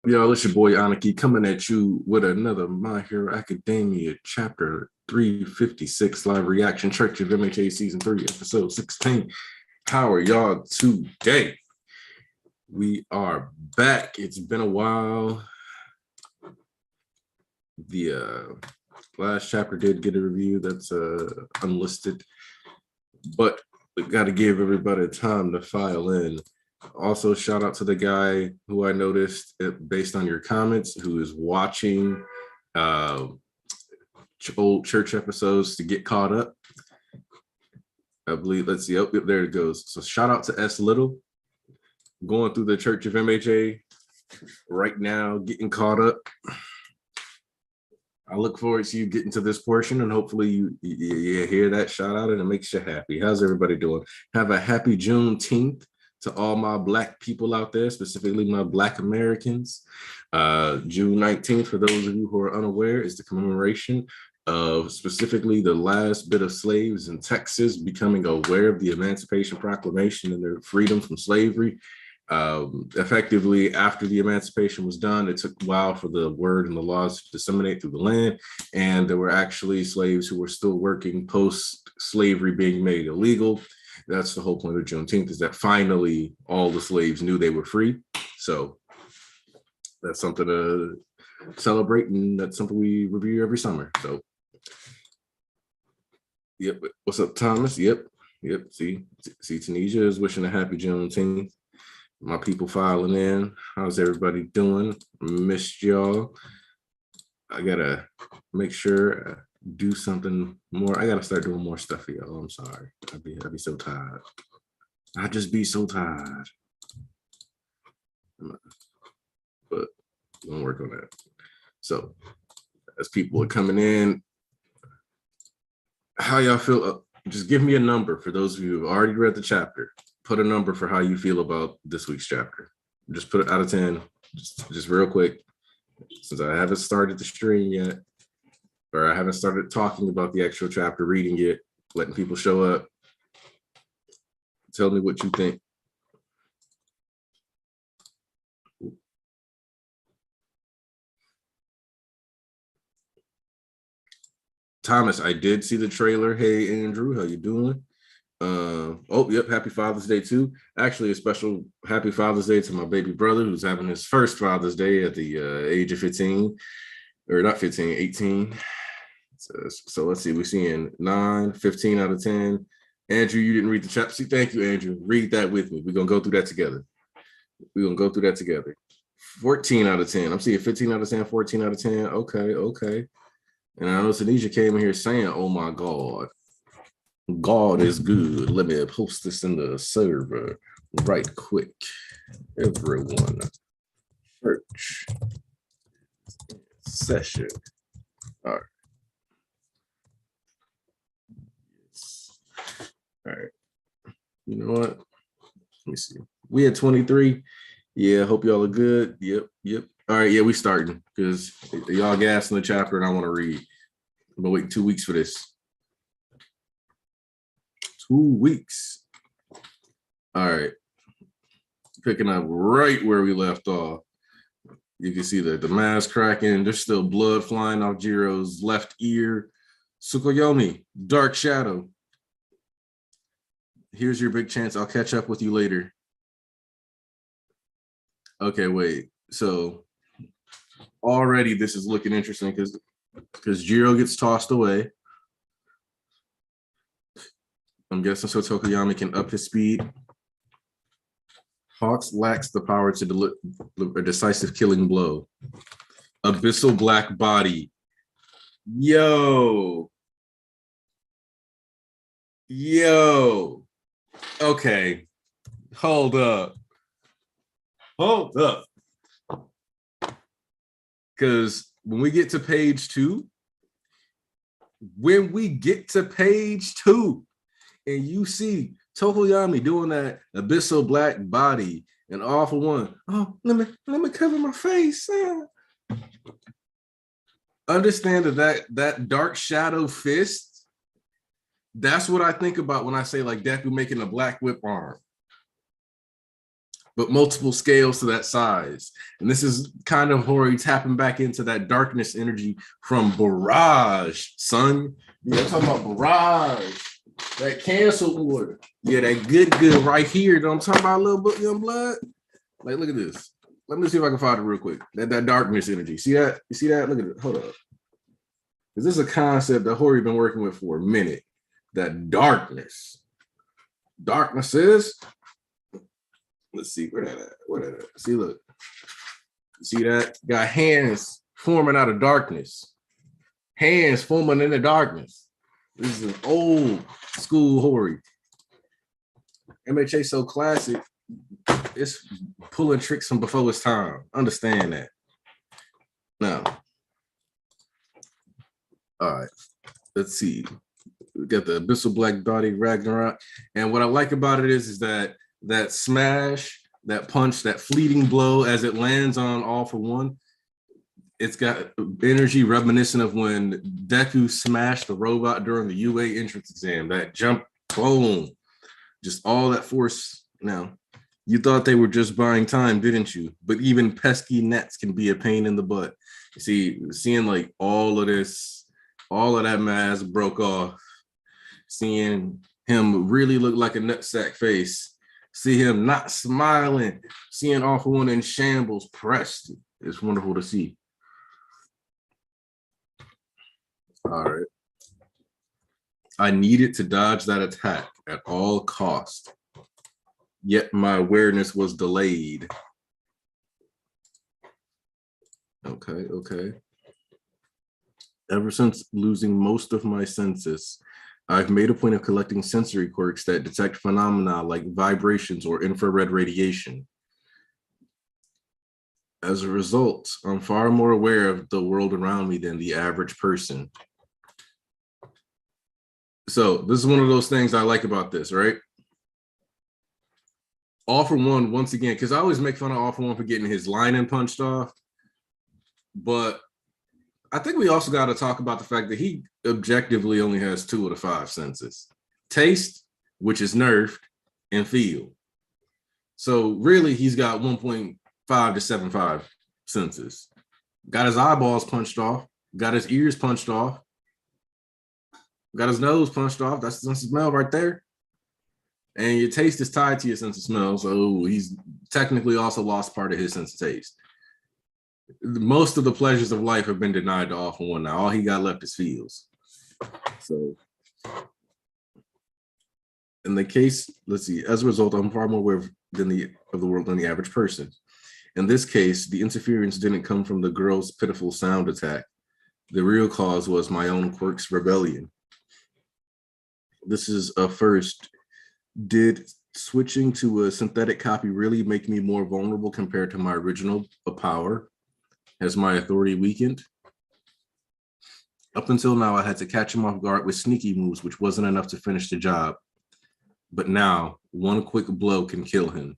Yo, it's your boy Aniki coming at you with another My Hero Academia chapter 356 live reaction Church of MHA season 3 episode 16. How are y'all today? We are back. It's been a while. The last chapter did get a review that's unlisted, but we got to give everybody time to file in. Also, shout out to the guy who I noticed based on your comments, who is watching old church episodes to get caught up. I believe, let's see, oh, there it goes. So shout out to S Little, going through the Church of MHA right now, getting caught up. I look forward to you getting to this portion, and hopefully you hear that shout out and it makes you happy. How's everybody doing? Have a happy Juneteenth to all my Black people out there, specifically my Black Americans. June 19th, for those of you who are unaware, is the commemoration of specifically the last bit of slaves in Texas becoming aware of the Emancipation Proclamation and their freedom from slavery. Effectively, after the emancipation was done, it took a while for the word and the laws to disseminate through the land, and there were actually slaves who were still working post-slavery being made illegal. That's the whole point of Juneteenth, is that finally all the slaves knew they were free. So that's something to celebrate, and that's something we review every summer. So, yep. What's up, Thomas? Yep. See, Tunisia is wishing a happy Juneteenth. My people filing in. How's everybody doing? Missed y'all. I gotta make sure do something more. I gotta start doing more stuff for y'all. I'm sorry. I'd be so tired. I'd just be so tired. But don't work on that. So as people are coming in, how y'all feel? Just give me a number for those of you who've already read the chapter. Put a number for how you feel about this week's chapter. Just put it out of 10, just real quick, since I haven't started the stream yet, or I haven't started talking about the actual chapter, reading it, letting people show up. Tell me what you think. Thomas, I did see the trailer. Hey, Andrew, how you doing? Oh, yep, happy Father's Day too. Actually, a special happy Father's Day to my baby brother, who's having his first Father's Day at the age of 15, or not 15, 18. So let's see, we're seeing 9, 15 out of 10. Andrew, you didn't read the chapter. See, thank you, Andrew. Read that with me. We're gonna go through that together. 14 out of 10. I'm seeing 15 out of 10, 14 out of 10. Okay. And I know Tanisha came in here saying, oh my God. God is good. Let me post this in the server right quick. Everyone, church session. All right. All right. You know what? Let me see. We at 23. Yeah, hope y'all are good. Yep. All right, yeah, we starting because y'all gassing the chapter and I want to read. I'm gonna wait 2 weeks for this. 2 weeks. All right. Picking up right where we left off. You can see the mask cracking. There's still blood flying off Jiro's left ear. Tsukuyomi, Dark Shadow. Here's your big chance. I'll catch up with you later. Okay, wait. So already this is looking interesting because Jiro gets tossed away. I'm guessing so Tokoyami can up his speed. Hawks lacks the power to deliver a decisive killing blow. Abyssal black body. Yo. Okay. Hold up. Because when we get to page 2, and you see Tokoyami doing that abyssal black body and all for one, oh, let me cover my face. Understand that dark shadow fist, that's what I think about when I say like Deku making a black whip arm. but multiple scales to that size. And this is kind of Hori tapping back into that darkness energy from Barrage, son. Yeah, I'm talking about Barrage. That cancel order. Yeah, that good right here. You know what I'm talking about, little book, young blood? Like, look at this. Let me see if I can find it real quick. That darkness energy. See that? You see that? Look at it. Hold up. This is a concept that Hori been working with for a minute. That darkness. Darkness is. Let's see. Where that at? Where that at? See, look. See that? Got hands forming out of darkness. Hands forming in the darkness. This is an old school Hori. MHA so classic. It's pulling tricks from before its time. Understand that. Now, all right. Let's see. We got the Abyssal Black Body Ragnarok. And what I like about it is that smash, that punch, that fleeting blow as it lands on All for One, it's got energy reminiscent of when Deku smashed the robot during the UA entrance exam. That jump, boom, just all that force. Now, you thought they were just buying time, didn't you? But even pesky nets can be a pain in the butt. You see, seeing like all of this, all of that mask broke off, seeing him really look like a nutsack face, see him not smiling, seeing All for One in shambles pressed. It's wonderful to see. All right. I needed to dodge that attack at all costs, yet my awareness was delayed. Okay. Ever since losing most of my senses, I've made a point of collecting sensory quirks that detect phenomena like vibrations or infrared radiation. As a result, I'm far more aware of the world around me than the average person. So this is one of those things I like about this, right? All for One, once again, because I always make fun of All for One for getting his lining punched off. But I think we also got to talk about the fact that he objectively only has 2 of the 5 senses. Taste, which is nerfed, and feel. So really, he's got 1.5 to 7.5 senses. Got his eyeballs punched off, got his ears punched off, got his nose punched off. That's the sense of smell right there. And your taste is tied to your sense of smell. So he's technically also lost part of his sense of taste. Most of the pleasures of life have been denied to All for One now. All he got left is feels. So in the case, let's see, as a result, I'm far more aware of the world than the average person. In this case, the interference didn't come from the girl's pitiful sound attack. The real cause was my own quirks rebellion. This is a first. Did switching to a synthetic copy really make me more vulnerable compared to my original power? Has my authority weakened? Up until now, I had to catch him off guard with sneaky moves, which wasn't enough to finish the job. But now, one quick blow can kill him.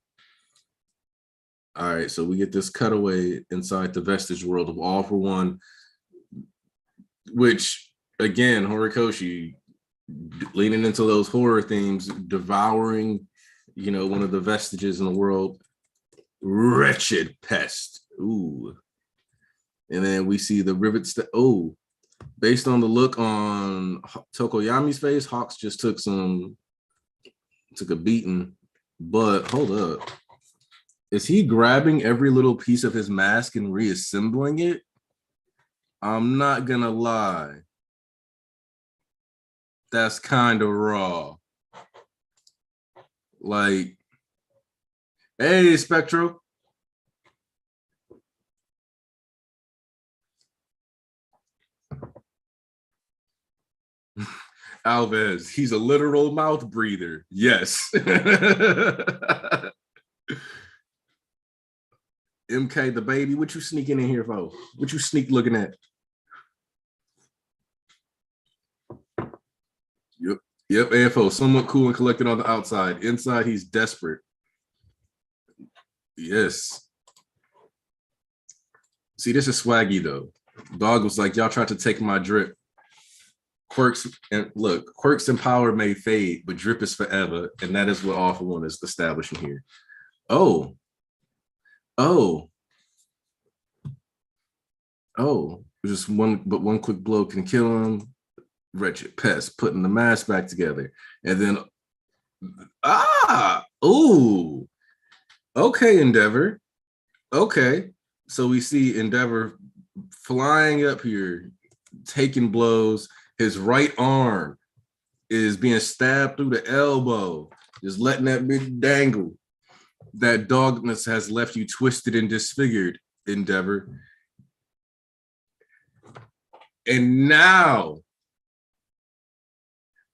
All right, so we get this cutaway inside the Vestige world of All for One, which, again, Horikoshi, leaning into those horror themes, devouring, one of the vestiges in the world. Wretched pest. Ooh. And then we see the rivets. Based on the look on Tokoyami's face, Hawks just took a beating. But hold up. Is he grabbing every little piece of his mask and reassembling it? I'm not gonna lie. That's kind of raw. Like, hey, Spectral. Alves, he's a literal mouth breather. Yes. MK the baby, what you sneaking in here for? What you sneak looking at? Yep, AFO, somewhat cool and collected on the outside. Inside, he's desperate. Yes. See, this is swaggy, though. Dog was like, y'all tried to take my drip. Quirks, and look, quirks and power may fade, but drip is forever, and that is what All for One is establishing here. Oh, Oh, just one quick blow can kill him. Wretched pest, putting the mask back together. And then, ooh, okay, Endeavor. Okay. So we see Endeavor flying up here, taking blows. His right arm is being stabbed through the elbow, just letting that big dangle. That dogness has left you twisted and disfigured, Endeavor. And now,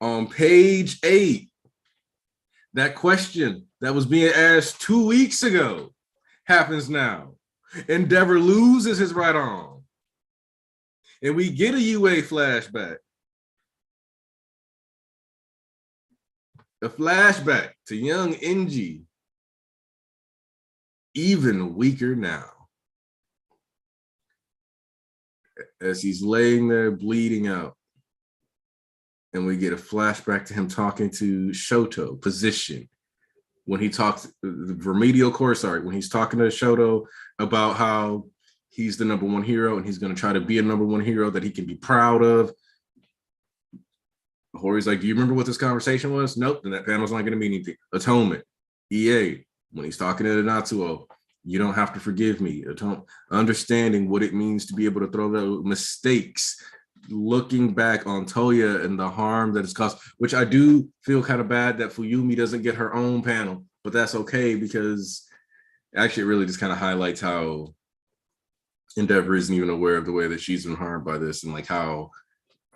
on page 8, that question that was being asked 2 weeks ago happens now. Endeavor loses his right arm. And we get a UA flashback. A flashback to young Enji, even weaker now. As he's laying there bleeding out. And we get a flashback to him talking to Shoto, position. When he talks, the remedial course art, when he's talking to Shoto about how he's the number one hero and he's going to try to be a number one hero that he can be proud of. Hori's like, do you remember what this conversation was? Nope, then that panel's not going to mean anything. Atonement, EA, when he's talking to Natsuo, you don't have to forgive me. Understanding what it means to be able to throw the mistakes, looking back on Toya and the harm that it's caused, which I do feel kind of bad that Fuyumi doesn't get her own panel, but that's okay because actually it really just kind of highlights how Endeavor isn't even aware of the way that she's been harmed by this and like how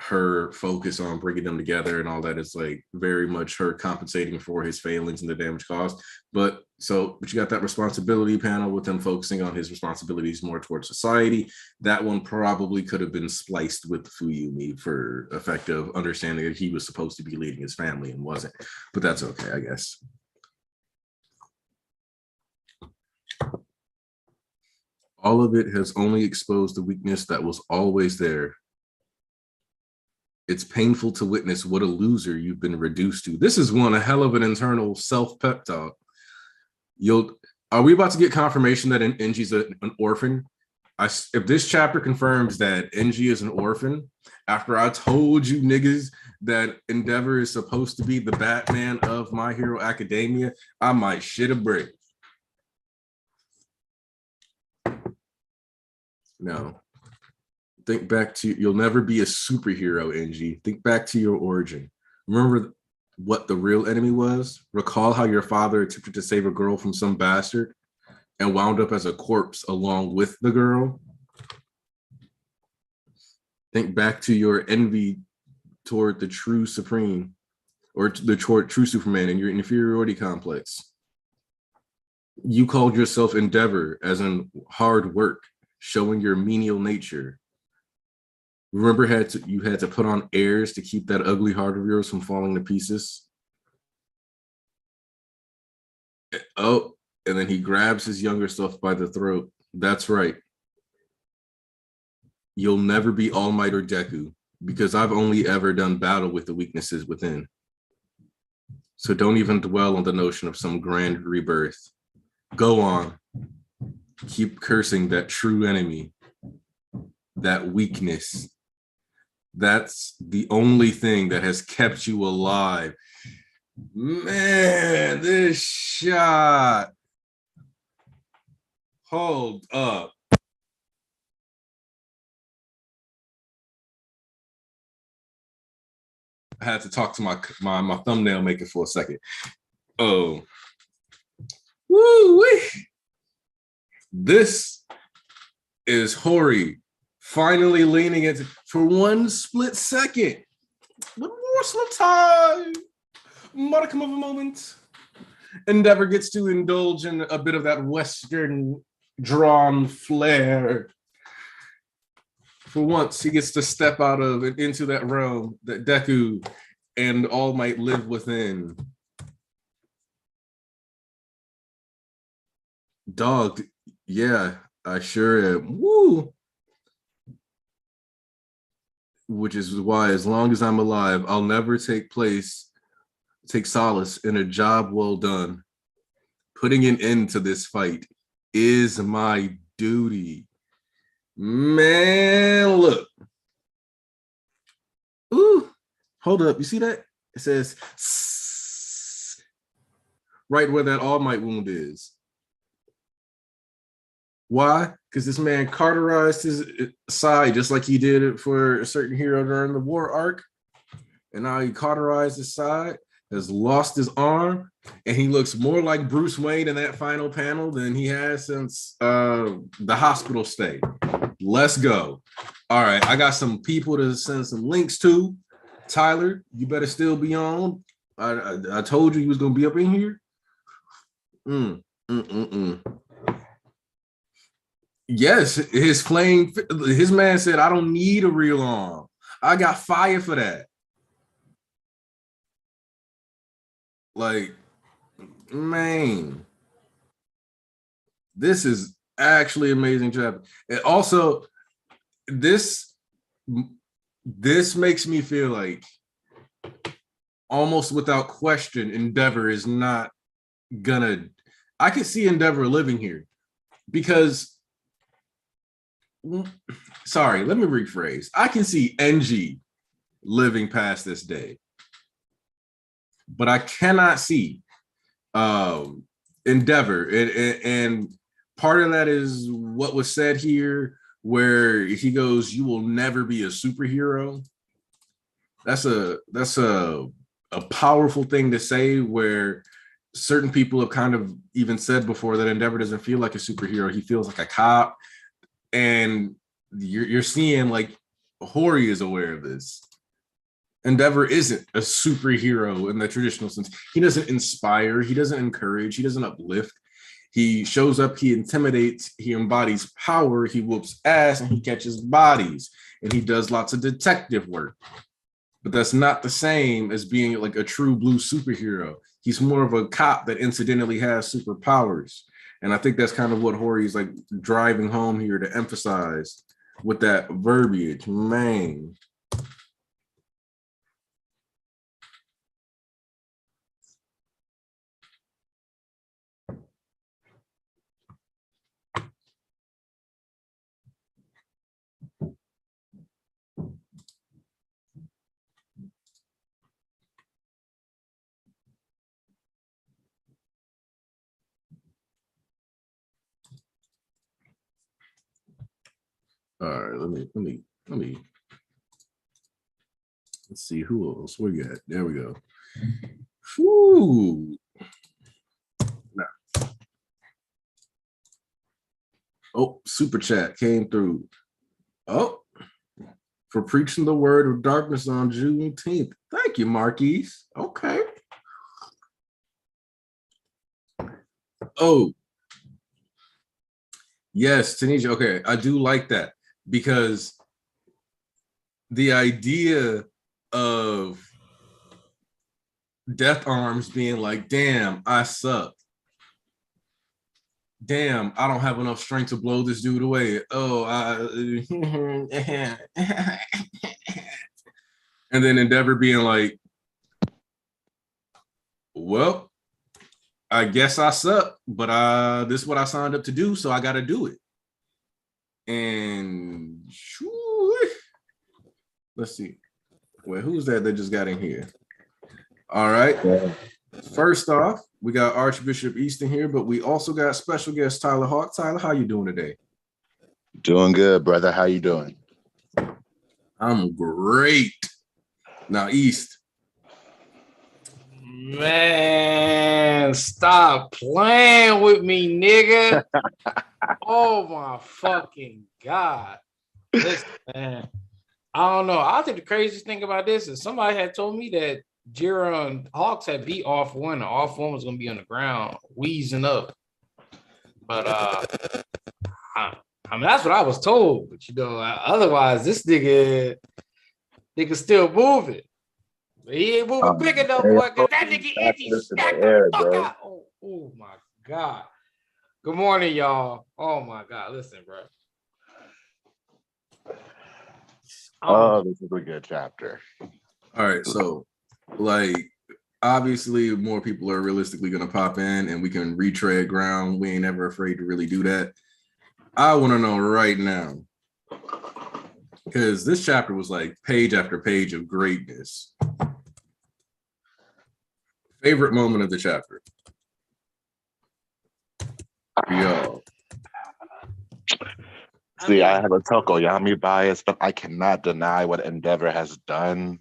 her focus on bringing them together and all that is like very much her compensating for his failings and the damage caused. But you got that responsibility panel with him focusing on his responsibilities more towards society. That one probably could have been spliced with Fuyumi for effective understanding that he was supposed to be leading his family and wasn't. But that's okay, I guess. All of it has only exposed the weakness that was always there. It's painful to witness what a loser you've been reduced to. This is a hell of an internal self-pep talk. Are we about to get confirmation that Enji's an orphan? If this chapter confirms that Enji is an orphan, after I told you niggas that Endeavor is supposed to be the Batman of My Hero Academia, I might shit a brick. No. Think back to, you'll never be a superhero, Enji. Think back to your origin. Remember what the real enemy was? Recall how your father attempted to save a girl from some bastard and wound up as a corpse along with the girl. Think back to your envy toward the true supreme or toward true Superman and your inferiority complex. You called yourself Endeavor as in hard work, showing your menial nature. Remember you had to put on airs to keep that ugly heart of yours from falling to pieces? Oh, and then he grabs his younger self by the throat. That's right. You'll never be All Might or Deku because I've only ever done battle with the weaknesses within. So don't even dwell on the notion of some grand rebirth. Go on. Keep cursing that true enemy, that weakness. That's the only thing that has kept you alive. Man, this shot. Hold up. I had to talk to my thumbnail maker for a second. Oh. Woo-wee. This is Hori finally leaning into for one split second. One morsel of time. Modicum of a moment. Endeavor gets to indulge in a bit of that Western drawn flair. For once, he gets to step out of and into that realm that Deku and All Might live within. Dog, yeah, I sure am. Woo! Which is why, as long as I'm alive, I'll never take solace in a job well done, putting an end to this fight. is my duty. Man, look. Ooh, hold up. You see that? It says right where that All Might wound is. Why? Because this man cauterized his side just like he did it for a certain hero during the war arc. And now he cauterized his side, has lost his arm, and he looks more like Bruce Wayne in that final panel than he has since the hospital stay. Let's go. All right, I got some people to send some links to. Tyler, you better still be on. I told you he was going to be up in here. Yes, his man said, I don't need a real arm. I got fired for that. Like, man, this is actually amazing job. And also, this makes me feel like almost without question, Endeavor is not gonna. I can see Endeavor living here because. Sorry, let me rephrase. I can see NG living past this day, but I cannot see Endeavor, and part of that is what was said here, where he goes, "You will never be a superhero." That's a powerful thing to say. Where certain people have kind of even said before that Endeavor doesn't feel like a superhero; he feels like a cop, and you're seeing like Hori is aware of this. Endeavor isn't a superhero in the traditional sense. He doesn't inspire, he doesn't encourage, he doesn't uplift. He shows up, he intimidates, he embodies power, he whoops ass, and he catches bodies, and he does lots of detective work. But that's not the same as being like a true blue superhero. He's more of a cop that incidentally has superpowers. And I think that's kind of what Hori's like driving home here to emphasize with that verbiage. Man. All right, let me let's see who else we got. There we go. Whew. Now. Oh, super chat came through. Oh, for preaching the word of darkness on Juneteenth. Thank you, Marquise. Okay. Oh, yes, Tanisha. Okay, I do like that because the idea of Death Arms being like, damn, I suck. Damn, I don't have enough strength to blow this dude away. Oh, and then Endeavor being like, well, I guess I suck, but this is what I signed up to do, so I got to do it. And let's see. Wait, who's that just got in here? All right. First off, we got Archbishop Easton here, but we also got special guest Tyler Hawk. Tyler, how you doing today? Doing good, brother. How you doing? I'm great. Now, East. Man, stop playing with me, nigga. Oh my fucking God. Listen, man. I don't know. I think the craziest thing about this is somebody had told me that Jira and Hawks had beat off one. Off one was gonna be on the ground, wheezing up. But I mean that's what I was told. But you know, otherwise this nigga still moving. He ain't moving quick enough, boy, because that nigga itchy snapped the fuck out. Oh my God. Good morning, y'all. Oh my God. Listen, bro. Oh, this is a good chapter. All right, so like obviously more people are realistically going to pop in and we can retread ground. We ain't ever afraid to really do that. I want to know right now, because this chapter was like page after page of greatness. Favorite moment of the chapter? Yo. See, I have a Tokoyami bias, but I cannot deny what Endeavor has done.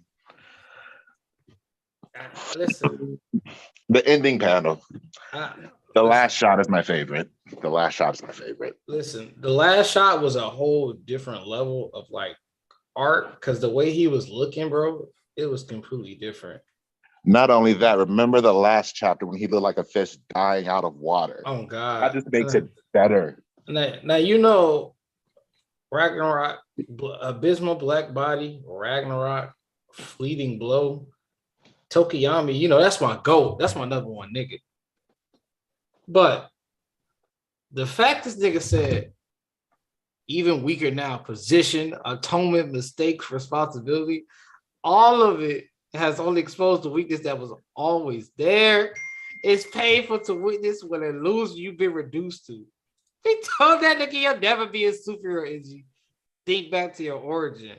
Listen, The ending panel. The listen, last shot is my favorite. The last shot is my favorite. Listen, the last shot was a whole different level of like art because the way he was looking, bro, it was completely different. Not only that, remember the last chapter when he looked like a fish dying out of water. Oh God, that just makes it better. Now you know, Ragnarok, Abysmal Black Body, Ragnarok, Fleeting Blow, Tokiyami. You know that's my goat. That's my number one nigga. But the fact this nigga said, even weaker now, position, atonement, mistakes, responsibility, all of it has only exposed the weakness that was always there. It's painful to witness when a loser you've been reduced to. He told that nigga you'll never be a superhero, Izzy. Think back to your origin.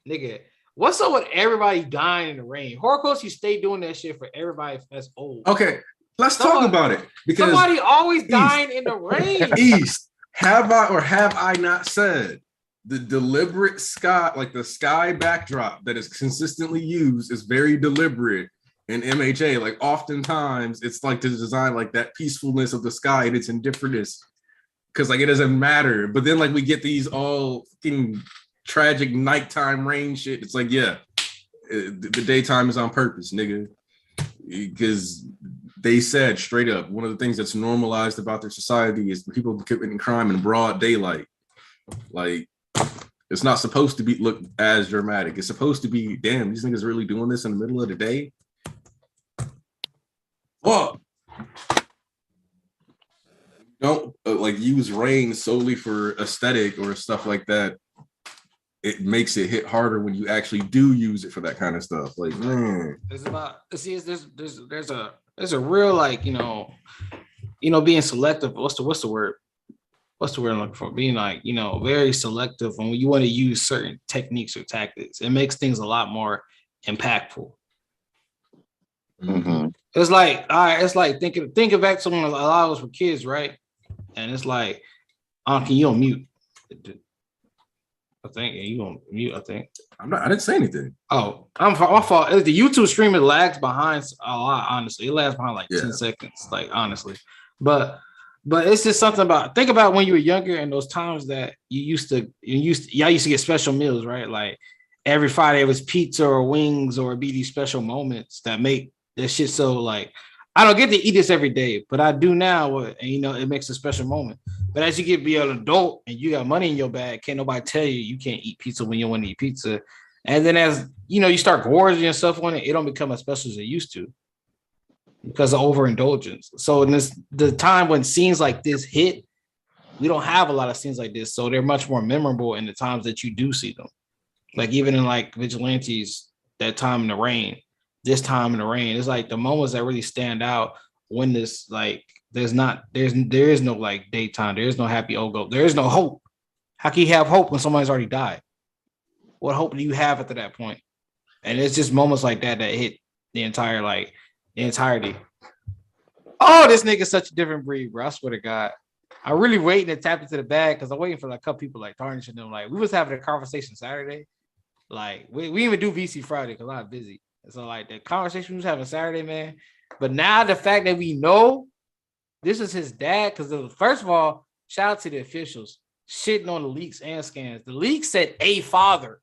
Nigga, what's up with everybody dying in the rain? Horikoshi, you stay doing that shit for everybody that's old. Okay, let's talk about it. Because somebody always dying in the rain. East, have I not said the deliberate sky, like the sky backdrop that is consistently used is very deliberate in MHA. Like oftentimes it's like to design like that peacefulness of the sky and its indifference. Because like it doesn't matter. But then like we get these all fucking tragic nighttime rain shit. It's like, yeah, the daytime is on purpose, nigga. Because they said straight up, one of the things that's normalized about their society is people committing crime in broad daylight. Like, it's not supposed to be look as dramatic. It's supposed to be, damn, these niggas really doing this in the middle of the day. Fuck. Don't like use rain solely for aesthetic or stuff like that. It makes it hit harder when you actually do use it for that kind of stuff. Like, man, it's about there's a real like being selective. What's the word? What's the word I'm looking for? Being like very selective when you want to use certain techniques or tactics. It makes things a lot more impactful. Mm-hmm. It's like all right. It's like thinking back to when a lot of us were kids, right? And it's like, can you on mute? I think you on mute. I think I didn't say anything. Oh, my fault. The YouTube streaming lags behind a lot. Honestly, it lags behind like 10 seconds. Like honestly, but it's just something about think about when you were younger and those times that y'all used to get special meals, right? Like every Friday it was pizza or wings or be these special moments that make that shit so like. I don't get to eat this every day, but I do now, and it makes a special moment. But as you get be an adult and you got money in your bag, can't nobody tell you can't eat pizza when you want to eat pizza. And then as you start gorging yourself on it, it don't become as special as it used to because of overindulgence. So in the time when scenes like this hit, we don't have a lot of scenes like this, so they're much more memorable in the times that you do see them. Like even in like Vigilantes, that time in the rain. This time in the rain, it's like the moments that really stand out when this like there is no like daytime, there is no happy Ogo, there is no hope. How can you have hope when somebody's already died? What hope do you have after that point? And it's just moments like that hit the entirety. Oh, this nigga's such a different breed, bro. I swear to God. I'm really waiting to tap into the bag because I'm waiting for like a couple people like tarnishing them. Like we was having a conversation Saturday. Like we even do VC Friday because I'm busy. So like the conversation we was having Saturday, man. But now the fact that we know this is his dad, because first of all, shout out to the officials shitting on the leaks and scans. The leak said a father.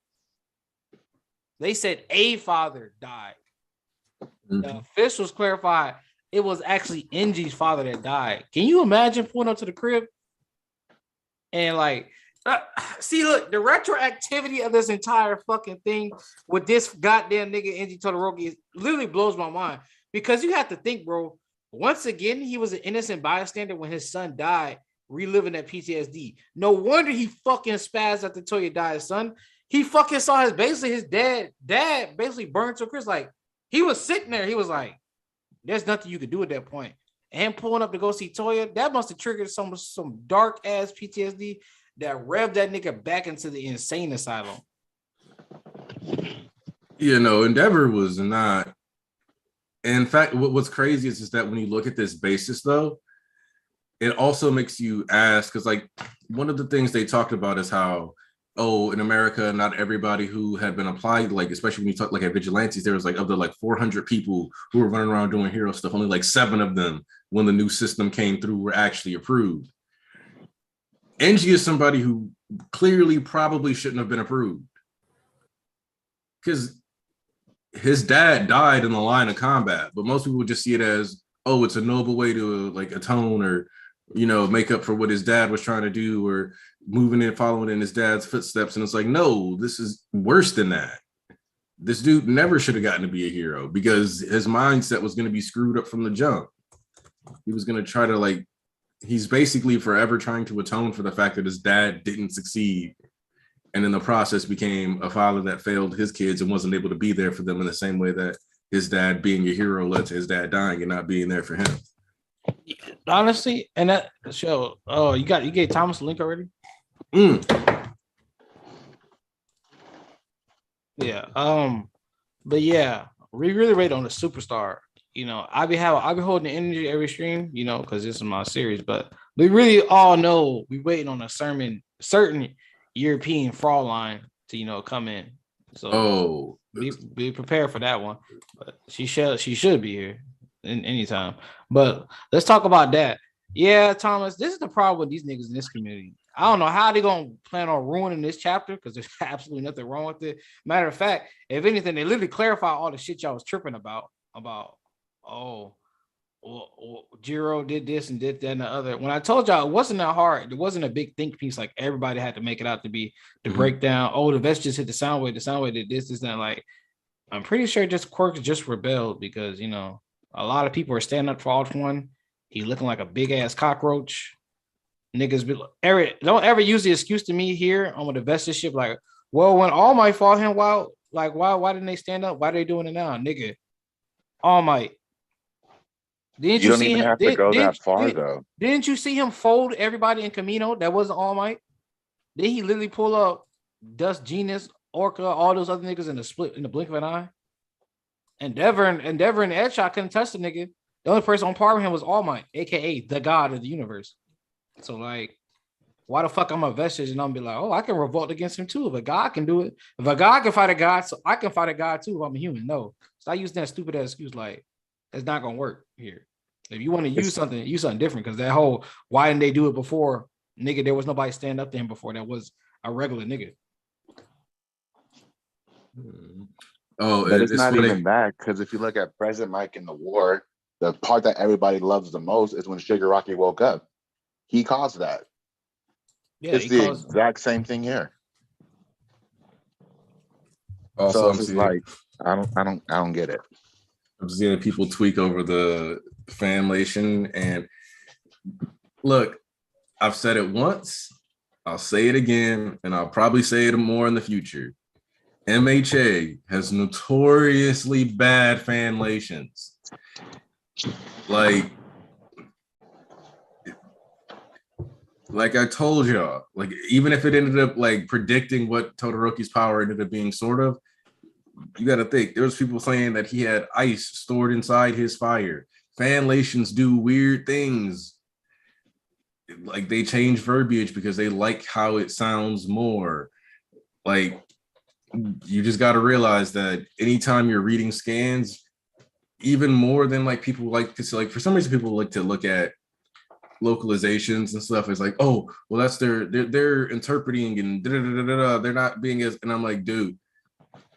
They said a father died. Mm-hmm. The officials clarified it was actually NG's father that died. Can you imagine pulling up to the crib and like see, look, the retroactivity of this entire fucking thing with this goddamn nigga Enji Todoroki literally blows my mind because you have to think, bro. Once again, he was an innocent bystander when his son died, reliving that PTSD. No wonder he fucking spazzed after Toya died, son. He fucking saw his dad basically burned to a crisp. Like he was sitting there, he was like, there's nothing you could do at that point. And pulling up to go see Toya, that must have triggered some dark ass PTSD that revved that nigga back into the insane asylum. You know, Endeavor was not. In fact, what's crazy is that when you look at this basis, though, it also makes you ask, because like one of the things they talked about is how, oh, in America, not everybody who had been applied, like especially when you talk like at vigilantes, there was like of the like 400 people who were running around doing hero stuff, only like 7 of them, when the new system came through, were actually approved. Engie is somebody who clearly probably shouldn't have been approved, because his dad died in the line of combat, but most people would just see it as, oh, it's a noble way to like atone or, you know, make up for what his dad was trying to do, or moving in, following in his dad's footsteps. And it's like, no, this is worse than that. This dude never should have gotten to be a hero, because his mindset was going to be screwed up from the jump. He was going to try to like, he's basically forever trying to atone for the fact that his dad didn't succeed. And in the process became a father that failed his kids and wasn't able to be there for them in the same way that his dad being a hero led to his dad dying and not being there for him. Honestly, and that show, oh, you gave Thomas a link already? Yeah. But yeah, we really rate on the superstar. You know, I be holding the energy every stream, you know, because this is my series, but we really all know we waiting on a certain European fraud line to, you know, come in. So be prepared for that one. But she should be here in anytime. But let's talk about that. Yeah, Thomas, this is the problem with these niggas in this community. I don't know how they're gonna plan on ruining this chapter, because there's absolutely nothing wrong with it. Matter of fact, if anything, they literally clarify all the shit y'all was tripping about Jiro did this and did that and the other. When I told y'all it wasn't that hard, it wasn't a big think piece like everybody had to make it out to be to break down. Oh, the Vestiges hit the sound wave did this, that. Like, I'm pretty sure just quirks just rebelled because, you know, a lot of people are standing up for Alt One. He looking like a big ass cockroach. Niggas don't ever use the excuse to me here on the Vestige ship, like, well, when All Might fought him, why didn't they stand up? Why are they doing it now, nigga? All Might. Didn't you don't see even him? have to go that far, though. Didn't you see him fold everybody in Camino? That wasn't All Might. Did he literally pull up Dust, Genius, Orca, all those other niggas in the blink of an eye? Endeavor and Headshot couldn't touch the nigga. The only person on par with him was All Might, aka the god of the universe. So like, why the fuck I'm a Vestige and I'm be like, oh, I can revolt against him too. If a god can do it, if a god can fight a god, so I can fight a god too. If I'm a human, no. So I use that stupid ass excuse like, it's not gonna work here. If you want to use something different, because that whole why didn't they do it before, nigga? There was nobody stand up to him before that was a regular nigga. Oh, but it's not funny. Even that, because if you look at President Mike in the war, the part that everybody loves the most is when Shigaraki woke up. He caused that. Yeah, it's the exact same thing here. Also, so it's just like I don't get it. I'm seeing people tweak over the fanlation, and look, I've said it once, I'll say it again, and I'll probably say it more in the future. MHA has notoriously bad fanlations. Like I told y'all, like even if it ended up like predicting what Todoroki's power ended up being, sort of, you got to think there was people saying that he had ice stored inside his fire. Fanlations do weird things. Like they change verbiage because they like how it sounds more. Like you just got to realize that anytime you're reading scans, even more than like people like to, like for some reason people like to look at localizations and stuff. It's like, oh, well, that's they're interpreting and they're not being as, and I'm like, dude,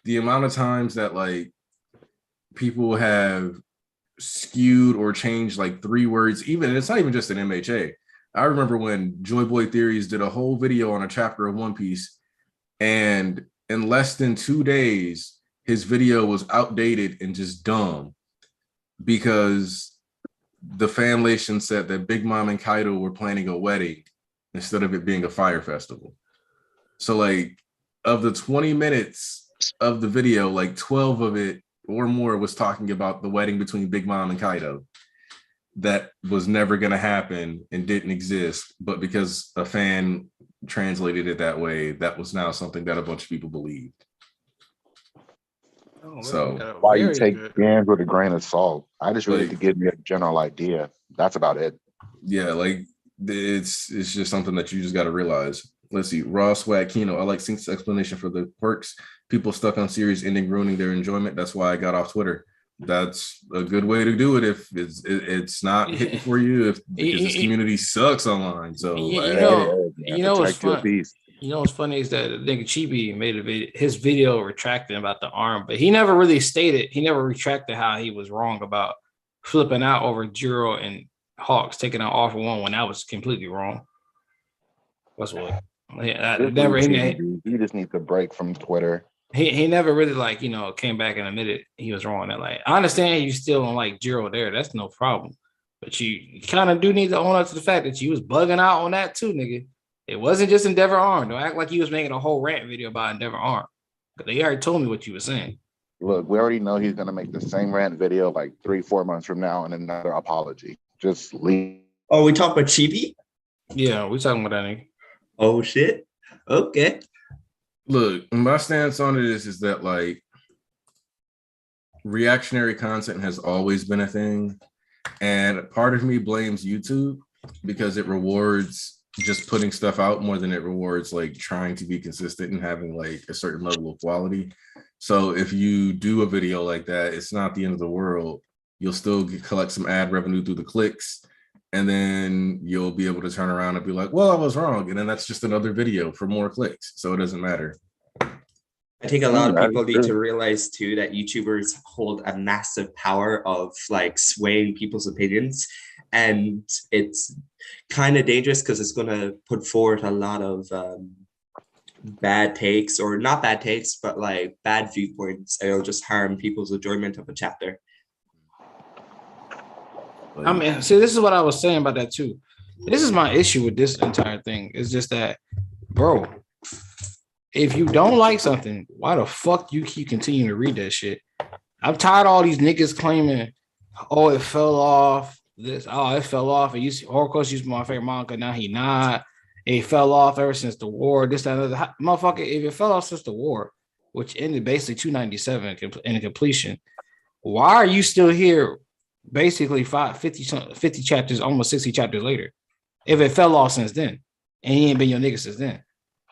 the amount of times that like people have skewed or changed like 3 words, even, and it's not even just an MHA. I remember when Joy Boy Theories did a whole video on a chapter of One Piece, and in less than 2 days, his video was outdated and just dumb because the fanlation said that Big Mom and Kaido were planning a wedding instead of it being a fire festival. So like of the 20 minutes of the video, like 12 of it or more was talking about the wedding between Big Mom and Kaido. That was never going to happen and didn't exist, but because a fan translated it that way, that was now something that a bunch of people believed. So why you take fans with a grain of salt? I just read it to give me a general idea. That's about it. Yeah, like it's just something that you just got to realize. Let's see, Raw Swag Kino. I like Sync's explanation for the quirks. People stuck on series ending ruining their enjoyment. That's why I got off Twitter. That's a good way to do it if it's not hitting for you, because this community sucks online. So what's fun? You know what's funny is that nigga Chibi made his video retracting about the arm, but he never really retracted how he was wrong about flipping out over Jiro and Hawks taking out All For One when that was completely wrong. That's what. He just needs a break from Twitter. He never really came back and admitted he was wrong. That I understand you still don't like Jiro there. That's no problem. But you kind of do need to own up to the fact that you was bugging out on that too, nigga. It wasn't just Endeavor Arm. Don't act like you was making a whole rant video about Endeavor Arm. Because they already told me what you were saying. Look, we already know he's going to make the same rant video like 3-4 months from now and another apology. Just leave. Oh, we talk about Chibi? Yeah, we talking about that nigga. Oh, shit. Okay. Look, my stance on it is that reactionary content has always been a thing. And part of me blames YouTube because it rewards just putting stuff out more than it rewards trying to be consistent and having a certain level of quality. So if you do a video like that, it's not the end of the world. You'll still collect some ad revenue through the clicks, and then you'll be able to turn around and be like, well, I was wrong. And then that's just another video for more clicks. So it doesn't matter. I think a lot of people need to realize too that YouTubers hold a massive power of swaying people's opinions. And it's kind of dangerous because it's going to put forward a lot of bad takes, or not bad takes, but bad viewpoints. It'll just harm people's enjoyment of a chapter. I mean, see, this is what I was saying about that too. This is my issue with this entire thing. It's just that, bro, if you don't like something, why the fuck you keep continuing to read that shit? I'm tired of all these niggas claiming, oh, it fell off. It fell off. It used Horikoshi used to be my favorite manga. Now he not. It fell off ever since the war. This, that, and other. Motherfucker, if it fell off since the war, which ended basically 297 in completion, why are you still here basically 50 chapters, almost 60 chapters later? If it fell off since then, and he ain't been your nigga since then.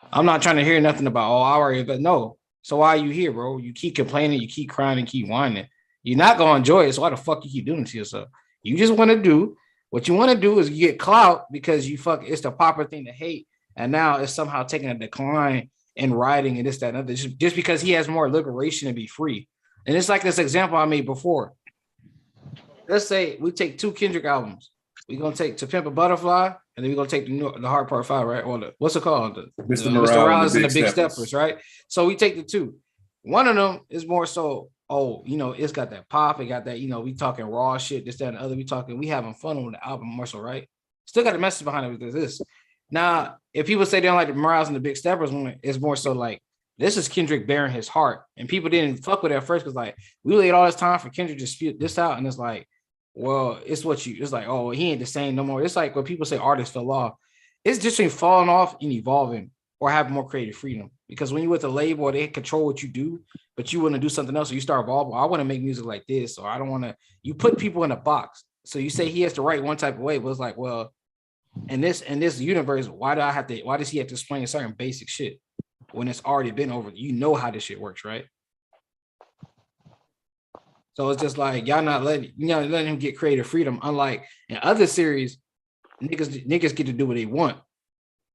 I'm not trying to hear nothing about, I already, but no. So why are you here, bro? You keep complaining, you keep crying, and keep whining. You're not going to enjoy it, so why the fuck you keep doing it to yourself? You just want to do what you want to do is you get clout because it's the popular thing to hate. And now it's somehow taking a decline in writing and this, that, and other, just because he has more liberation to be free. And it's like this example I made before. Let's say we take 2 Kendrick albums. We're going to take To Pimp a Butterfly, and then we're going to take the Hard Part 5, right? Or what's it called? Mr. Morales and the Big Steppers, right? So we take the 2. One of them is more so, it's got that pop, it got that, we talking raw shit, this, that, and the other. We having fun on the album more so, right? Still got a message behind it with this. Now, if people say they don't like the Morales and the Big Steppers, it's more so this is Kendrick bearing his heart. And people didn't fuck with it at first because we laid all this time for Kendrick to spew this out, and it's well, it's he ain't the same no more. It's like when people say artists fell off, it's just between falling off and evolving or having more creative freedom. Because when you're with a label, they control what you do, but you want to do something else, so you start evolving. I want to make music like this, or I don't want to. You put people in a box. So you say he has to write one type of way, but it's well, in this universe, why does he have to explain certain basic shit when it's already been over? You know how this shit works, right? So it's just y'all not letting him get creative freedom. Unlike in other series, niggas get to do what they want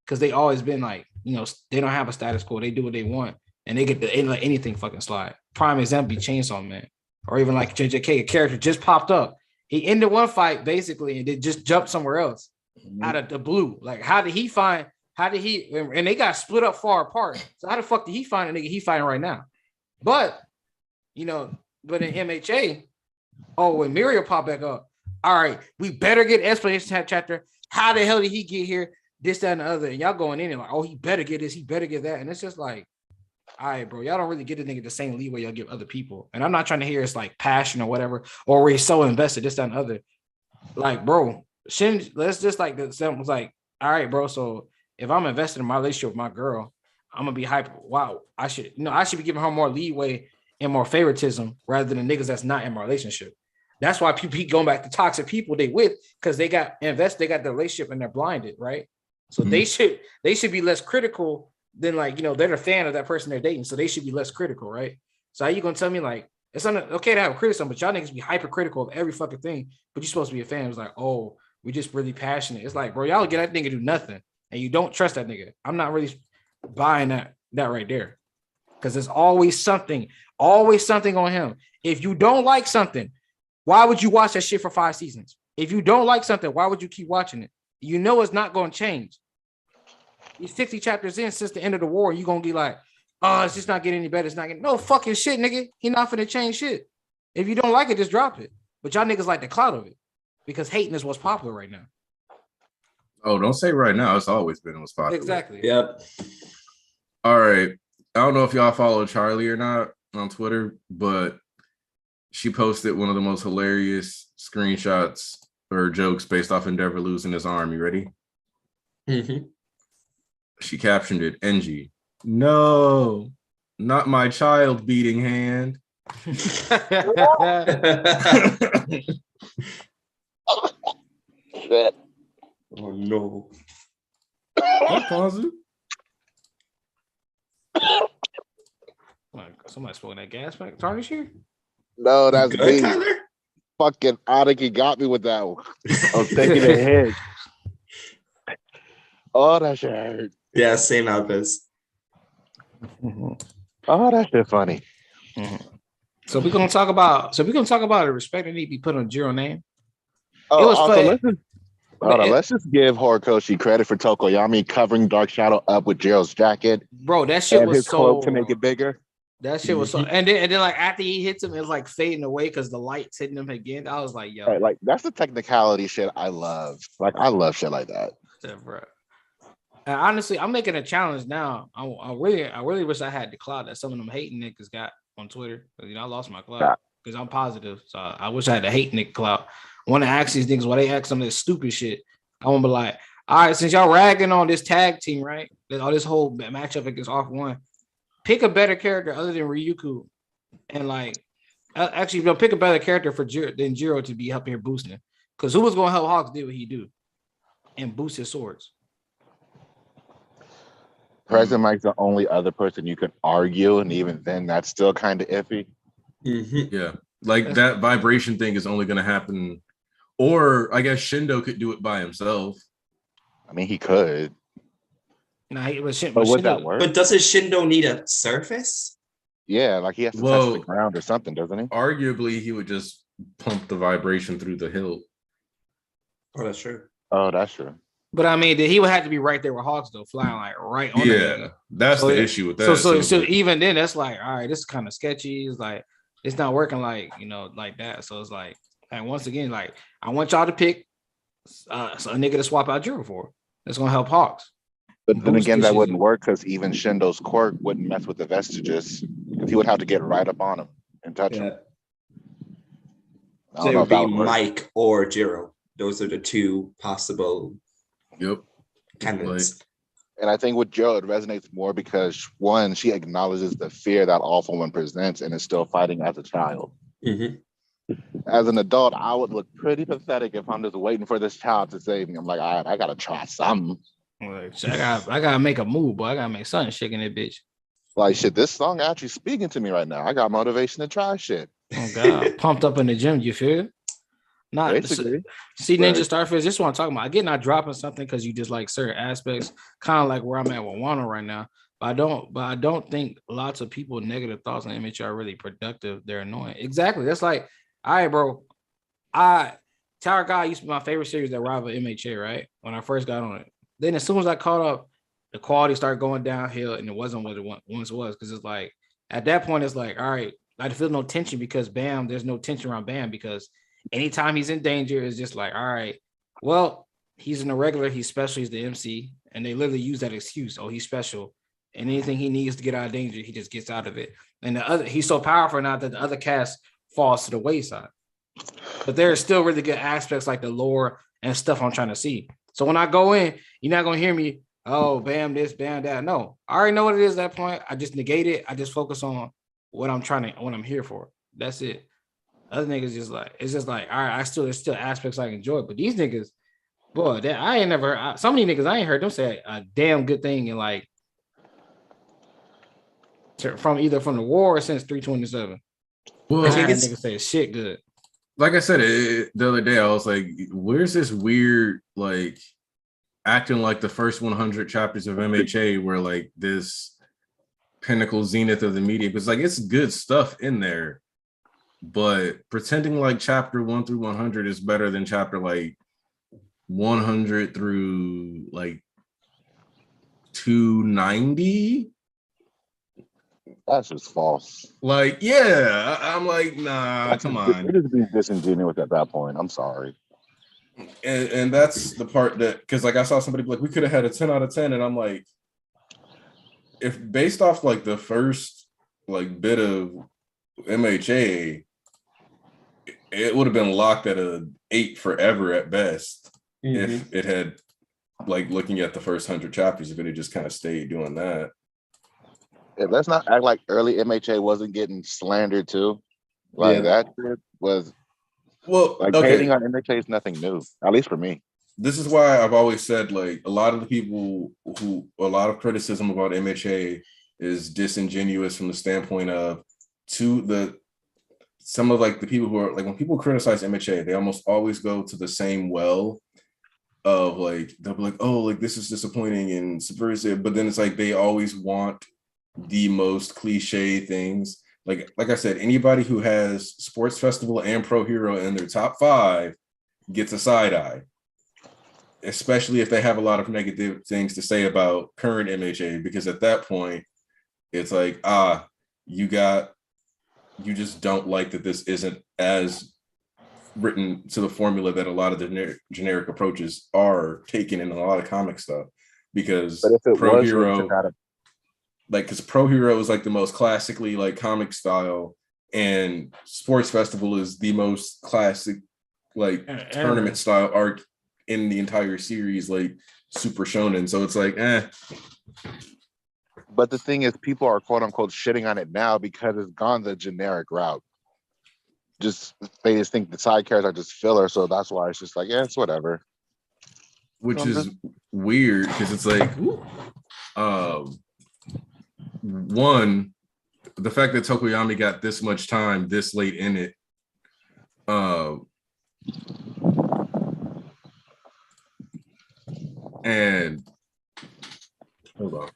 because they always been they don't have a status quo. They do what they want, and they let anything fucking slide. Prime example be Chainsaw Man, or even JJK, a character just popped up. He ended one fight basically, and then just jumped somewhere else out of the blue. How did he and they got split up far apart. So how the fuck did he find a nigga he fighting right now? But but in MHA, when Muriel popped back up, all right, we better get explanation chapter. How the hell did he get here? This, that, and the other. And y'all going in and he better get this, he better get that. And it's just all right, bro, y'all don't really get a nigga the same leeway y'all give other people. And I'm not trying to hear it's like passion or whatever, or where he's so invested, this, that, and other. Like, bro, let's just like the example was like, all right, bro. So if I'm invested in my relationship with my girl, I'm gonna be hyper. Wow, I should be giving her more leeway and more favoritism rather than the niggas that's not in my relationship. That's why people keep going back to toxic people they with, because they got invested, they got the relationship and they're blinded, right? So they should be less critical than like, they're a fan of that person they're dating, so they should be less critical, right? So how you gonna tell me like it's not okay to have criticism, but y'all niggas be hypercritical of every fucking thing, but you're supposed to be a fan. It's like, oh, we just really passionate. It's like, bro, y'all get that nigga do nothing, and you don't trust that nigga. I'm not really buying that right there, because there's always something on him. If you don't like something, why would you watch that shit for 5 seasons? If you don't like something, why would you keep watching it? You know it's not going to change. He's 60 chapters in since the end of the war. You're going to be like, oh, it's just not getting any better. It's not getting no fucking shit, nigga. He not finna change shit. If you don't like it, just drop it. But y'all niggas like the clout of it because hating is what's popular right now. Oh, don't say right now. It's always been what's popular. Exactly. Yep. All right. I don't know if y'all follow Charlie or not on Twitter, but she posted one of the most hilarious screenshots or jokes based off Endeavor losing his arm. You ready? Mm-hmm. She captioned it, NG. No, not my child beating hand. Shit. Oh no. I'll pause it. Somebody smoking that gas pack tarnish here? No, that's Good, me. Tyler? Fucking Oddie got me with that one. I was taking a hit. Oh, that shit hurt. Yeah, same outfits. Oh, that shit funny. So we're gonna talk about the respect that need to be put on Jiro name. Oh, It was also, fun. let's just give Horikoshi credit for Tokoyami covering Dark Shadow up with Jiro's jacket. Bro, that shit and was his cloak to make it bigger. That shit was so, and then like after he hits him, it's like fading away because the light's hitting him again. I was like, yo, Right, like that's the technicality shit I love. Like I love shit like that. bro. And honestly, I'm making a challenge now. I really wish I had the clout that some of them hating niggas got on Twitter. I lost my clout because I'm positive. So I wish I had the hate nigga clout. I want to ask these niggas why they ask some of this stupid shit. I want to be like, all right, since y'all ragging on this tag team, right? All this whole matchup against Off One. Pick a better character other than Ryuku, and like actually, pick a better character than Jiro to be up here boosting. Because who was going to help Hawks do what he do and boost his swords? President Mike's the only other person you could argue, and even then, that's still kind of iffy. Mm-hmm. Yeah, like that vibration thing is only going to happen, or I guess Shindo could do it by himself. I mean, he could. Nah, but would that work? But doesn't Shindo need a surface? Yeah, like he has to touch the ground or something, doesn't he? Arguably, he would just pump the vibration through the hilt. Oh, that's true. Oh, that's true. But I mean, he would have to be right there with Hawks though, flying like right on. Yeah, that's the issue with that. So even then, that's like, all right, this is kind of sketchy. It's like it's not working like like that. So it's like, and once again, like I want y'all to pick a nigga to swap out Jiro for. That's gonna help Hawks. But then again, that wouldn't work because even Shindo's quirk wouldn't mess with the vestiges. He would have to get right up on him and touch him. So it would be Mike or Jiro. Those are the two possible candidates. And I think with Jiro, it resonates more because one, she acknowledges the fear that Awful One presents and is still fighting as a child. Mm-hmm. As an adult, I would look pretty pathetic if I'm just waiting for this child to save me. I'm like, all right, I gotta try something. I gotta make a move, boy. I gotta make something shaking that bitch. Like shit, this song actually speaking to me right now. I got motivation to try shit. Oh god, pumped up in the gym. You feel? Not basically. See, Ninja Starfish. Just want to talk about. I get not dropping something because you just like certain aspects, kind of like where I'm at with Wano right now. But I don't think lots of people negative thoughts on MHA are really productive. They're annoying. Exactly. That's like, all right, bro. Tower God used to be my favorite series that rival MHA, right? When I first got on it. Then as soon as I caught up, the quality started going downhill, and it wasn't what it once was. Because it's like at that point, it's like, all right, I feel no tension because Bam, there's no tension around Bam because anytime he's in danger, it's just like, all right, well, he's an irregular, he's special, he's the MC, and they literally use that excuse. Oh, he's special. and anything he needs to get out of danger, he just gets out of it. And he's so powerful now that the other cast falls to the wayside. But there are still really good aspects like the lore and stuff I'm trying to see. So when I go in, you're not gonna hear me, oh, bam, this, bam, that. No, I already know what it is at that point. I just negate it. I just focus on what I'm here for. That's it. Other niggas just like, it's just like, all right, there's still aspects I enjoy, but these niggas, boy, I ain't never heard, so many niggas I ain't heard them say a damn good thing in like from the war or since 327. Well, I heard niggas say shit good. Like I said the other day, I was like, where's this weird like acting like the first 100 chapters of MHA were like this pinnacle zenith of the media? Because like it's good stuff in there, but pretending like chapter 1 through 100 is better than chapter like 100 through like 290. That's just false. Like, yeah, I'm like, nah, come on. It is being disingenuous at that point. I'm sorry. And that's the part that, because like I saw somebody be like, we could have had a 10 out of 10, and I'm like, if based off like the first like bit of MHA, it would have been locked at a 8 forever at best. If it had like looking at the first 100 chapters, if it had just kind of stayed doing that. Yeah, let's not act like early MHA wasn't getting slandered too. Like that shit was. Well, like hating on MHA is nothing new, at least for me. This is why I've always said like a lot of the people a lot of criticism about MHA is disingenuous from the standpoint of some of like the people who are like, when people criticize MHA, they almost always go to the same well of like, they'll be like, oh, like this is disappointing and subversive, but then it's like they always want the most cliche things. Like I said, anybody who has Sports Festival and Pro Hero in their top 5 gets a side eye, especially if they have a lot of negative things to say about current MHA, because at that point, it's like, you just don't like that this isn't as written to the formula that a lot of the generic approaches are taken in a lot of comic stuff. Because Pro Hero, like, because Pro Hero is like the most classically like comic style, and Sports Festival is the most classic like tournament style arc in the entire series, like Super Shonen. So it's like, But the thing is, people are quote unquote shitting on it now because it's gone the generic route. They just think the side characters are just filler, so that's why it's just like, yeah, it's whatever. Which is weird because it's like, one, the fact that Tokoyami got this much time this late in it, and hold on.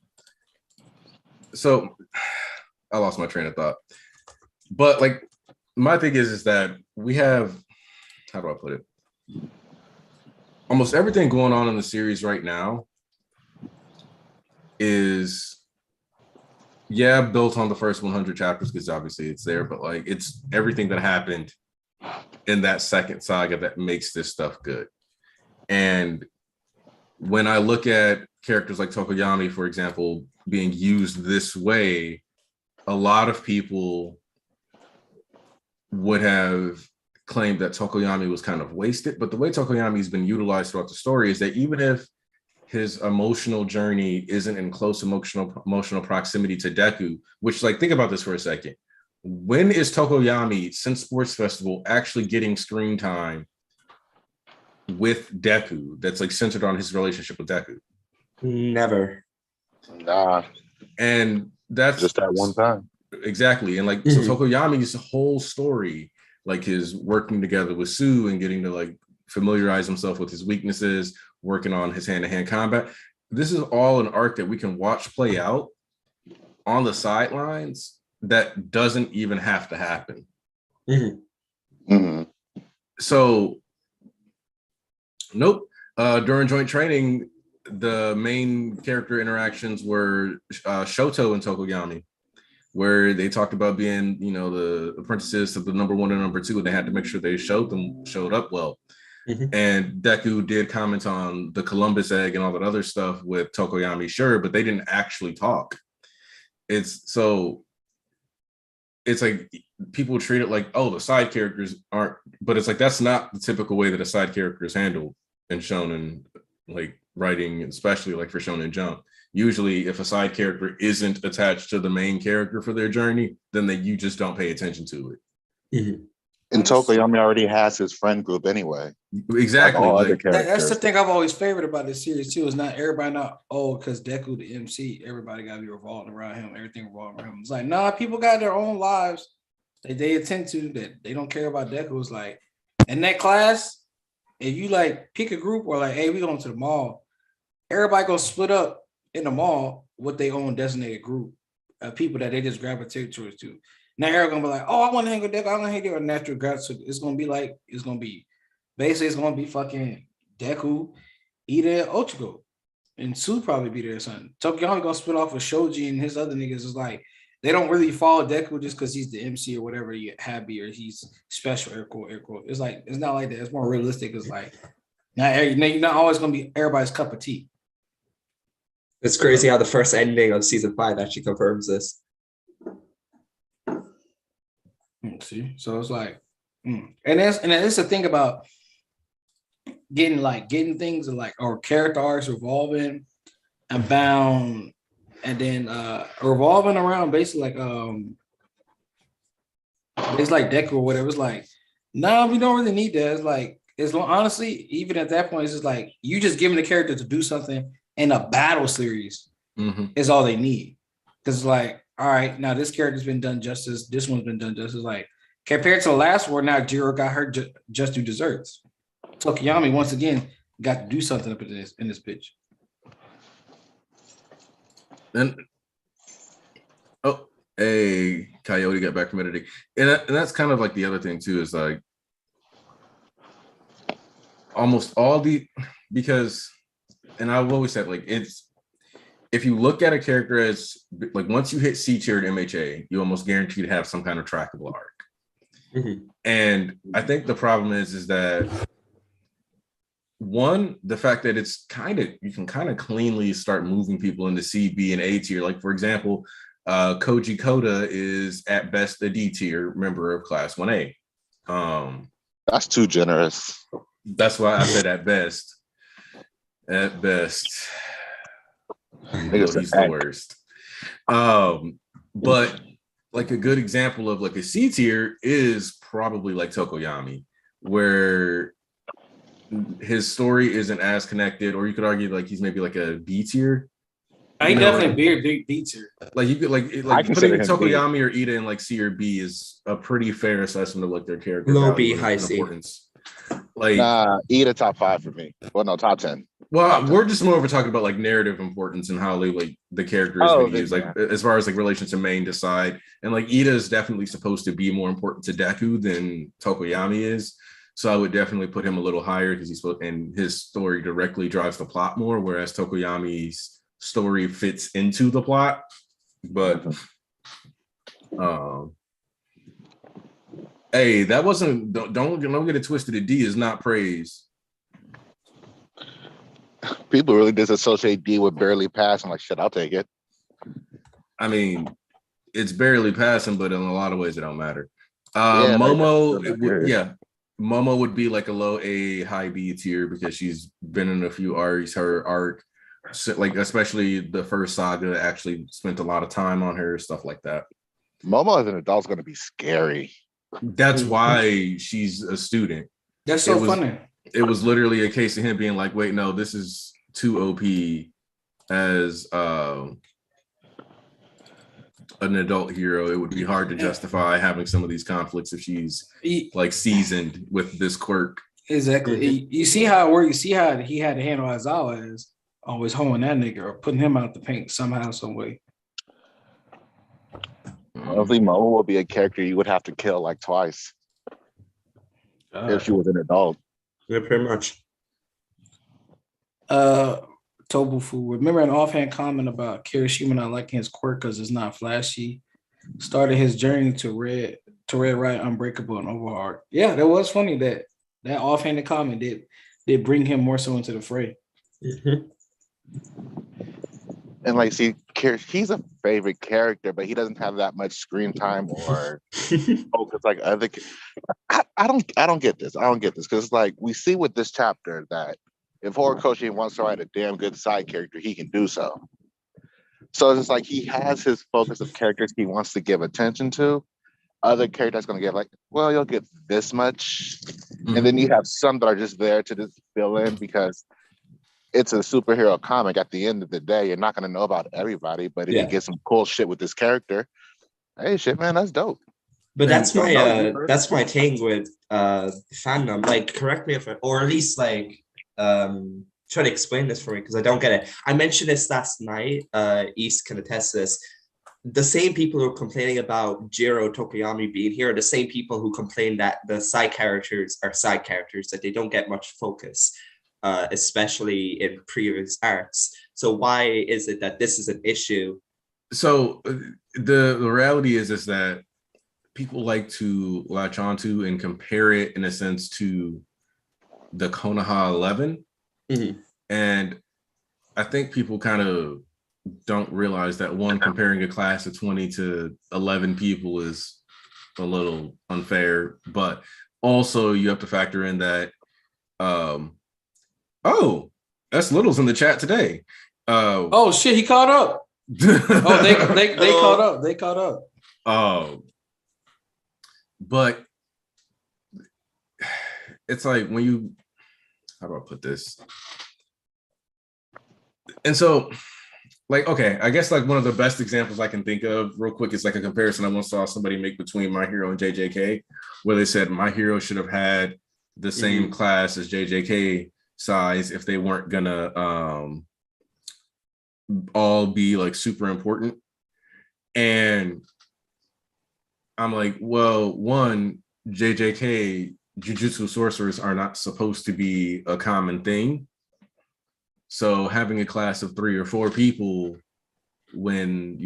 So I lost my train of thought. But like my thing is that we have, how do I put it? Almost everything going on in the series right now is built on the first 100 chapters because obviously it's there, but like it's everything that happened in that second saga that makes this stuff good. And when I look at characters like Tokoyami, for example, being used this way, a lot of people would have claimed that Tokoyami was kind of wasted. But the way Tokoyami's been utilized throughout the story is that even if his emotional journey isn't in close emotional proximity to Deku, which, like, think about this for a second. When is Tokoyami, since Sports Festival, actually getting screen time with Deku that's like centered on his relationship with Deku? Never. Nah. And that's just that one time. Exactly. And like, so Tokoyami's whole story, like his working together with Sue and getting to like familiarize himself with his weaknesses, working on his hand-to-hand combat. This is all an arc that we can watch play out on the sidelines that doesn't even have to happen. So, nope. During joint training, the main character interactions were Shoto and Tokoyami, where they talked about being, you know, the apprentices of the number 1 and number 2, and they had to make sure they showed up well. And Deku did comment on the Columbus egg and all that other stuff with Tokoyami, sure, but they didn't actually talk. it's like people treat it like, oh, the side characters aren't, but it's like that's not the typical way that a side character is handled in shonen like writing, especially like for Shonen Jump. Usually, if a side character isn't attached to the main character for their journey, then you just don't pay attention to it. Mm-hmm. And Tokoyami already has his friend group anyway. Exactly. Like that's the thing I've always favored about this series too. Is not everybody because Deku the MC, everybody got to be revolving around him. Everything revolving around him. It's like, nah, people got their own lives that they attend to, that they don't care about Deku. It's like in that class, if you like pick a group or like, hey, we going to the mall, everybody gonna split up in the mall with their own designated group of people that they just gravitate towards to. Now everyone's gonna be like, oh, I want to hang with Deku. I want to hang with natural gravity. So it's gonna be fucking Deku, Ida, and Ochiko. And Sue probably be there or something. Tokiyama gonna split off with Shoji and his other niggas. Is like they don't really follow Deku just because he's the MC or whatever you happy or he's special, air quote. It's like it's not like that. It's more realistic. It's like you're not always gonna be everybody's cup of tea. It's crazy how the first ending of season 5 actually confirms this. See, so it's like, and that's the thing about getting things like or character arcs revolving and bound, and then revolving around basically like it's like Deku or whatever. It's like, nah, we don't really need that. It's like honestly, even at that point, it's just like you just giving the character to do something in a battle series is all they need. Because it's like, all right, now this character's been done justice. This one's been done justice. Like compared to the last one, now Jiro got her just do desserts. Tokiyami once again got to do something up in this pitch. And hey, Coyote got back from editing, and that's kind of like the other thing too is like almost all because, and I've always said like it's. If you look at a character as like once you hit C tier at MHA, you almost guaranteed to have some kind of trackable arc. And I think the problem is that one, the fact that you can kind of cleanly start moving people into C, B, and A tier. Like for example, Koji Koda is at best a D tier member of Class 1A. That's too generous. That's why I said at best. At best. He's the worst. But like a good example of like a C tier is probably like Tokoyami, where his story isn't as connected, or you could argue like he's maybe like a B tier. I definitely B tier. Like you could like putting Tokoyami or Ida in like C or B is a pretty fair assessment of like their character. Low B, high C. Like Ida top 5 for me. Well, no, top 10. Well, we're just more of a talking about like narrative importance and how they like the character is being used, like as far as like relation to main to side. And like Ida is definitely supposed to be more important to Deku than Tokoyami is. So I would definitely put him a little higher because and his story directly drives the plot more, whereas Tokoyami's story fits into the plot. But hey, that wasn't don't get it twisted. A D is not praise. People really disassociate D with barely passing. Like, shit, I'll take it. I mean, it's barely passing, but in a lot of ways, it don't matter. Momo, Momo would be like a low A, high B tier because she's been in a few arcs. Her arc, like especially the first saga, actually spent a lot of time on her, stuff like that. Momo as an adult is going to be scary. That's why she's a student. That's so funny. It was literally a case of him being like, wait, no, this is too OP as an adult hero. It would be hard to justify having some of these conflicts if she's like seasoned with this quirk. Exactly. You see how it worked. You see how he had to handle Aizawa as always holding that nigga or putting him out the paint somehow, some way. Honestly, Momo will be a character you would have to kill like twice if she was an adult. Yeah, pretty much. Tobufu, remember an offhand comment about Kirishima not liking his quirk because it's not flashy. Started his journey to Red Right, Unbreakable, and Overhard. Yeah, that was funny that offhanded comment did bring him more so into the fray. And And like, see, he's a favorite character, but he doesn't have that much screen time or focus like other. I don't get this. I don't get this because like we see with this chapter that if Horikoshi wants to write a damn good side character, he can do so. So it's like he has his focus of characters he wants to give attention to. Other characters going to get like, well, you'll get this much, and then you have some that are just there to just fill in because it's a superhero comic. At the end of the day, you're not going to know about everybody, but if you get some cool shit with this character, hey, shit, man, that's dope. But that's my thing with fandom. Like, correct me if or at least like try to explain this for me because I don't get it. I mentioned this last night. East can attest to this. The same people who are complaining about Jiro Tokoyami being here are the same people who complain that the side characters are side characters, that they don't get much focus. Especially in previous arcs. So why is it that this is an issue? So the reality is that people like to latch onto and compare it in a sense to the Konoha 11. And I think people kind of don't realize that one, comparing a class of 20 to 11 people is a little unfair, but also you have to factor in that oh, that's Little's in the chat today. Oh shit, he caught up. Oh, they caught up. They caught up. But it's like when you, how do I put this? And so, like, okay, I guess like one of the best examples I can think of real quick is like a comparison I once saw somebody make between My Hero and JJK, where they said My Hero should have had the same class as JJK size if they weren't gonna all be like super important. And I'm like, well, one, JJK jujutsu sorcerers are not supposed to be a common thing, so having a class of 3 or 4 people when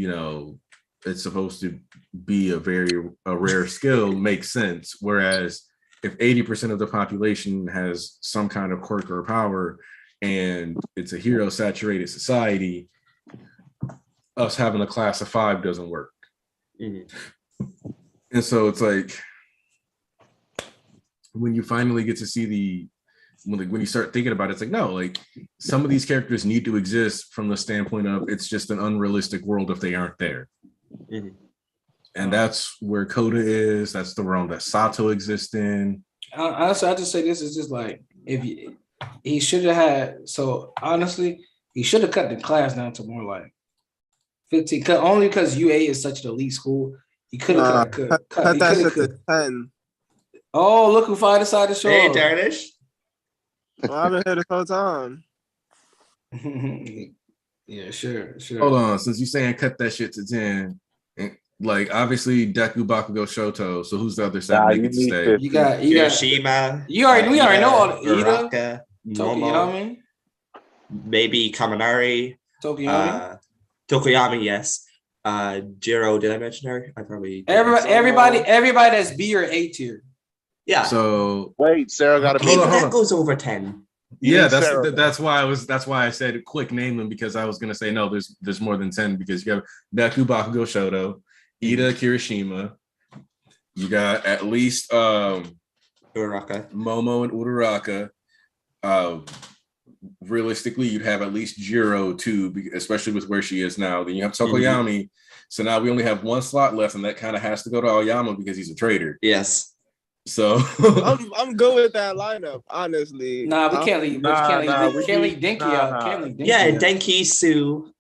it's supposed to be a rare skill makes sense. Whereas if 80% of the population has some kind of quirk or power and it's a hero saturated society, us having a class of 5 doesn't work. And so it's like when you finally get to see when you start thinking about it, it's like, no, like some of these characters need to exist from the standpoint of it's just an unrealistic world if they aren't there. And that's where Coda is. That's the realm that Sato exists in. Honestly, I just say this is just like, he should have had, so honestly, he should have cut the class down to more like 15, only because UA is such an elite school. He could have cut that shit to 10. Oh, look who fired aside the show. Hey, Darnish. Well, I've been here this whole time. Yeah, sure. Hold on, since you're saying cut that shit to 10, like obviously Deku Bakugo Shoto. So who's the other 7 that get to stay? You got Hiroshima. We already know all the Uraraka, Tokoyami, maybe Kaminari, Tokoyami, yes. Jiro, did I mention her? I probably did. Everybody that's B or A tier. Yeah. So wait, Sarah got to be. That goes over 10. Yeah, that's why I said quick name them, because I was gonna say no, there's more than 10, because you have Deku Bakugo Shoto, Ida Kirishima, you got at least Uraraka, Momo and Uraraka. Realistically, you'd have at least Jiro too, especially with where she is now. Then you have Tokoyami. So now we only have 1 slot left, and that kind of has to go to Aoyama because he's a traitor. Yes. So I'm good with that lineup, honestly. Nah, we can't leave. Can't leave Denki out. Yeah, Denki, Sue,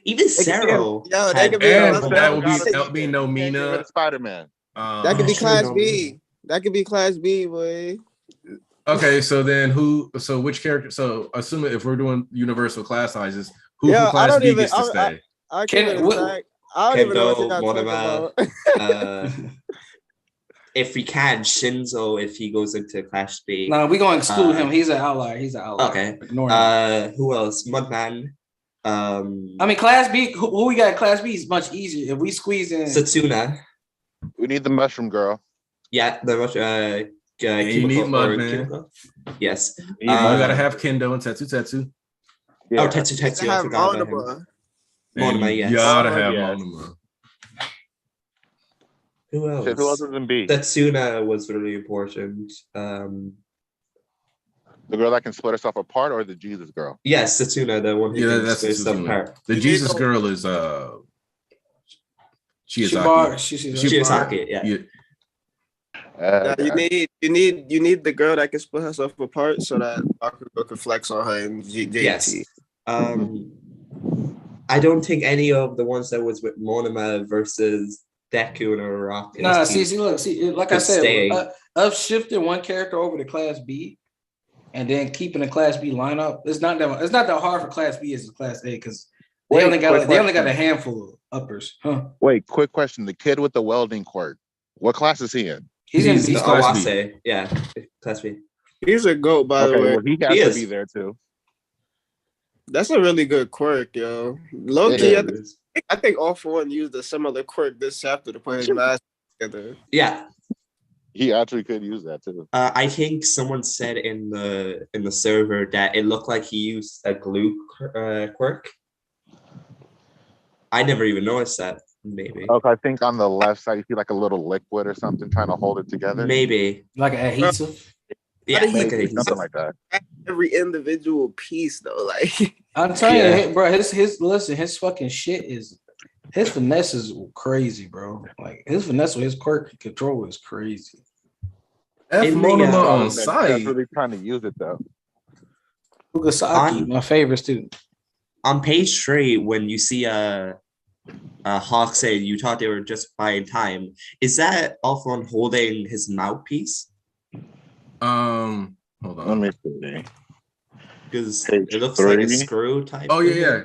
even Sero. Yo, that could be. That would be no Mina. Spider-Man. That could be Class B. That could be Class B, boy. Okay, so then which character? So assuming if we're doing universal class sizes, who from Class B gets to stay? I don't even know what you're talking about. If we can, Shinzo, if he goes into Class B. No, we're going to exclude him. He's an outlier. Okay. Who else? Mudman. I mean, Class B, who we got at Class B is much easier. If we squeeze in Satsuna. We need the mushroom girl. Yeah, the mushroom. You need Mudman. Yes. You gotta have Kendo and Tetsu. Yeah. Oh, Tetsu, I forgot about him. Monoma, yes. You gotta have yes. Monoma. Who else? Who else was in B? Setsuna was really important. The girl that can split herself apart, or the Jesus girl? Yes, Setsuna, the one who can that's split herself apart. The Jesus girl is Shibazaki, yeah. You need the girl that can split herself apart so that Bakugo can flex on her in JT. Yes. I don't think any of the ones that was with Monoma versus Deku and Araki. Nah, see, like I said, us shifting one character over to Class B and then keeping a Class B lineup, it's not that hard for Class B as Class A because they only got a handful of uppers. Huh? Wait, quick question. The kid with the welding quirk, what class is he in? He's in Class B. Yeah, Class B. He's a GOAT, by the way. Well, he has to be there too. That's a really good quirk, yo. Low key, I think All For One used a similar quirk this chapter to put his mask together. Yeah. He actually could use that too. I think someone said in the server that it looked like he used a glue quirk. I never even noticed that. Maybe. Okay, I think on the left side you see like a little liquid or something trying to hold it together. Maybe like an adhesive. Yeah, like something like that. Every individual piece, though, like I'm telling you, bro. His fucking shit is his finesse is crazy, bro. Like his finesse with his quirk control is crazy. Monoma on site. That's really trying to use it though. Ugasaki, my favorite student. On page 3, when you see Hawk say you thought they were just buying time, is that All For One holding his mouthpiece? Hold on. Let me see. Because it looks like a screw type. Oh yeah.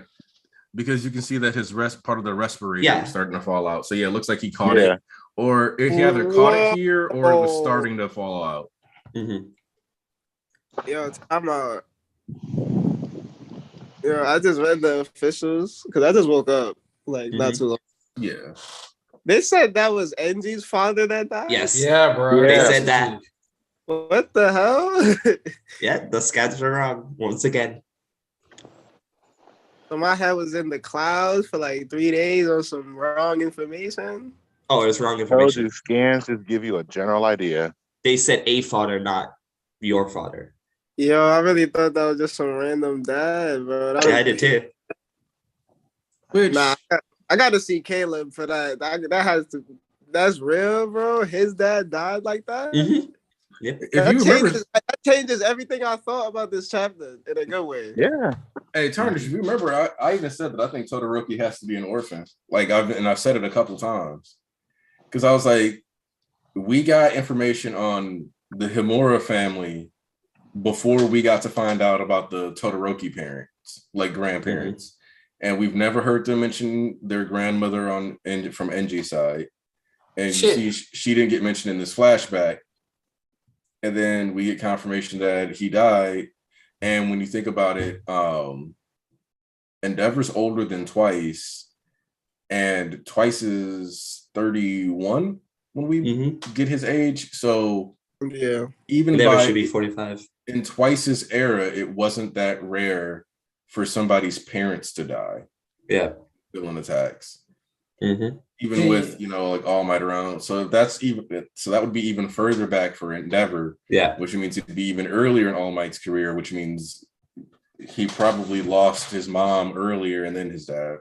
Because you can see that his part of the respirator is starting to fall out. So yeah, it looks like he caught it, or he either caught it here or it was starting to fall out. Mm-hmm. Yo, I'm out. Yo, I just read the officials because I just woke up not too long. Yeah. They said that was Enji's father that died? Yes. Yeah, bro. They said that. What the hell? Yeah, the scouts are wrong once again. So my head was in the clouds for like 3 days on some wrong information. Oh, it's wrong information. Scans just give you a general idea. They said a father, not your father. Yo, I really thought that was just some random dad, bro. I did too. Nah, I got to see Caleb for that. That's real, bro. His dad died like that. Mm-hmm. Yep. That changes everything I thought about this chapter in a good way. Yeah. Hey, Tarnish, if you remember, I even said that I think Todoroki has to be an orphan. I've said it a couple times. Because I was like, we got information on the Himura family before we got to find out about the Todoroki parents, like grandparents. Mm-hmm. And we've never heard them mention their grandmother from Enji's side. And you see, she didn't get mentioned in this flashback. And then we get confirmation that he died. And when you think about it, Endeavor's older than Twice, and Twice is 31 when we get his age. So yeah, even Endeavor should be 45. In Twice's era, it wasn't that rare for somebody's parents to die. Yeah, villain attacks. Mm-hmm. Even with All Might around, so that would be even further back for Endeavor. Yeah, which means it'd be even earlier in All Might's career, which means he probably lost his mom earlier and then his dad.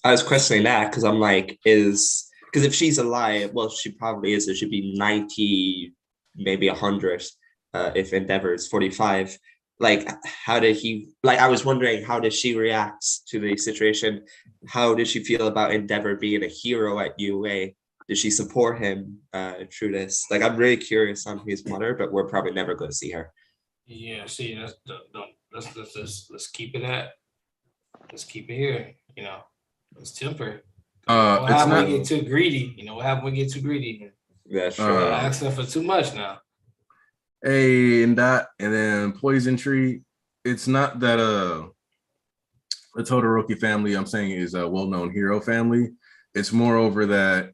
I was questioning that because I'm like, because if she's alive, well, she probably is. It should be 90, maybe 100. If Endeavor is 45. Like, how did he, I was wondering, how did she react to the situation? How did she feel about Endeavor being a hero at UA? Did she support him through this? I'm really curious on his mother, but we're probably never going to see her. Yeah, see, let's keep it at, let's keep it here, let's temper. What happened when we get too greedy? What happened when we get too greedy? That's true. Asking for too much now. Hey, and then Poison Tree. It's not that the Todoroki family I'm saying is a well-known hero family. It's moreover that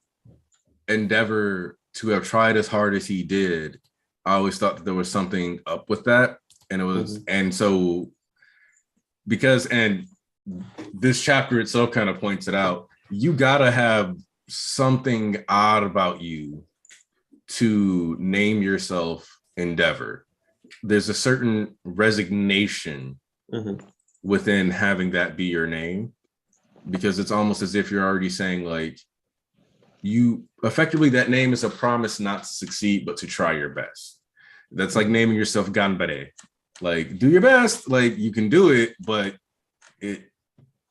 Endeavor to have tried as hard as he did. I always thought that there was something up with that, and it was, and so because, and this chapter itself kind of points it out, you gotta have something odd about you to name yourself Endeavor. There's a certain resignation within having that be your name, because it's almost as if you're already saying, like, you effectively, that name is a promise not to succeed, but to try your best. That's like naming yourself Ganbare. Like, do your best, like you can do it, but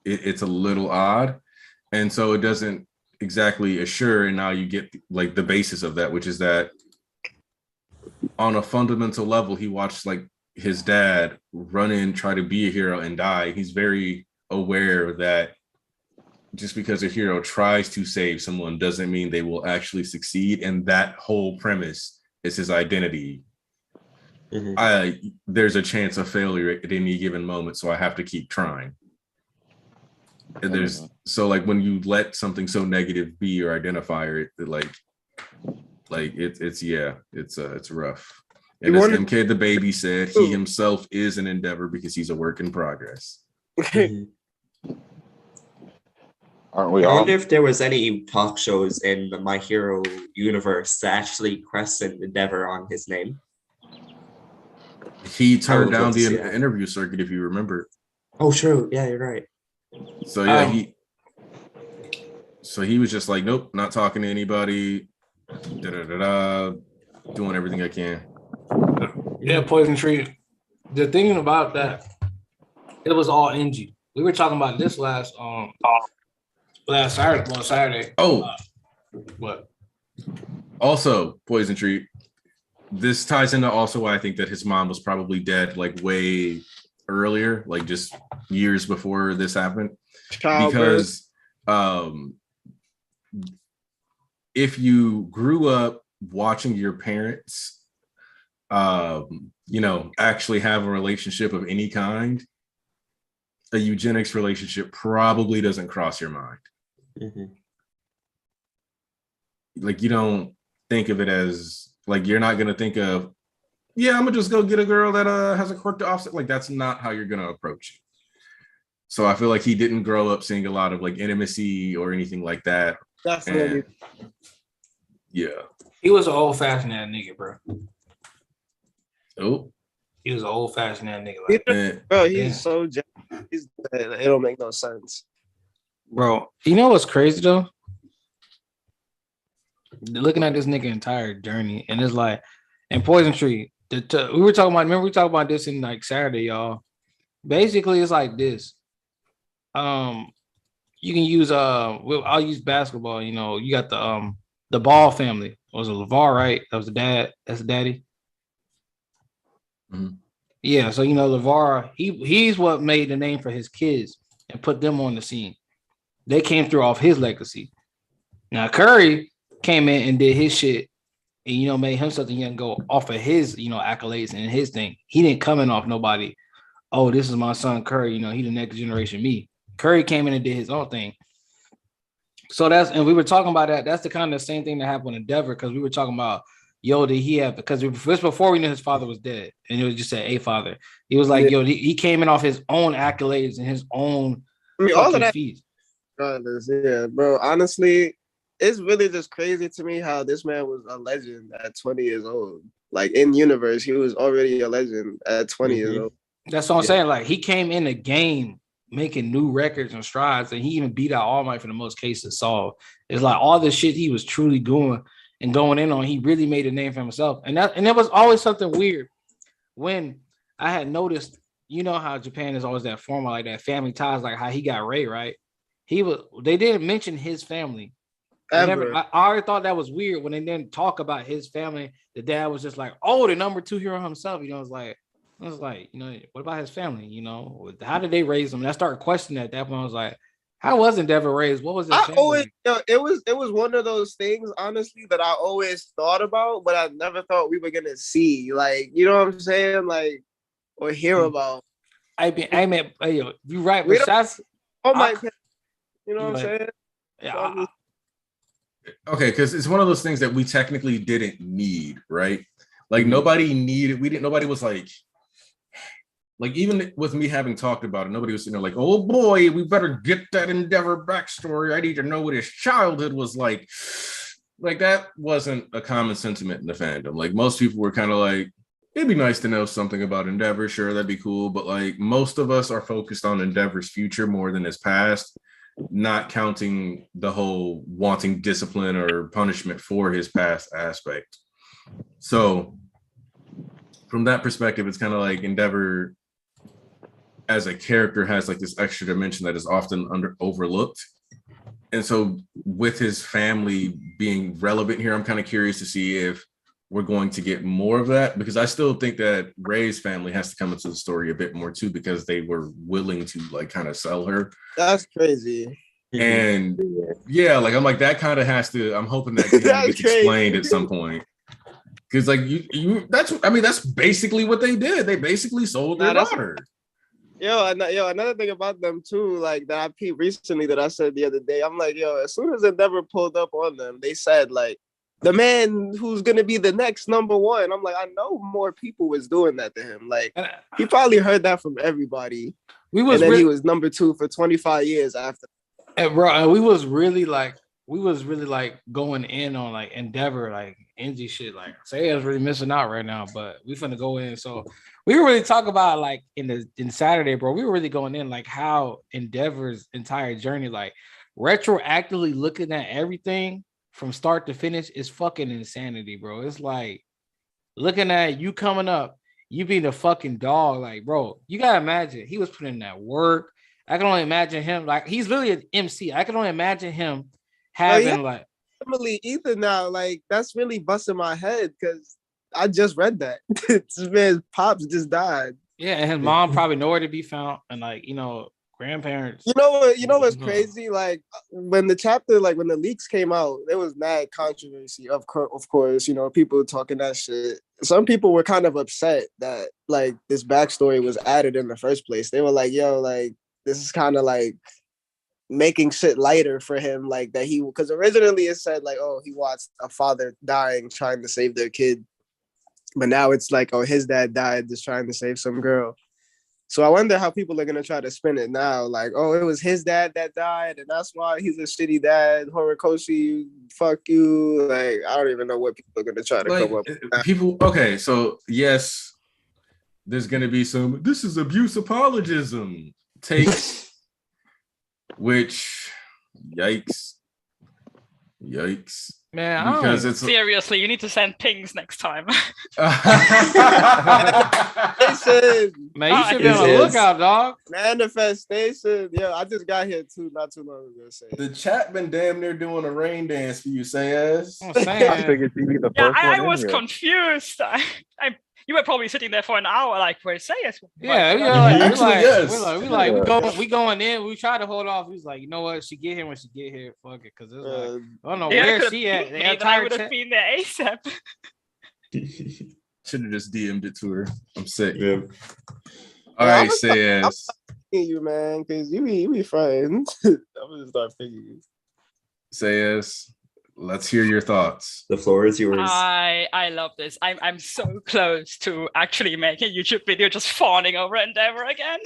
it's a little odd. And so it doesn't exactly assure, and now you get like the basis of that, which is that on a fundamental level, he watched like his dad run in, try to be a hero and die. He's very aware that just because a hero tries to save someone doesn't mean they will actually succeed. And that whole premise is his identity. There's a chance of failure at any given moment, so I have to keep trying. And there's so like when you let something so negative be your identifier, it's rough. And as MK the baby said, he himself is an endeavor because he's a work in progress. Aren't we I all? wonder if there was any talk shows in the My Hero universe that actually crescent Endeavor on his name. He turned down the interview circuit, if you remember. Oh, true. Yeah, you're right. So yeah, he was just like, nope, not talking to anybody. Doing everything I can. Yeah, Poison Tree. The thing about that, it was all NG. We were talking about this last Saturday. Well, Saturday. What? Also, Poison Tree. This ties into also why I think that his mom was probably dead like way earlier, like just years before this happened. Because if you grew up watching your parents actually have a relationship of any kind, a eugenics relationship probably doesn't cross your mind. Like, you don't think of it as like, you're not going to think of, I'm gonna just go get a girl that has a quirk to offset. Like, that's not how you're going to approach it. So I feel like he didn't grow up seeing a lot of like intimacy or anything like that. Definitely. He was an old-fashioned ass nigga, bro. Oh. He was an old-fashioned ass nigga. Bro, he's so it don't make no sense. Bro, you know what's crazy though? Looking at this nigga entire journey, and it's like, and Poison Tree, we were talking about, remember we talked about this in like Saturday, y'all. Basically, it's like this. You can use I'll use basketball. You know, you got the Ball family. Was it LeVar, right? That was the dad. That's the daddy. Yeah, so you know LeVar, he's what made the name for his kids and put them on the scene. They came through off his legacy. Now Curry came in and did his shit, and made him something he can go off of his accolades and his thing. He didn't come in off nobody. Oh, this is my son Curry. He the next generation me. Curry came in and did his own thing. So and we were talking about that. That's the kind of same thing that happened with Endeavor, because we were talking about, did he have, because just before we knew his father was dead, and it was just a father. He was like, he came in off his own accolades and his own all of that fees. Yeah, bro. Honestly, it's really just crazy to me how this man was a legend at 20 years old. Like in universe, he was already a legend at 20 years old. That's what I'm saying. Like, he came in the game making new records and strides, and he even beat out All Might for the most cases solved. It's like all the shit he was truly doing and going in on, he really made a name for himself. And there was always something weird when I had noticed, how Japan is always that formal, like that family ties, like how he got Ray, right? They didn't mention his family. I already thought that was weird when they didn't talk about his family. The dad was just like, oh, the number 2 hero himself. I was like, what about his family? How did they raise him? And I started questioning at that point. I was like, how was Endeavor raised? What was his family? It was one of those things, honestly, that I always thought about, but I never thought we were gonna see. Like, you know what I'm saying? Like, or hear about. I mean, you right, but that's you know what I'm saying? Yeah. Okay, because it's one of those things that we technically didn't need, right? Like nobody was like like even with me having talked about it, nobody was sitting there like, oh boy, we better get that Endeavor backstory. I need to know what his childhood was like. Like that wasn't a common sentiment in the fandom. Like most people were kind of like, it'd be nice to know something about Endeavor. Sure, that'd be cool. But like most of us are focused on Endeavor's future more than his past, not counting the whole wanting discipline or punishment for his past aspect. So from that perspective, it's kind of like Endeavor as a character has like this extra dimension that is often overlooked. And so with his family being relevant here, I'm kind of curious to see if we're going to get more of that, because I still think that Rey's family has to come into the story a bit more too, because they were willing to like kind of sell her. That's crazy. And yeah, like I'm like that kind of has to. I'm hoping that gets explained at some point, because like that's basically what they did. They basically sold their daughter. Another thing about them too, like that I peeped recently that I said the other day, I'm like, as soon as Endeavor pulled up on them, they said like, the man who's gonna be the next number one. I'm like, I know more people was doing that to him. Like he probably heard that from everybody. He was number 2 for 25 years after. And bro, we was really like going in on like Endeavor, like NG shit. Like Say's really missing out right now, but we finna go in. So we were really talking about like in Saturday, bro. We were really going in like how Endeavor's entire journey, like retroactively looking at everything from start to finish is fucking insanity, bro. It's like looking at you coming up, you being a fucking dog. Like, bro, you gotta imagine he was putting in that work. I can only imagine him, like he's literally an MC. I can only imagine him having like Emily Ethan now. Like that's really busting my head because I just read that this man's pops just died. Yeah, and his mom probably nowhere to be found, and like grandparents. You know what's crazy? Like when the leaks came out, there was mad controversy. Of course, people talking that shit. Some people were kind of upset that like this backstory was added in the first place. They were like, "Yo, like this is kind of like making shit lighter for him." Like that because originally it said like, "Oh, he watched a father dying trying to save their kid," but now it's like, "Oh, his dad died just trying to save some girl." So I wonder how people are going to try to spin it now. Like, oh, it was his dad that died, and that's why he's a shitty dad. Horikoshi, fuck you. Like, I don't even know what people are going to try to come up with. Okay, so yes, there's going to be some, this is abuse apologism takes, which, yikes. Man, because it's seriously, you need to send pings next time. Man, you should be on the lookout, dog. Manifestation. Yeah, I just got here not too long ago. The chat been damn near doing a rain dance for you, Sayas. I was confused. You were probably sitting there for an hour, like, where Sayas? We going in. We try to hold off. He's like, you know what? She get here when she get here. Fuck it, because it's like, I don't know where she at. I would have been there ASAP. Should have just DM'd it to her. I'm sick. Yeah. All right, Sayas. You man, because you be friends. I'm gonna start picking you. Sayas. Let's hear your thoughts. The floor is yours. I love this. I'm so close to actually making a YouTube video just fawning over Endeavor again.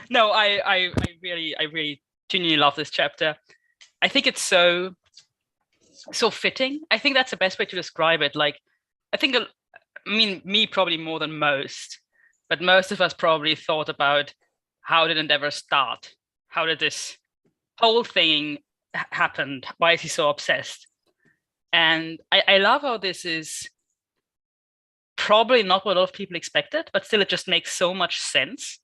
No, I really genuinely love this chapter. I think it's so fitting. I think that's the best way to describe it. Like, me probably more than most, but most of us probably thought about how did Endeavor start? How did this whole thing happened? Why is he so obsessed? And I love how this is probably not what a lot of people expected, but still it just makes so much sense.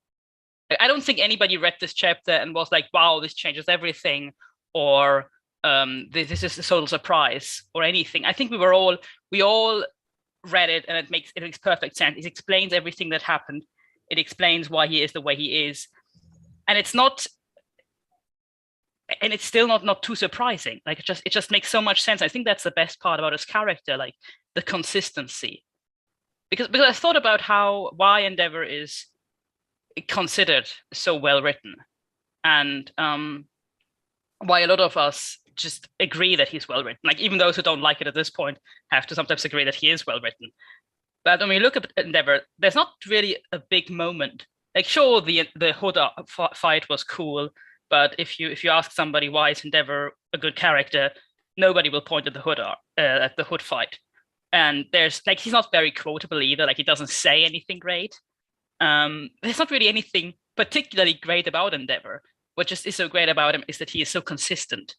I don't think anybody read this chapter and was like, wow, this changes everything, or this is a total surprise or anything. I think we all read it and it makes perfect sense. It explains everything that happened. It explains why he is the way he is. And it's still not too surprising. Like it just makes so much sense. I think that's the best part about his character, like the consistency. Because I thought about why Endeavor is considered so well written, and why a lot of us just agree that he's well written. Like even those who don't like it at this point have to sometimes agree that he is well written. But when we look at Endeavor, there's not really a big moment. Like, sure, the Hood fight was cool, but if you ask somebody why is Endeavor a good character, nobody will point at the Hood fight. And there's like, he's not very quotable either. Like, he doesn't say anything great. There's not really anything particularly great about Endeavor. What just is so great about him is that he is so consistent.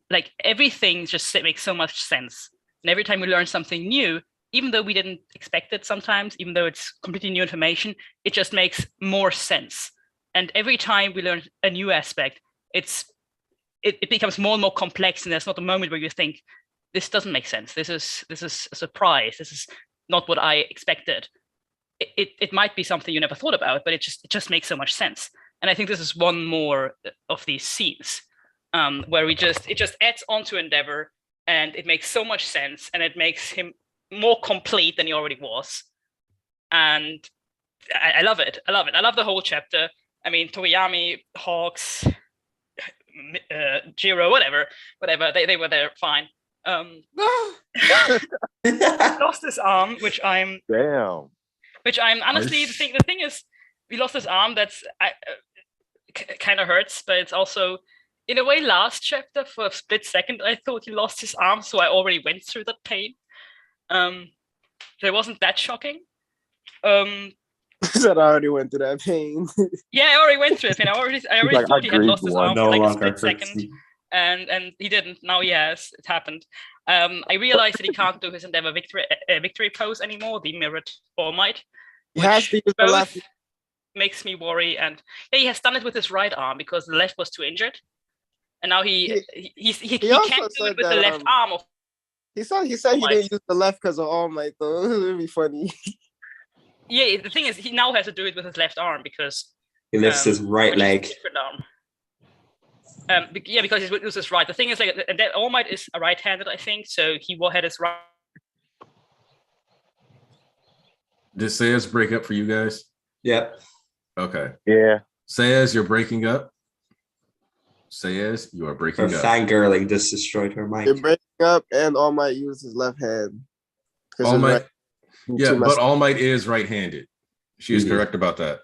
Like, everything just makes so much sense. And every time we learn something new, even though we didn't expect it sometimes, even though it's completely new information, it just makes more sense. And every time we learn a new aspect, it becomes more and more complex, and there's not a moment where you think, this doesn't make sense. This is a surprise. This is not what I expected. It might be something you never thought about, but it just makes so much sense. And I think this is one more of these scenes where it just adds on to Endeavor, and it makes so much sense, and it makes him more complete than he already was. And I love it. I love the whole chapter. I mean, Toriyami, Hawks, Jiro, whatever, they were there fine. Lost his arm, which I'm honestly, the thing is, we lost his arm. That's kind of hurts, but it's also, in a way, last chapter for a split second I thought he lost his arm, so I already went through that pain. So it wasn't that shocking. Said I already went through that pain. Yeah, I already went through it. I already like, thought he had lost his arm for like a split second, and he didn't. Now he has. It happened. I realized that he can't do his Endeavor victory pose anymore, the mirrored All Might. He has to use the left. Makes me worry, and yeah, he has done it with his right arm because the left was too injured, and now he can't do it with the left arm. He said he didn't use the left because of All Might, though. It would be funny. Yeah, the thing is, he now has to do it with his left arm because he lifts his right leg. Yeah, because he uses right. The thing is, like, that All Might is a right-handed, I think, so he will had his right. Did Sayas break up for you guys? Yep. Okay. Yeah. Sayas, you're breaking up. Sayas, you are breaking Her up. fangirling just destroyed her mic. You're breaking up, and All Might used his left hand. All Might, right, yeah, but All Might is right-handed. She is correct about that.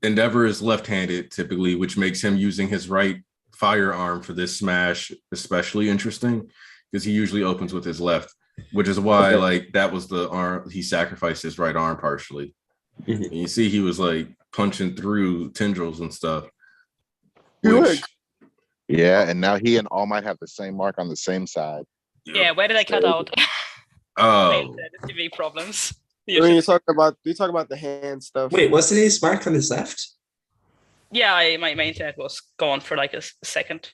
Endeavor is left-handed typically, which makes him using his right firearm for this smash especially interesting, because he usually opens with his left, which is why like that was the arm he sacrificed his right arm partially. And you see he was like punching through tendrils and stuff. Yeah, and now he and All Might have the same mark on the same side. Yeah, where did I cut out? Oh, TV problems. When you talk about the hand stuff. Wait, wasn't his mark on his left? Yeah, my internet was gone for like a second.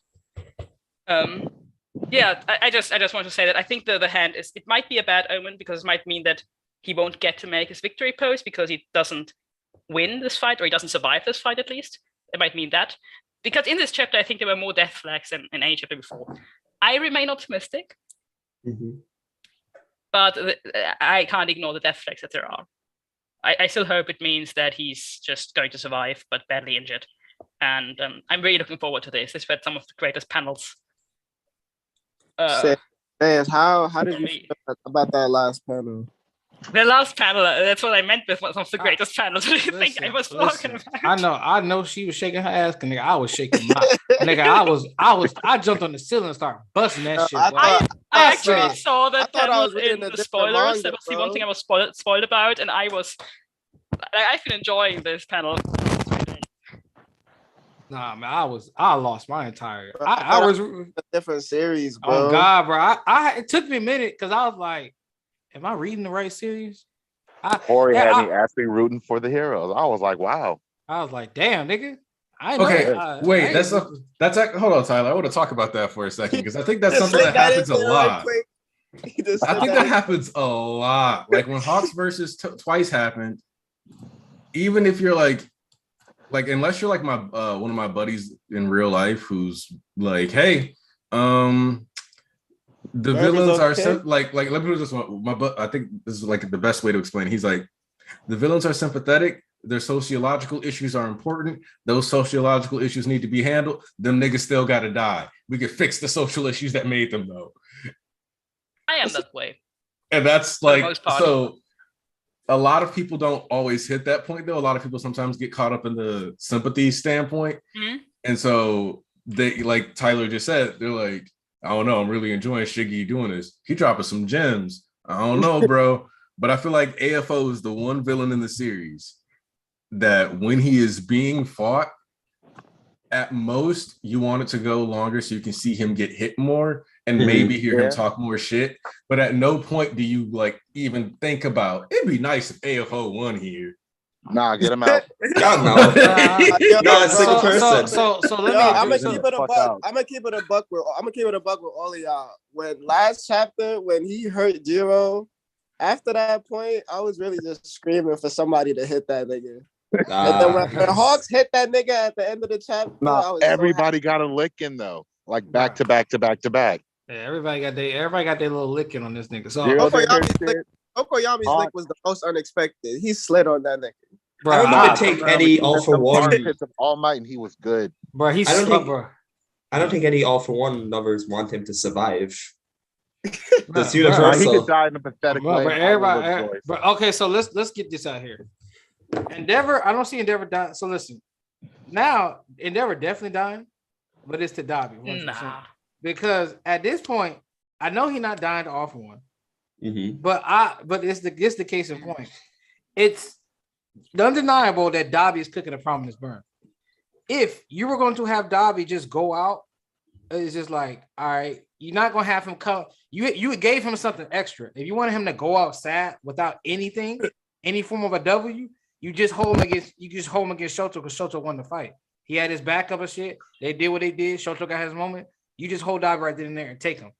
Yeah, I just want to say that I think the hand it might be a bad omen, because it might mean that he won't get to make his victory pose because he doesn't win this fight, or he doesn't survive this fight at least. It might mean that. Because in this chapter, I think there were more death flags than in any chapter before. I remain optimistic, but I can't ignore the death flags that there are. I still hope it means that he's just going to survive, but badly injured. And I'm really looking forward to this. This was some of the greatest panels. How did you feel about that last panel? The last panel, that's what I meant with some of the greatest panels. What do you think I was talking about? I know she was shaking her ass, because nigga, I was shaking my nigga. I jumped on the ceiling and started busting that shit. I actually saw that panel in the spoilers. That was the one thing I was spoiled about, and I've been enjoying this panel. Nah, man, I lost my entire. I was a different series, bro. Oh God, bro. It took me a minute because I was like, am I reading the right series? Corey had me actually rooting for the heroes. I was like, wow. I was like, damn, nigga. That's hold on, Tyler. I want to talk about that for a second, because I think that's something that happens a lot. I think that happens a lot. Like when Hawks versus Twice happened, even if you're like unless you're like my one of my buddies in real life who's like, hey, the villains are like let me put this one. I think this is like the best way to explain it. He's like, the villains are sympathetic. Their sociological issues are important. Those sociological issues need to be handled. Them niggas still got to die. We could fix the social issues that made them, though. I am that way. And that's like, so a lot of people don't always hit that point though. A lot of people sometimes get caught up in the sympathy standpoint. And so they, like Tyler just said, they're like, I don't know, I'm really enjoying Shiggy doing this. He dropping some gems. I don't know, bro. But I feel like AFO is the one villain in the series that when he is being fought, at most you want it to go longer so you can see him get hit more and maybe hear him talk more shit. But at no point do you like even think about it'd be nice if AFO won here. Nah, get him out. God, no. No, it's like a person. So let me. I'm gonna keep it a buck. I'm gonna keep it a buck with all of y'all. When last chapter, when he hurt Jiro, after that point, I was really just screaming for somebody to hit that nigga. And then when Hawks hit that nigga at the end of the chapter, everybody got a licking though, like back to back to back to back. Yeah, everybody got their little licking on this nigga. So Okoyami's lick was the most unexpected. He slid on that nigga. Bro, I don't even take any All for One. All Might, and he was good. Bro, I don't think any All for One lovers want him to survive. That's universal. He could die in a pathetic way. But everybody, okay, so let's get this out here. Endeavor, I don't see Endeavor die. So listen, now Endeavor definitely dying, but it's to Dobby. 100%. Nah. Because at this point, I know he's not dying to All for One. But it's the case in point. It's undeniable that Dobby is cooking a prominent burn. If you were going to have Dobby just go out, it's just like, all right, you're not gonna have him come. You gave him something extra. If you wanted him to go out sad without anything, any form of a W, you just hold him against Shoto because Shoto won the fight. He had his backup and shit. They did what they did. Shoto got his moment. You just hold Dobby right then and there and take him.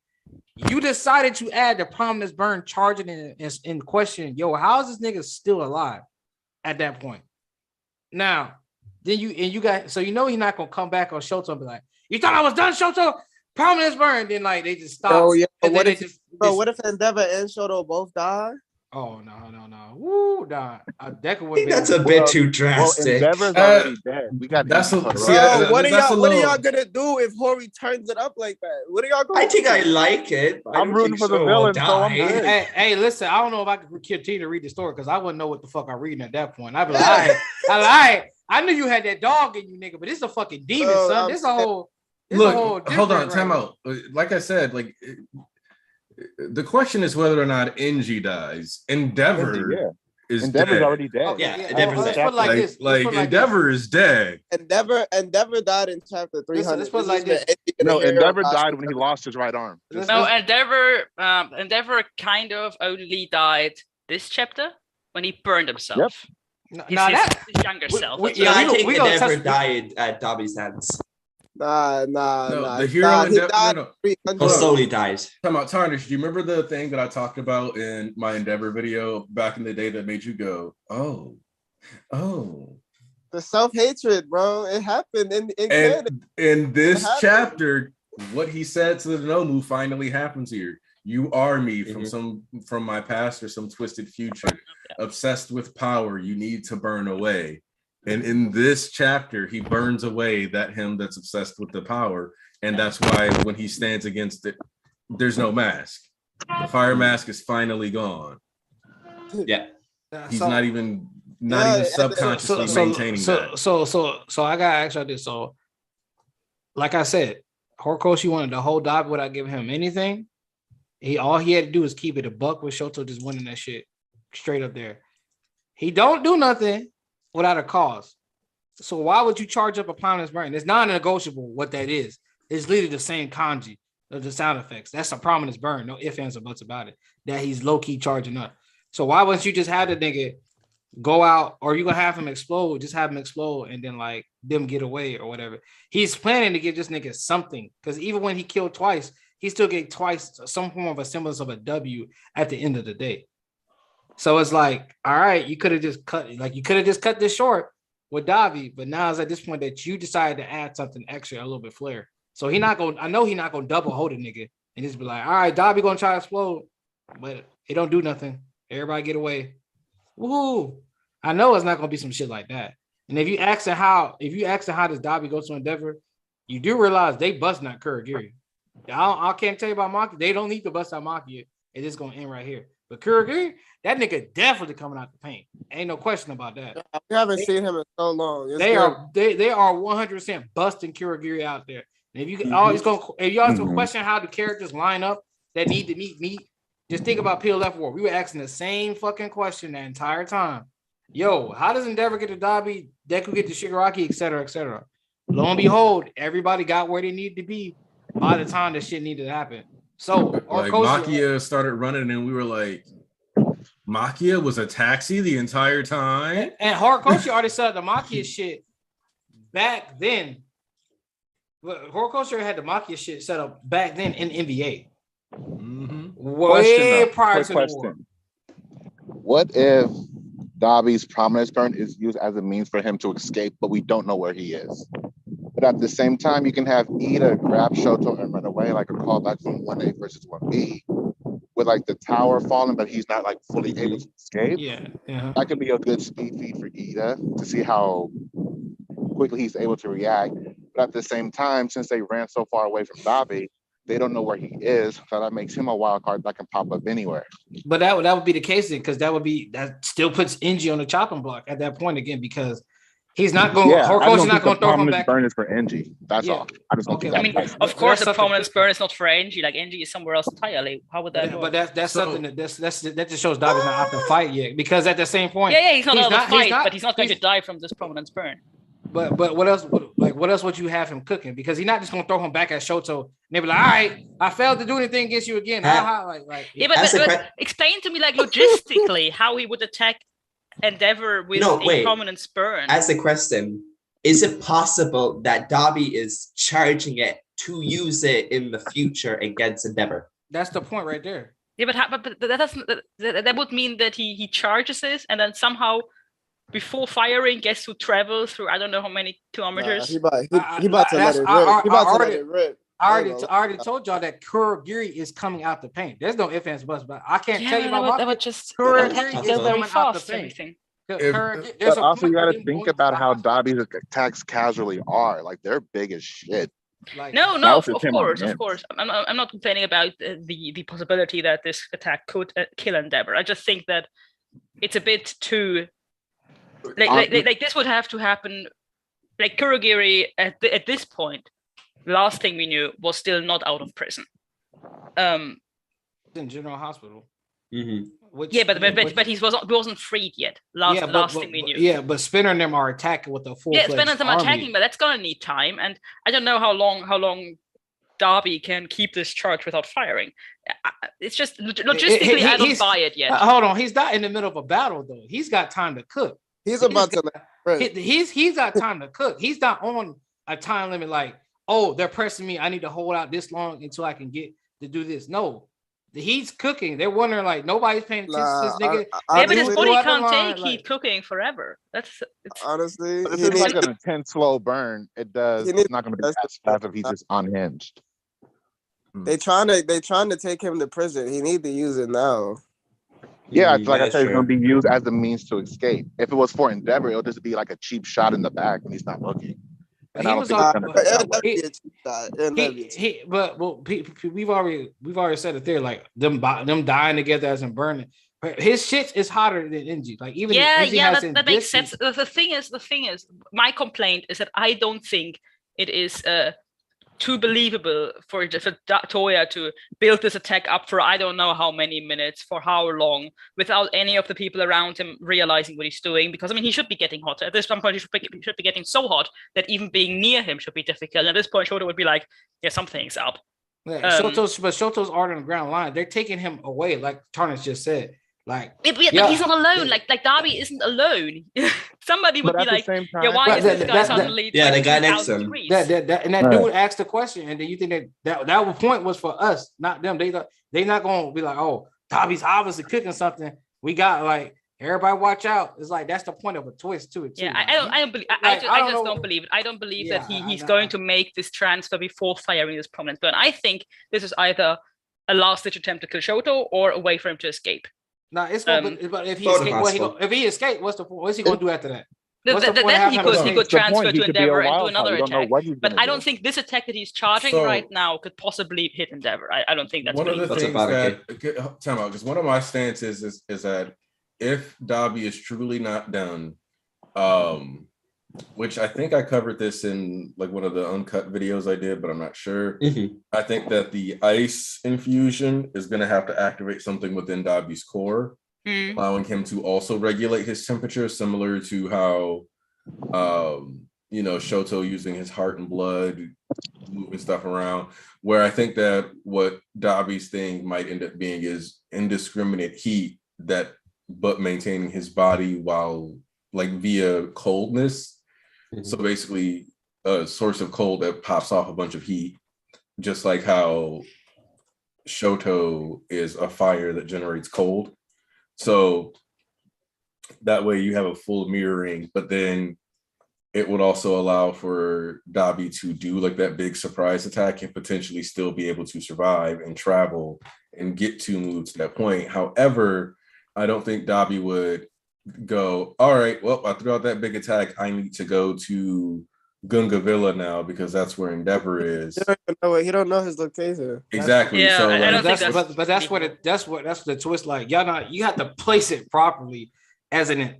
You decided to add the prominence burn, charging in question. Yo, how is this nigga still alive at that point? Now, then you got, so you know he's not gonna come back on Shoto and be like, you thought I was done, Shoto? Prominence burn. Then like they just stop. Oh yeah. What if Endeavor and Shoto both die? Oh no. Woo, nah. That's a bit too drastic. Well, Endeavor's already dead. We got what are y'all gonna do if Hori turns it up like that? What are y'all going? I think I like it. I'm rooting for the villain, so I'm good. Hey, listen, I don't know if I could continue to read the story because I wouldn't know what the fuck I'm reading at that point. I'd be like, I lied. I knew you had that dog in you, nigga, but it's a fucking demon, son. This a whole. Look, hold on, time out. Like I said, like the question is whether or not NG dies. Endeavor is Endeavor's dead. already dead. Okay, Endeavor's dead. Like Endeavor is dead. Endeavor died in chapter 300. Let's put it like this. No, Endeavor died when he lost his right arm. No, Endeavor kind of only died this chapter when he burned himself. Yep. His younger self. I think Endeavor died at Dobby's hands. Nah. The hero Endeavor slowly dies. Come out, Tarnish. Do you remember the thing that I talked about in my Endeavor video back in the day that made you go, oh? The self-hatred, bro. It happened in this chapter. What he said to the Nomu finally happens here. You are me from my past or some twisted future, obsessed with power. You need to burn away. And in this chapter, he burns away that him that's obsessed with the power. And that's why when he stands against it, there's no mask. The fire mask is finally gone. Yeah. He's not even subconsciously maintaining that. So I gotta ask you this. So, like I said, Horikoshi wanted to hold Dobby without giving him anything. All he had to do is keep it a buck with Shoto just winning that shit straight up there. He don't do nothing without a cause. So why would you charge up a prominence burn? It's non-negotiable what that is. It's literally the same kanji of the sound effects. That's a prominence burn. No ifs, ands, or buts about it. That he's low-key charging up. So why wouldn't you just have the nigga go out, or you gonna have him explode, just have him explode and then like them get away or whatever. He's planning to give this nigga something. Because even when he killed twice, he still get twice some form of a semblance of a W at the end of the day. So it's like, all right, you could have just cut this short with Davi, but now it's at this point that you decided to add something extra, a little bit flair. So I know he's not gonna double hold a nigga and just be like, all right, Davi gonna try to explode, but it don't do nothing. Everybody get away. Woohoo! I know it's not gonna be some shit like that. And if you ask how does Davi go to Endeavor, you do realize they bust not Kurogiri. I can't tell you about Maki. They don't need to bust out Maki. It's just gonna end right here. But Kurogiri, that nigga definitely coming out the paint. Ain't no question about that. We haven't seen him in so long. They are 100% busting Kurogiri out there. And if you always gonna question how the characters line up that need to meet, just think about PLF War. We were asking the same fucking question the entire time. Yo, how does Endeavor get to Dabi, Deku get to Shigaraki, et cetera, et cetera? Lo and behold, everybody got where they needed to be by the time that shit needed to happen. So, like Makia started running, and we were like, Makia was a taxi the entire time. And Horikoshi already said the Makia shit back then. But Horikoshi had the Makia shit set up back then in NBA. Way prior to the war. What if Dabi's prominence burn is used as a means for him to escape, but we don't know where he is? But at the same time, you can have Ida grab Shoto and run away, like a callback from 1A versus 1B, with like the tower falling, but he's not like fully able to escape. Yeah. That could be a good speed feed for Ida to see how quickly he's able to react. But at the same time, since they ran so far away from Dabi, they don't know where he is, so that makes him a wild card that can pop up anywhere. But that would be the case then, because that still puts Engie on the chopping block at that point again, because he's not going. Horikoshi's not going to throw him back. Burn is for Engie. That's all. I just don't think I mean, of course, the prominence burn is not for Engie. Like Engie is somewhere else entirely. How would that? But that's something that just shows Dabi's not out to fight yet. Because at the same point, he's not out to fight, but he's not going to die from this prominence burn. But what else? What else would you have him cooking? Because he's not just going to throw him back at Shoto. And they be like, all right, I failed to do anything against you again. But explain to me, like, logistically, how he would attack Endeavor with a prominence burn. As a question, is it possible that Dabi is charging it to use it in the future against Endeavor? That's the point right there. Yeah, but that would mean that he charges this and then somehow before firing gets to travel through I don't know how many kilometers. He about to let it rip. I already told y'all that Kurogiri is coming out the paint. There's no ifs, ands, buts, but I can't tell you about that would just Kurogiri go very fast. Everything. But also, you got to think about how Dabi's attacks casually are. Like, they're big as shit. Like, no, of course. I'm not complaining about the possibility that this attack could kill Endeavor. I just think that it's a bit too like this would have to happen. Like Kurogiri at this point, last thing we knew was still not out of prison. In General Hospital. Mm-hmm. But he wasn't freed yet. Last thing we knew. Yeah, but Spinner and them are attacking with the full. Yeah, Spinner and them are attacking, but that's gonna need time, and I don't know how long Dabi can keep this charge without firing. It's just logistically, I don't buy it yet. Hold on, he's not in the middle of a battle though. He's got time to cook. He's got time to cook. He's not on a time limit like, oh, they're pressing me. I need to hold out this long until I can get to do this. No. He's cooking. They're wondering like nobody's paying attention to this nigga. But his body can't keep cooking forever. Honestly, but if it's like an intense slow burn, it's not going to be as fast if he's just unhinged. They trying to take him to prison. He need to use it now. Yeah, it's like I said, it's going to be used as a means to escape. If it was for Endeavor, it'll just be like a cheap shot in the back when he's not looking. And I don't think we've already said it there. Like them dying together as in burning. His shit is hotter than Engie. Like even that makes sense. The thing is, my complaint is that I don't think it is too believable for Toya to build this attack up for I don't know how many minutes, for how long, without any of the people around him realizing what he's doing. Because I mean, he should be getting hot. At this point, he should be getting so hot that even being near him should be difficult. And at this point, Shoto would be like, yeah, something's up. Yeah, Shoto's art on the ground line. They're taking him away, like Tarnish just said. Like, but he's not alone. Like Dabi isn't alone. Somebody would be like, why is this guy suddenly? Yeah, the guy next to him. That dude asked the question, and then you think that point was for us, not them. They not gonna be like, oh, Dabi's obviously cooking something. We got like everybody watch out. It's like that's the point of a twist to it too. Yeah, I don't believe. I just don't believe it. I don't believe that he's going to make this transfer before firing this prominence burn. I think this is either a last-ditch attempt to kill Shoto or a way for him to escape. No, it's going. But if he escaped, what's the point? What's he going to do after that? Then he could transfer to Endeavor and do another attack. But I don't think this attack that he's charging right now could possibly hit Endeavor. I don't think that's one of the things that time out, because one of my stances is that if Dabi is truly not done, which I think I covered this in like one of the uncut videos I did, but I'm not sure. I think that the ice infusion is going to have to activate something within Dabi's core, allowing him to also regulate his temperature, similar to how, Shoto using his heart and blood, moving stuff around. Where I think that what Dabi's thing might end up being is indiscriminate heat but maintaining his body while like via coldness. So basically a source of cold that pops off a bunch of heat, just like how Shoto is a fire that generates cold. So that way you have a full mirroring, but then it would also allow for Dabi to do like that big surprise attack and potentially still be able to survive and travel and get to move to that point. However, I don't think Dabi would go, all right, well, I threw out that big attack. I need to go to Gunga Villa now because that's where Endeavor is. He don't know his location. Exactly. Yeah, so I don't think that's what the twist like. You have to place it properly as a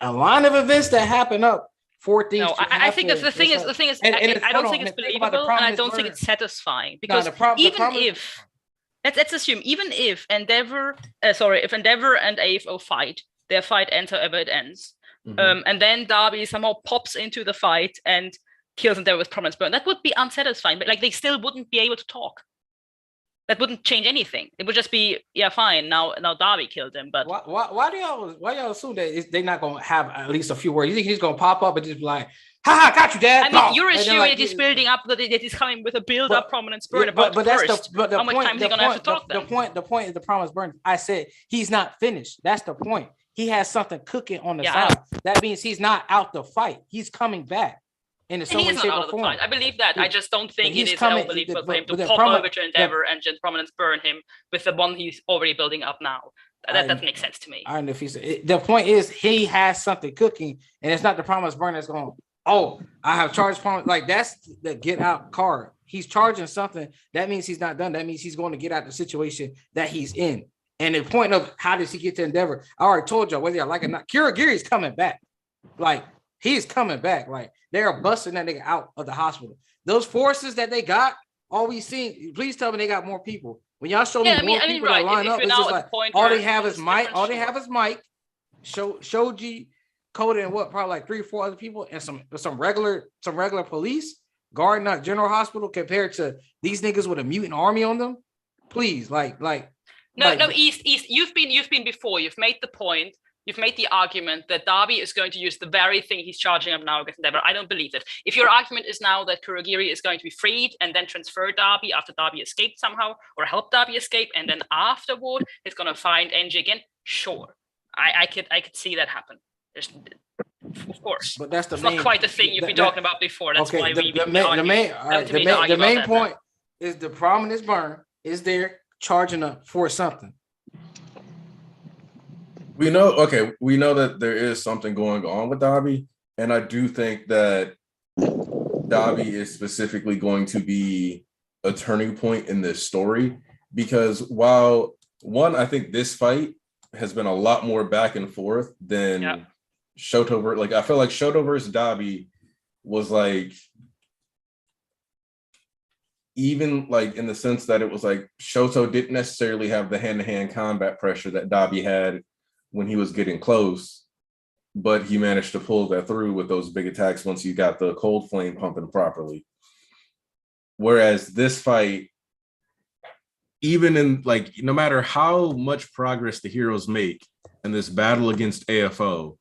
line of events that happen up. No, I think that's the thing is I don't think it's believable and I don't think it's satisfying because if let's assume even if Endeavor and AFO fight, their fight ends however it ends. And then Dabi somehow pops into the fight and kills Endeavor with Prominence Burn. That would be unsatisfying, but like they still wouldn't be able to talk. That wouldn't change anything. It would just be, yeah, fine. Now Dabi killed him. But why do y'all assume that they're not gonna have at least a few words? You think he's gonna pop up and just be like, "Ha, got you, Dad"? I mean, you're assuming that he's building up, that he's coming with a build-up Prominence Burn. But that's how much time is he gonna have to talk? The point is the Prominence Burn. I said he's not finished. That's the point. He has something cooking on the side. That means he's not out the fight. He's coming back. In some way, shape, or form. I believe that. I just don't think it is unbelievable for him to pop over to Endeavor and just Prominence Burn him with the one he's already building up now. That doesn't make sense to me. I don't know if the point is he has something cooking, and it's not the Prominence Burn that's going, oh, I have charged Prominence. Like that's the get out card. He's charging something. That means he's not done. That means he's going to get out the situation that he's in. And the point of how does he get to Endeavor? I already told y'all, whether you like it or not, Kurogiri's coming back. Like, he's coming back. Like, they're busting that nigga out of the hospital. Those forces that they got, all we seen, please tell me they got more people. When y'all show me more people that line up, it's just like, all they have is Mike, Shoji, Coda, and what, probably like 3 or 4 other people, and some regular police, guarding that general hospital compared to these niggas with a mutant army on them. Please, No, East. You've been before. You've made the point. You've made the argument that Dabi is going to use the very thing he's charging up now against Endeavor. I don't believe it. If your argument is now that Kurogiri is going to be freed and then transfer Dabi after Dabi escaped somehow, or help Dabi escape, and then afterward he's going to find Enji again, sure, I could see that happen. Of course, but that's not quite the thing you've been talking about before. That's why the main point is the Prominence Burn is there charging up for something. We know that there is something going on with Dabi, and I do think that Dabi is specifically going to be a turning point in this story, because while I think this fight has been a lot more back and forth than Shoto. Like, I feel like Shoto versus Dabi was like, even like in the sense that it was like Shoto didn't necessarily have the hand-to-hand combat pressure that Dabi had when he was getting close, but he managed to pull that through with those big attacks once you got the cold flame pumping properly. Whereas this fight, even in like, no matter how much progress the heroes make in this battle against AFO,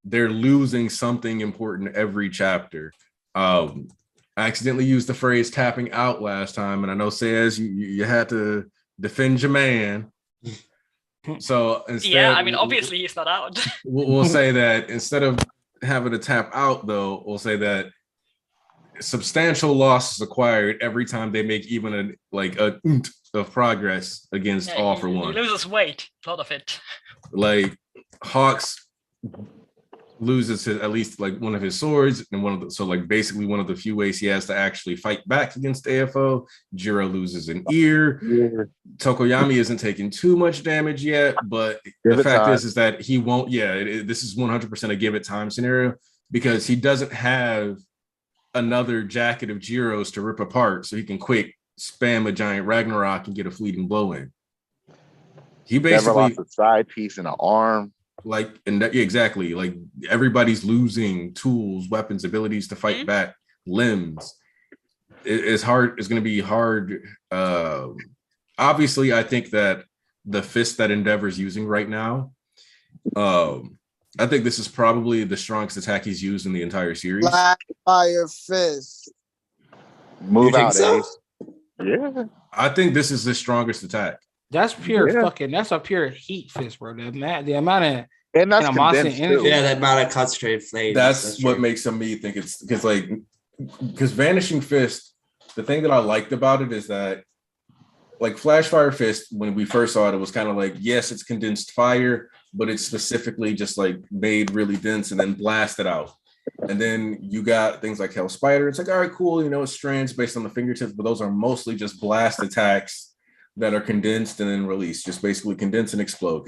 they're losing something important every chapter. I accidentally used the phrase tapping out last time, and I know says you had to defend your man. So instead, I mean, obviously he's not out. We'll say that instead of having to tap out, though, we'll say that substantial loss is acquired every time they make even a of progress against All For One. He loses weight, a lot of it. Like Hawks loses his, at least like one of his swords, and basically one of the few ways he has to actually fight back against AFO. Jiro loses an ear. Tokoyami isn't taking too much damage yet, but the fact is that he won't. This is 100% a give it time scenario, because he doesn't have another jacket of Jiro's to rip apart, so he can quick spam a giant Ragnarok and get a fleeting blow in. He basically never lost a side piece in an arm. Exactly. Like, everybody's losing tools, weapons, abilities to fight back, limbs. It's hard. It's going to be hard. Obviously, I think that the fist that Endeavor's using right now, I think this is probably the strongest attack he's used in the entire series. Black Fire Fist. Move out, Ace. Yeah. I think this is the strongest attack. That's pure fucking. That's a pure heat fist, bro. The amount of and that's condensed energy. Yeah, that amount of concentrated flame. That's what makes me think it's because Vanishing Fist. The thing that I liked about it is that, like, Flash Fire Fist, when we first saw it was kind of like, yes, it's condensed fire, but it's specifically just like made really dense and then blasted out. And then you got things like Hell Spider. It's like, all right, cool. It's strands based on the fingertips, but those are mostly just blast attacks that are condensed and then released, just basically condense and explode.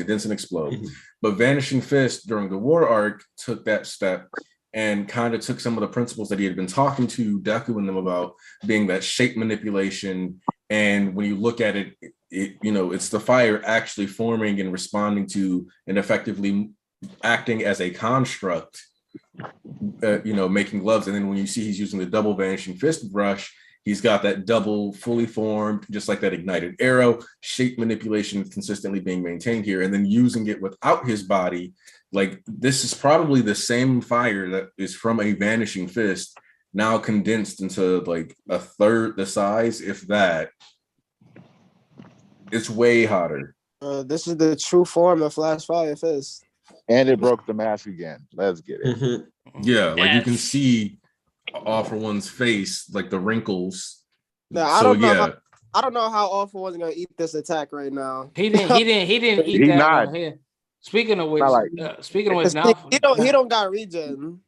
But Vanishing Fist during the war arc took that step and kind of took some of the principles that he had been talking to Deku and them about, being that shape manipulation. And when you look at it, it's the fire actually forming and responding to and effectively acting as a construct, making gloves. And then when you see he's using the double Vanishing Fist brush, he's got that double fully formed, just like that ignited arrow. Shape manipulation is consistently being maintained here, and then using it without his body. Like, this is probably the same fire that is from a Vanishing Fist, now condensed into like a third the size, if that. It's way hotter. This is the true form of Flash Fire Fist. And it broke the mask again. Let's get it. Mm-hmm. Yeah, like you can see All For One's face, like the wrinkles. Now, I don't know how All For One's gonna eat this attack right now. He didn't eat that one here. Speaking of which, now he don't got regen.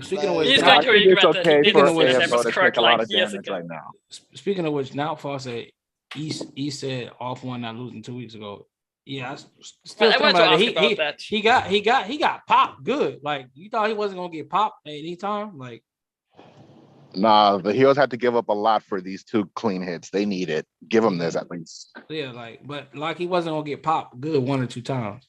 Speaking of which, he's going to regret okay that. For AFO to take a lot of damage ago. right now. Speaking of which, now Fall said he said All For One not losing 2 weeks ago. Yeah, I wanted to ask about that. He got popped good. Like, you thought he wasn't gonna get popped at any time? Like, nah, the heroes had to give up a lot for these 2 clean hits. They need it. Give them this at least. Yeah, but he wasn't gonna get popped good 1 or 2 times.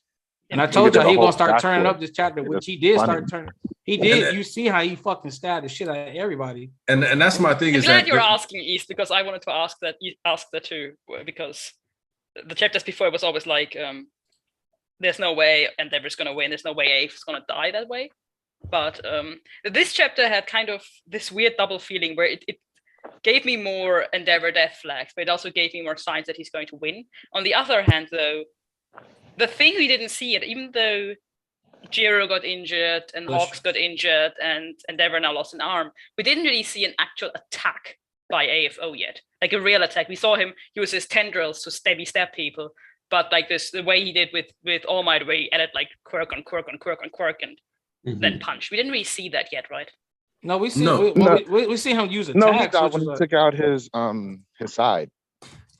And I told you he gonna start turning up this chapter, which he did start turning. He did. You see how he fucking stabbed the shit out of everybody. And that's my thing. I'm glad you're asking, East, because I wanted to ask that too, because the chapters before it was always like, there's no way Endeavor's gonna win. There's no way Abe's gonna die that way. But this chapter had kind of this weird double feeling where it gave me more Endeavor death flags, but it also gave me more signs that he's going to win. On the other hand, though, the thing we didn't see it, even though Jiro got injured and Hawks got injured and Endeavor now lost an arm, we didn't really see an actual attack by AFO yet, like a real attack. We saw him use his tendrils to stab people, but like the way he did with All Might, where he added like quirk on quirk on quirk on quirk and then punch. We didn't really see that yet, right? No, we see we see him use attacks. No, he got when he took out his side.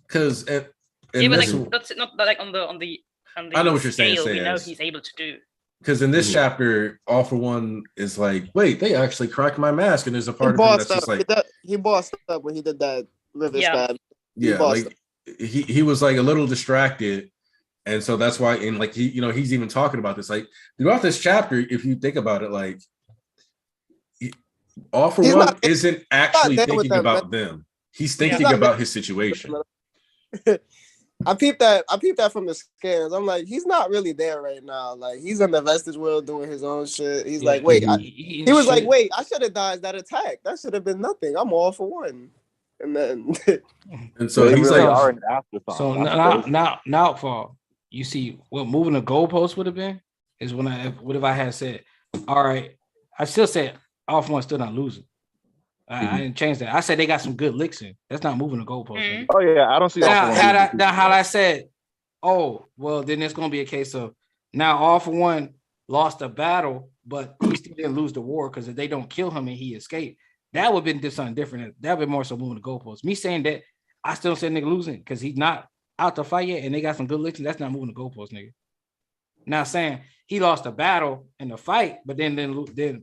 Because that's not like on the I know what you're saying. We know he's able to do. Because in this chapter, All For One is like, wait, they actually cracked my mask, and there's a part of him that's just like he bossed up when he did that river stab. Yeah, like he was like a little distracted, and so that's why. And like he's even talking about this. Like, throughout this chapter, if you think about it, like All For One isn't actually thinking about them. He's thinking about his situation. I peeped that from the scans. I'm like, he's not really there right now. Like, he's in the Vestige world doing his own shit. He's like, wait, he was like, wait, I should have died that attack. That should have been nothing. I'm All For One. And then and so he's really like, so now for you see what moving the goalpost would have been is what if I had said, all right, I still said All For One still not losing. I didn't change that. I said they got some good licks in. That's not moving the goalpost. Oh yeah, I don't see. How I said, oh well, then it's gonna be a case of now All For One lost a battle, but he still didn't lose the war because if they don't kill him and he escaped, that would have been something different. That would be more so moving the goalposts. Me saying that, I still say nigga losing because he's not out to fight yet and they got some good licks. That's not moving the goalposts, nigga. Now saying he lost a battle in the fight, but then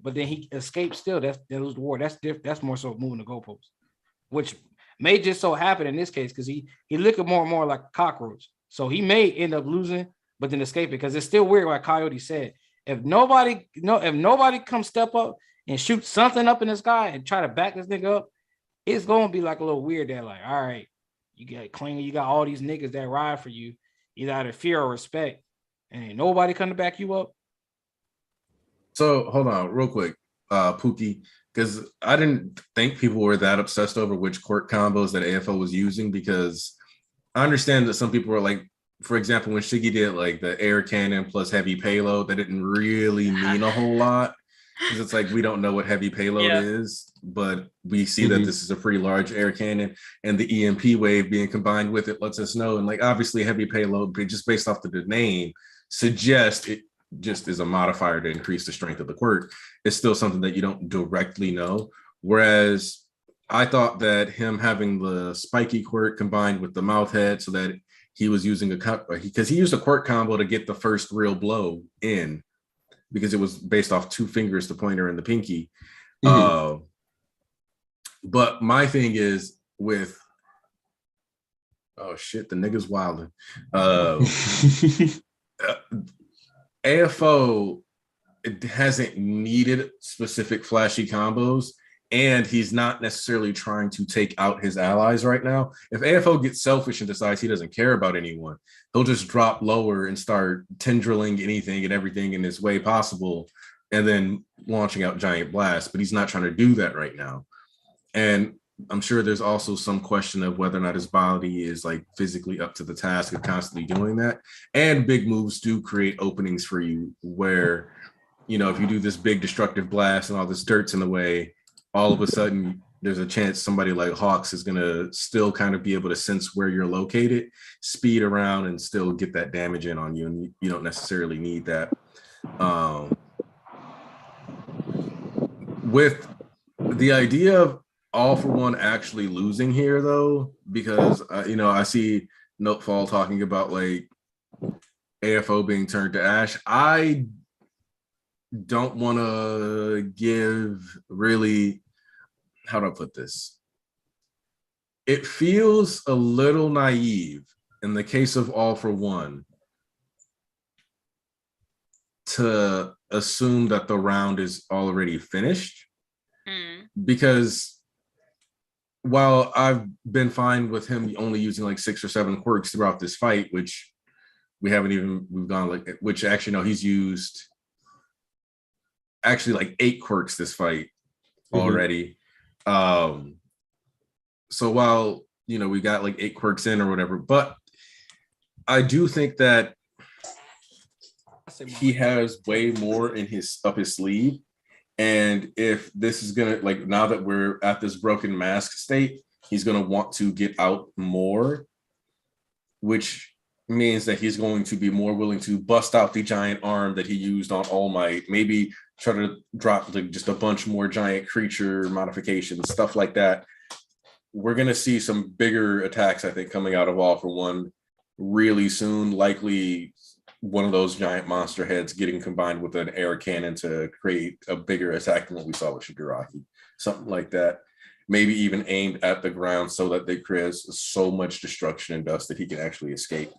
he escaped still. That's then lose the war. That's more so moving the goalposts, which may just so happen in this case because he looking more and more like a cockroach. So he may end up losing, but then escape because it's still weird. Like Coyote said, if nobody comes step up and shoot something up in the sky and try to back this nigga up, it's gonna be like a little weird. That like, all right, you got clean, you got all these niggas that ride for you, either out of fear or respect, and ain't nobody come to back you up. So hold on, real quick, Pookie, because I didn't think people were that obsessed over which quirk combos that AFO was using, because I understand that some people were like, for example, when Shiggy did like the air cannon plus heavy payload, that didn't really mean a whole lot. Because it's like we don't know what heavy payload is, but we see that this is a pretty large air cannon, and the EMP wave being combined with it lets us know. And like obviously heavy payload, just based off the name, suggests it just is a modifier to increase the strength of the quirk. It's still something that you don't directly know. Whereas I thought that him having the spiky quirk combined with the mouth head, so that he was using because he used a quirk combo to get the first real blow in, because it was based off 2 fingers, the pointer and the pinky. But my thing is with, oh shit, the nigga's wilding. AFO, it hasn't needed specific flashy combos, and he's not necessarily trying to take out his allies right now. If AFO gets selfish and decides he doesn't care about anyone, he'll just drop lower and start tendriling anything and everything in his way possible, and then launching out giant blasts. But he's not trying to do that right now. And I'm sure there's also some question of whether or not his body is like physically up to the task of constantly doing that. And big moves do create openings for you where, you know, if you do this big destructive blast and all this dirt's in the way, all of a sudden there's a chance somebody like Hawks is going to still kind of be able to sense where you're located, speed around, and still get that damage in on you. And you don't necessarily need that. With the idea of All For One actually losing here, though, because, you know, I see Notefall talking about like AFO being turned to ash. I don't want to give really, how do I put this? It feels a little naive in the case of All For One to assume that the round is already finished. Because while I've been fine with him only using like 6 or 7 quirks throughout this fight, which we've gone like, which actually, no, he's used actually like 8 quirks this fight already. So while, you know, we got like 8 quirks in or whatever, but I do think that he has way more in up his sleeve. And if this is gonna, like, now that we're at this broken mask state, he's gonna want to get out more, which means that he's going to be more willing to bust out the giant arm that he used on All Might, maybe try to drop like just a bunch more giant creature modifications, stuff like that. We're gonna see some bigger attacks, I think, coming out of All For One really soon, likely one of those giant monster heads getting combined with an air cannon to create a bigger attack than what we saw with Shigaraki. Something like that. Maybe even aimed at the ground so that they create so much destruction and dust that he can actually escape.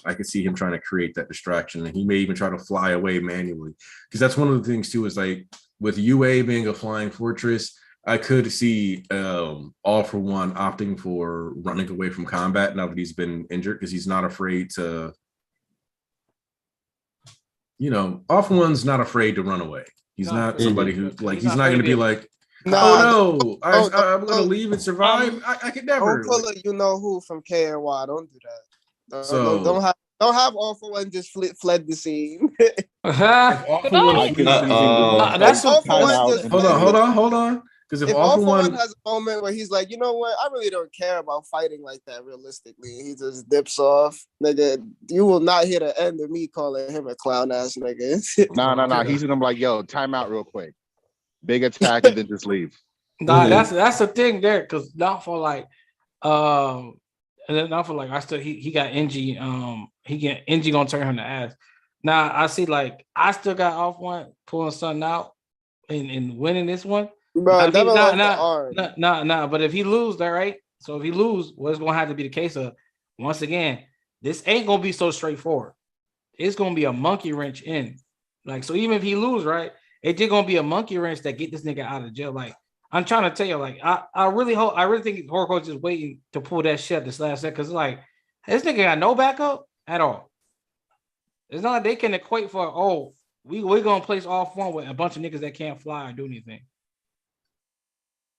I could see him trying to create that distraction, and he may even try to fly away manually. Because that's one of the things too, is like with UA being a flying fortress, I could see All For One opting for running away from combat now that he's been injured, because he's not afraid to, you know, All For One's not afraid to run away. He's not somebody who, like, he's not going to be like, I'm going to leave and survive. I could never. Don't pull a you know who from KNY. Don't do that. Don't have All For One just fled the scene. Hold on. Because if All For One has a moment where he's like, you know what, I really don't care about fighting like that realistically, he just dips off, nigga, you will not hear the end of me calling him a clown ass nigga. No. He's in them like, yo, time out real quick. Big attack and then just leave. Nah, that's the thing there, because not for like and then not for like I still he got NG NG gonna turn him to ass. Now I see like I still got Off One pulling something out and winning this one. Bro, nah, but if he lose that, right? So if he lose, what's gonna have to be the case of, once again, this ain't gonna be so straightforward. It's gonna be a monkey wrench in. Like, so even if he lose, right, it's just gonna be a monkey wrench that get this nigga out of jail. Like, I'm trying to tell you, like, I really think Horror Coach is waiting to pull that shit this last set, because like this nigga got no backup at all. It's not like they can equate for, we're gonna place Off One with a bunch of niggas that can't fly or do anything.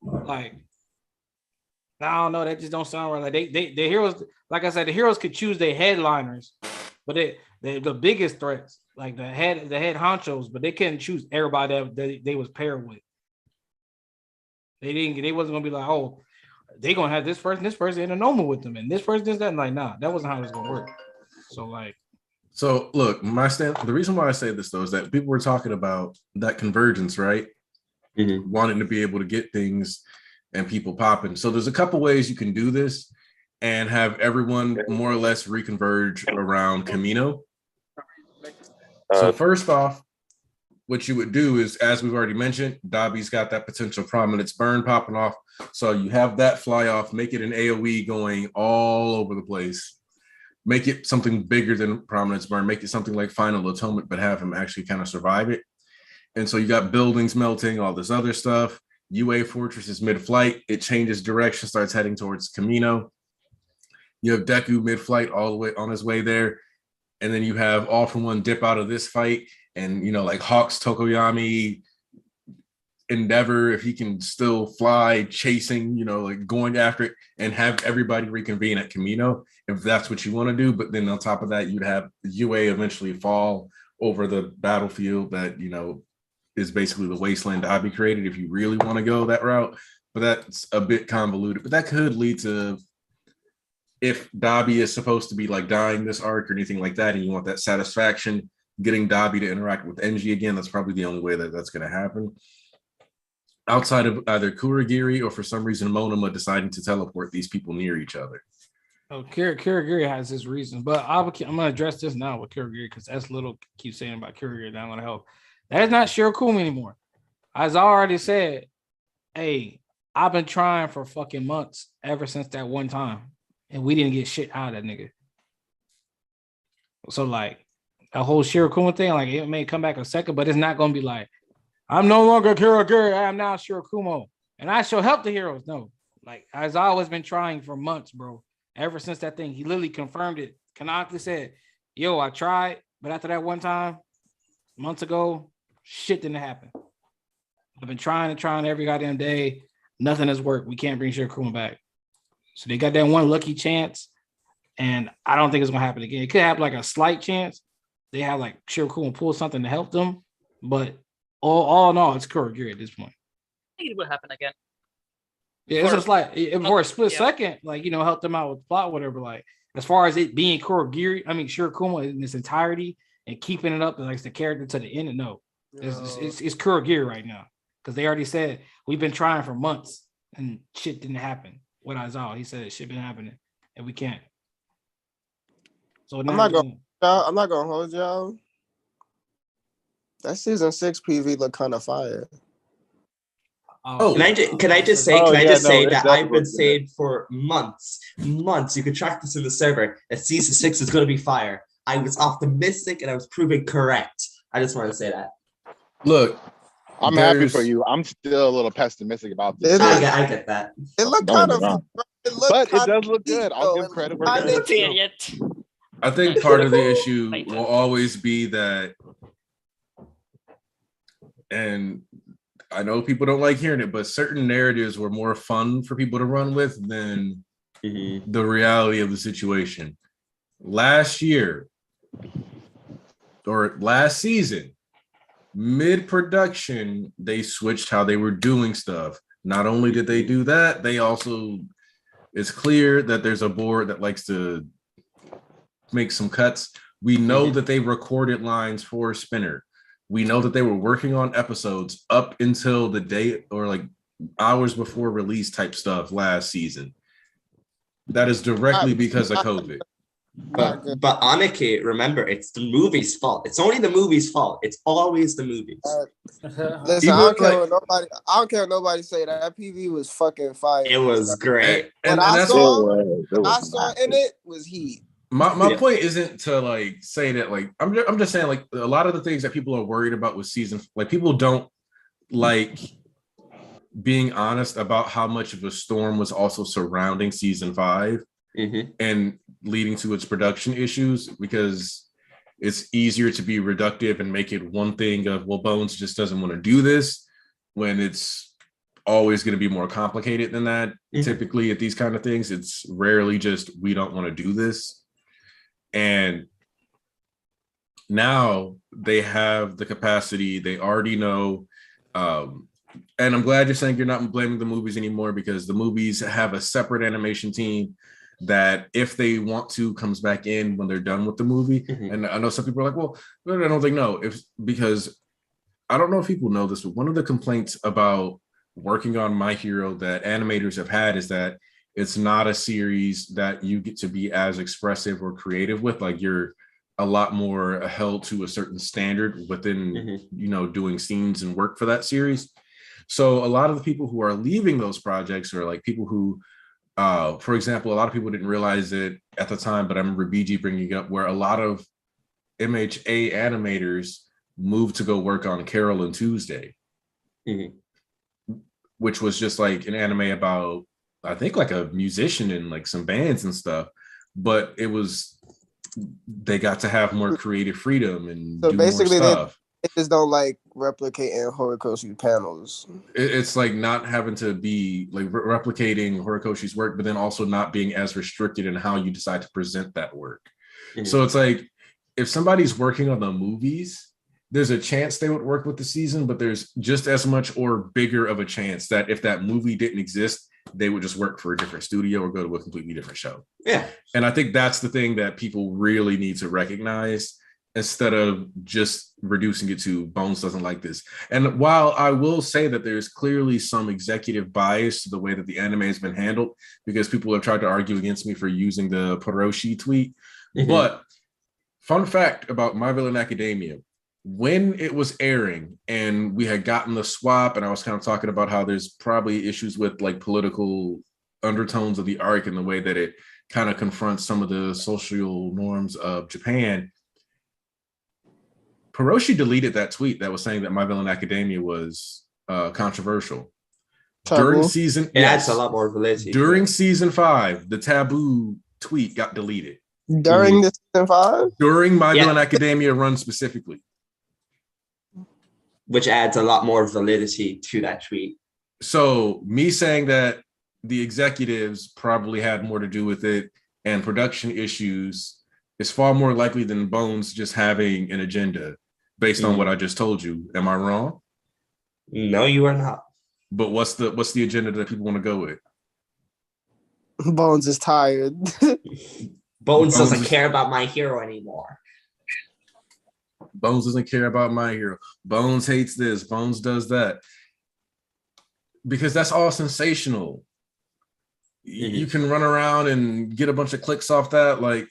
Like, I don't know, that just don't sound right. Like the heroes, like I said, the heroes could choose their headliners, but they the biggest threats, like the head honchos, but they couldn't choose everybody that they was paired with. They wasn't gonna be like, oh, they gonna have this person in a normal with them, and this person this that, and like, nah, that wasn't how it was gonna work. So look, the reason why I say this though is that people were talking about that convergence, right? Mm-hmm. Wanting to be able to get things and people popping. So there's a couple ways you can do this and have everyone more or less reconverge around Camino. So first off, what you would do is, as we've already mentioned, Dobby's got that potential prominence burn popping off. So you have that fly off, make it an AoE going all over the place. Make it something bigger than prominence burn, make it something like Final Atonement, but have him actually kind of survive it. And so you got buildings melting, all this other stuff. UA Fortress is mid-flight. It changes direction, starts heading towards Camino. You have Deku mid-flight all the way on his way there. And then you have All For One dip out of this fight. And, like Hawks, Tokoyami, Endeavor, if he can still fly, chasing, like going after it, and have everybody reconvene at Camino, if that's what you want to do. But then on top of that, you'd have UA eventually fall over the battlefield that, is basically the wasteland Dobby created, if you really want to go that route. But that's a bit convoluted. But that could lead to, if Dobby is supposed to be like dying this arc or anything like that, and you want that satisfaction, getting Dobby to interact with NG again, that's probably the only way that that's going to happen. Outside of either Kurogiri or for some reason Monoma deciding to teleport these people near each other. Oh, Kurogiri has his reason, but I'm going to address this now with Kurogiri, because that's little keep saying about Kurogiri that I'm going to help. That's not Shirokuma anymore. As I already said, hey, I've been trying for fucking months ever since that one time, and we didn't get shit out of that nigga. So like a whole Shirokuma thing, like it may come back a second, but it's not gonna be like, I'm no longer Kurogiri, I am now Shirokuma, and I shall help the heroes. No, like I've always been trying for months, bro. Ever since that thing, he literally confirmed it. Canonically said, yo, I tried, but after that one time, months ago, shit didn't happen. I've been trying every goddamn day. Nothing has worked. We can't bring Shirokuma back. So they got that one lucky chance, and I don't think it's gonna happen again. It could have like a slight chance. They have like Shirokuma pull something to help them, but all in all, it's Kurogiri at this point. I think it will happen again. Yeah, it's just like for a split second, like help them out with plot, whatever. Like as far as it being Kurogiri, I mean Shirokuma in its entirety and keeping it up like the character to the end. No, it's Kurogiri right now, because they already said we've been trying for months and shit didn't happen. What Aizawa, he said shit been happening and we can't. So I'm not gonna hold y'all. That season 6 PV look kind of fire. Can I just say that I've been saying for months, you can track this in the server, that season 6 is going to be fire. I was optimistic and I was proven correct. I just want to say that. Look, I'm happy for you. I'm still a little pessimistic about this. I get that. It looked kind of, but it does look good. I'll give credit for it. I think part of the issue will always be that, and I know people don't like hearing it, but certain narratives were more fun for people to run with than the reality of the situation. Last year or last season, mid-production, they switched how they were doing stuff. Not only did they do that, they also, it's clear that there's a board that likes to make some cuts. We know that they recorded lines for Spinner. We know that they were working on episodes up until the day or like hours before release type stuff last season. That is directly because of COVID. But Anike, remember, it's the movie's fault. It's only the movie's fault. It's always the movies. Listen, I don't care what nobody say. That PV was fucking fire. It was great. And I saw in it was heat. My point isn't to like say that like I'm just saying like a lot of the things that people are worried about with season, like people don't like being honest about how much of a storm was also surrounding season 5 and leading to its production issues, because it's easier to be reductive and make it one thing of, well, Bones just doesn't want to do this, when it's always going to be more complicated than that. Typically at these kind of things, it's rarely just, we don't want to do this. And now they have the capacity, they already know. And I'm glad you're saying you're not blaming the movies anymore, because the movies have a separate animation team that, if they want to, comes back in when they're done with the movie. And I know some people are like, well, I don't think no, because I don't know if people know this, but one of the complaints about working on My Hero that animators have had is that it's not a series that you get to be as expressive or creative with. Like, you're a lot more held to a certain standard within, doing scenes and work for that series. So a lot of the people who are leaving those projects are like people who, for example, a lot of people didn't realize it at the time, but I remember BG bringing it up, where a lot of MHA animators moved to go work on Carol and Tuesday, which was just like an anime about, I think, like a musician and like some bands and stuff, but it was, they got to have more creative freedom and so do basically more stuff. They just don't like replicating Horikoshi panels. It's like not having to be like replicating Horikoshi's work, but then also not being as restricted in how you decide to present that work. So it's like, if somebody's working on the movies, there's a chance they would work with the season, but there's just as much or bigger of a chance that if that movie didn't exist, they would just work for a different studio or go to a completely different show. Yeah. And I think that's the thing that people really need to recognize, instead of just reducing it to Bones doesn't like this. And while I will say that there's clearly some executive bias to the way that the anime has been handled, because people have tried to argue against me for using the Peroshi tweet. But fun fact about My Villain Academia, when it was airing and we had gotten the swap, and I was kind of talking about how there's probably issues with like political undertones of the arc and the way that it kind of confronts some of the social norms of Japan, Peroshi deleted that tweet that was saying that My Villain Academia was controversial. During season, it adds a lot more validity. During season 5, the taboo tweet got deleted. During the season 5? During My Villain Academia run specifically. Which adds a lot more validity to that tweet. So me saying that the executives probably had more to do with it and production issues is far more likely than Bones just having an agenda based on what I just told you. Am I wrong? No, you are not. But what's the agenda that people want to go with? Bones is tired. Bones doesn't care about My Hero anymore. Bones doesn't care about My Hero. Bones hates this. Bones does that. Because that's all sensational. You can run around and get a bunch of clicks off that. Like,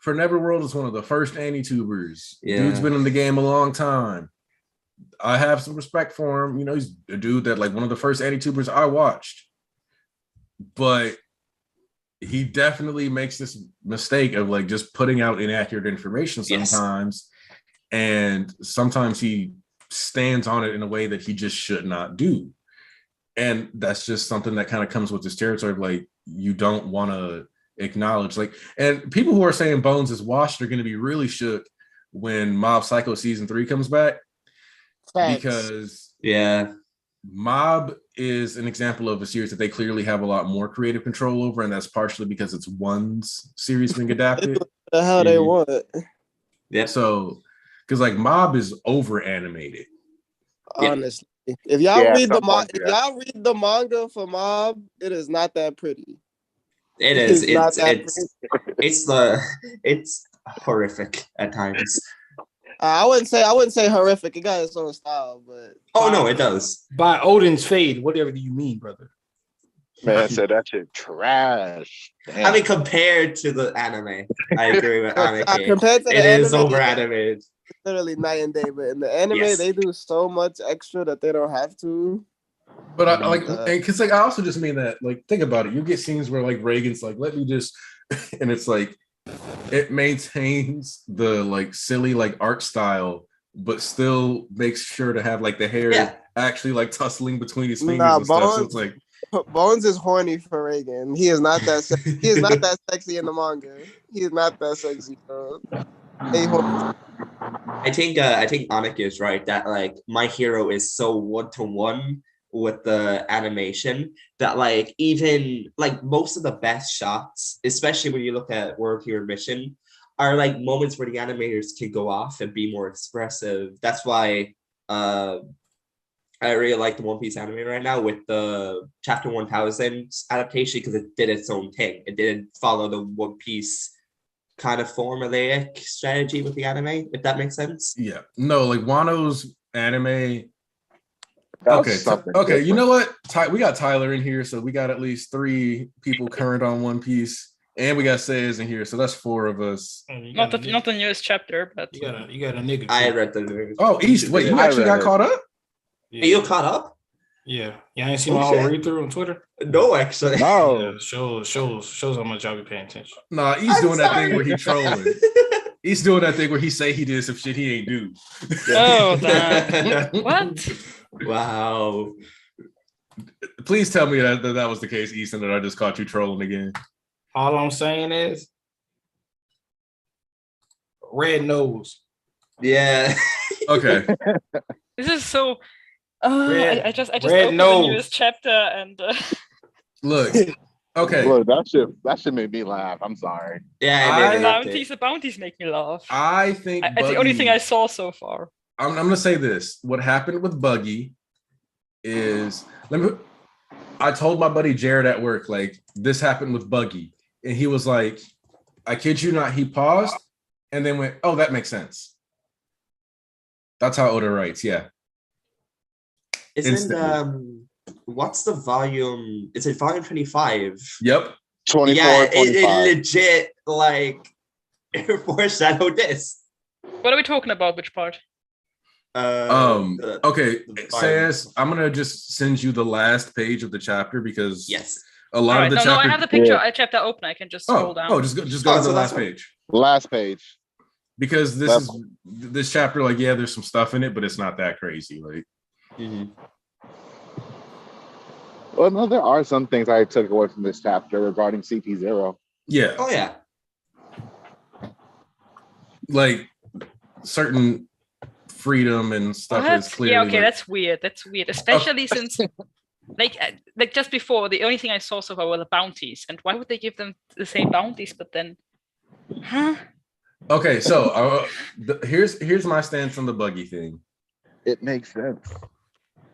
For Neverworld is one of the first Anitubers. Dude's been in the game a long time. I have some respect for him. He's a dude that, like, one of the first Anitubers I watched. But he definitely makes this mistake of, like, just putting out inaccurate information sometimes. And sometimes he stands on it in a way that he just should not do. And that's just something that kind of comes with this territory of, like, you don't want to acknowledge, like, and people who are saying Bones is washed are going to be really shook when Mob Psycho season 3 comes back. Thanks. Because Mob is an example of a series that they clearly have a lot more creative control over, and that's partially because it's one's series being adapted. The hell they want. So because, like, Mob is over animated. Honestly, If y'all read the manga for Mob, it is not that pretty. It is. It's horrific at times. I wouldn't say horrific. It got its own style, but no, it does. By Odin's fade, whatever do you mean, brother? Man said that shit trash. Damn. I mean, compared to the anime, I agree with Anime. Compared to the it anime, is over animated. Literally night and day, but in the anime, Yes. they do so much extra that they don't have to. But I like, because like I also just mean that, like, think about it. You get scenes where like Reagan's like, let me just, and it's like it maintains the like silly like art style, but still makes sure to have like the hair actually like tussling between his fingers and stuff. So it's like Bones is horny for Reagan. He is not that. He is not that sexy in the manga. He is not that sexy. I think Anik is right that like My Hero is so 1-to-1 with the animation that like even like most of the best shots, especially when you look at World Hero Mission, are like moments where the animators can go off and be more expressive. That's why I really like the One Piece anime right now with the Chapter 1000 adaptation because it did its own thing. It didn't follow the One Piece kind of formulaic strategy with the anime, if that makes sense. Yeah. No, like Wano's anime. Okay. You know what? We got Tyler in here, so we got at least 3 people current on One Piece, and we got Says in here, so that's 4 of us. Not the newest chapter, but you got a nigga. I read the news. Oh, East. Wait, you actually got caught up? Yeah. Are you caught up? Yeah. Yeah, I ain't seen my whole read through on Twitter. No, actually. No. Yeah, shows how much y'all be paying attention. Nah, he's doing that thing where he trolling. He's doing that thing where he say he did some shit he ain't do. Oh, damn. What? Wow. Please tell me that was the case, Easton, that I just caught you trolling again. All I'm saying is red nose. Yeah. Okay. This is so. I just opened the newest chapter and. Look. Okay. Look, that shit made me laugh. I'm sorry. Yeah, the bounties make me laugh. I think it's the only thing I saw so far. I'm gonna say this. What happened with Buggy is I told my buddy Jared at work, like, this happened with Buggy. And he was like, I kid you not, he paused and then went, oh, that makes sense. That's how Oda writes, yeah. Isn't what's the volume? Is it volume 25? Yep. 24, yeah, 25. It legit like foreshadowed this. What are we talking about? Which part? Okay, Says, I'm gonna just send you the last page of the chapter because a lot of the chapter. No, I have the picture. I chapter open. I can just scroll down. Oh, just go to the last page. Last page. Because this chapter, like, yeah, there's some stuff in it, but it's not that crazy. Like, well, no, there are some things I took away from this chapter regarding CP0. Yeah. Oh yeah. Like certain freedom and stuff is clearly. Yeah, okay, that's weird. That's weird, especially since. Like just before, the only thing I saw so far were the bounties, and why would they give them the same bounties? But then, Okay, so here's my stance on the Buggy thing. It makes sense.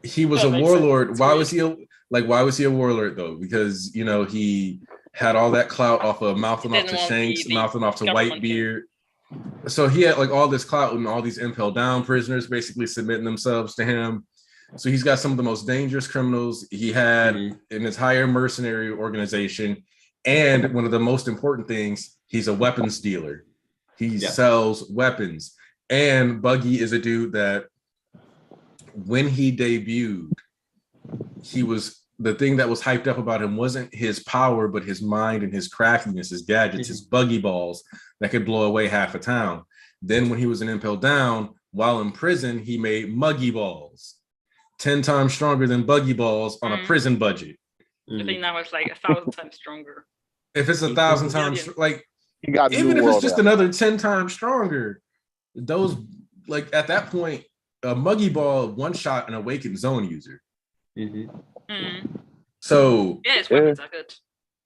He was a warlord. Why was he a warlord though? Because he had all that clout off of mouthing off to Shanks, mouthing off to Whitebeard. So he had like all this clout and all these impel down prisoners basically submitting themselves to him. So he's got some of the most dangerous criminals. He had an entire mercenary organization. And one of the most important things, he's a weapons dealer. He sells weapons. And Buggy is a dude that when he debuted, the thing that was hyped up about him wasn't his power, but his mind and his craftiness, his gadgets, his buggy balls that could blow away half a town. Then when he was in Impel Down, while in prison, he made Muggy balls. 10 times stronger than buggy balls on a prison budget. I think now it's like 1,000 times stronger. If it's 1,000 times, like, even if it's just another 10 times stronger, those, like, at that point, a Muggy ball one shot an awakened zone user. So his weapons are good.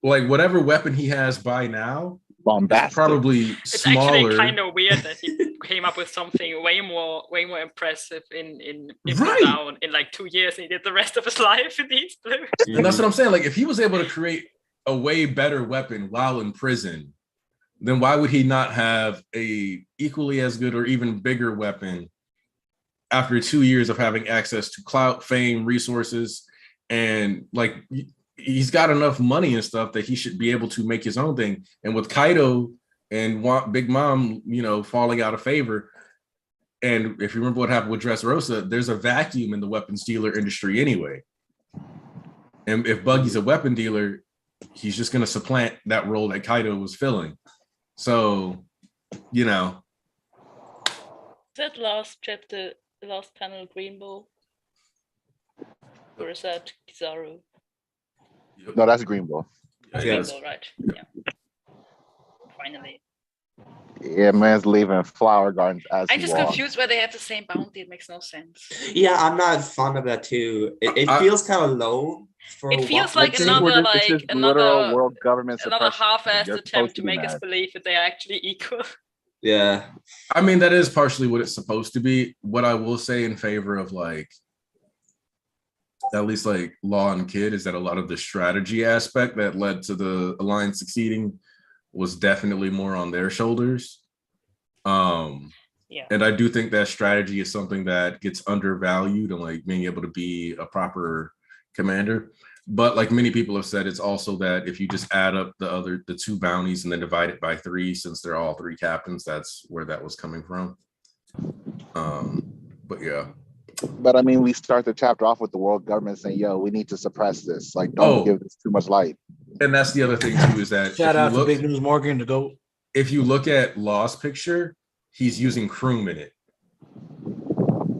Like, whatever weapon he has by now, bombastic. Probably It's smaller. actually kind of weird that he came up with something way more impressive in Right. down in like 2 years, and he did the rest of his life in these blue. And that's what I'm saying. Like, if he was able to create a way better weapon while in prison, then why would he not have a equally as good or even bigger weapon after 2 years of having access to clout, fame, resources, and like he's got enough money and stuff that he should be able to make his own thing. And with Kaido and Big Mom, you know, falling out of favor, and if you remember what happened with Dressrosa, there's a vacuum in the weapons dealer industry anyway. And if Buggy's a weapon dealer, he's just going to supplant that role that Kaido was filling. So, you know. That last chapter, the last panel, Green Bull? Or is that Kizaru? No, that's Green Bull. Green Bull, right. Yeah. Finally. Yeah, man's leaving flower gardens as I'm he just walks. confused why they have the same bounty. It makes no sense. Yeah, I'm not fond of that too. It feels kind of low. It feels like It's literal another world government half-assed You're attempt supposed to to be make us mad. believe that they are actually equal. Yeah. I mean, that is partially what it's supposed to be. What I will say in favor of like, at least like Law and Kid, is that a lot of the strategy aspect that led to the alliance succeeding was definitely more on their shoulders. Yeah. And I do think that strategy is something that gets undervalued and like being able to be a proper commander. But like many people have said, it's also that if you just add up the two bounties and then divide it by 3, since they're all 3 captains, that's where that was coming from. But yeah. But I mean, we start the chapter off with the world government saying, yo, we need to suppress this. Like, don't give this too much light. And that's the other thing too, is that shout out to Big News Morgan to go. If you look at Law's picture, he's using Kroom in it.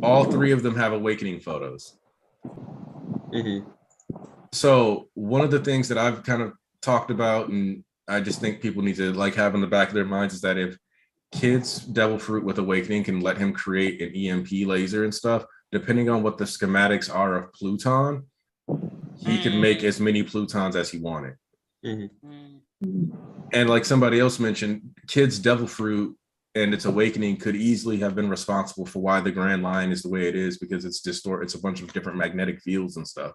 All 3 of them have awakening photos. Mm-hmm. So one of the things that I've kind of talked about, and I just think people need to like have in the back of their minds, is that if Kid's Devil Fruit with Awakening can let him create an EMP laser and stuff, depending on what the schematics are of Pluton, he can make as many Plutons as he wanted. Mm-hmm. And like somebody else mentioned, Kid's Devil Fruit and its awakening could easily have been responsible for why the Grand Line is the way it is, because it's a bunch of different magnetic fields and stuff.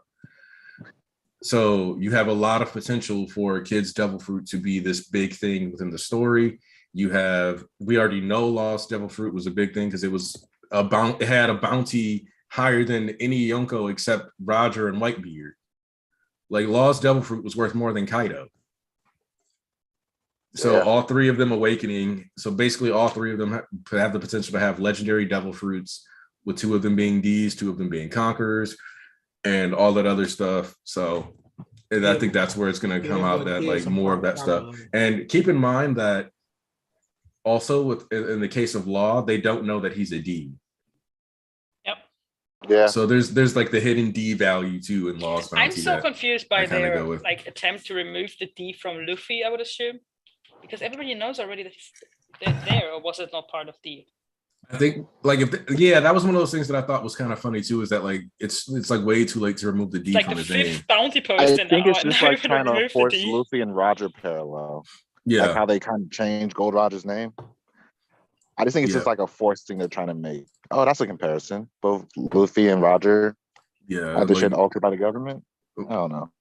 So you have a lot of potential for Kid's Devil Fruit to be this big thing within the story. We already know Law's Devil Fruit was a big thing because it had a bounty higher than any Yonko except Roger and Whitebeard. Like Law's Devil Fruit was worth more than Kaido. So all 3 of them awakening. So basically all 3 of them have the potential to have legendary Devil Fruits, with 2 of them being D's, 2 of them being Conquerors, and all that other stuff. So I think that's where it's going to come out, that like more of that stuff. And keep in mind that also in the case of Law, they don't know that he's a D. Yep. Yeah. So there's like the hidden D value too in Law's bounty. I'm so confused by their like attempt to remove the D from Luffy, I would assume. Because everybody knows already that they're there, or was it not part of D? I think like that was one of those things that I thought was kind of funny too, is that like it's like way too late to remove the D from his name. Like the 5th bounty post. I think it's just like trying to force Luffy and Roger parallel. Yeah, like how they kind of changed Gold Roger's name. I just think it's just like a forced thing they're trying to make. Oh, that's a comparison. Both Luffy and Roger. Yeah, have been altered by the government. I don't know.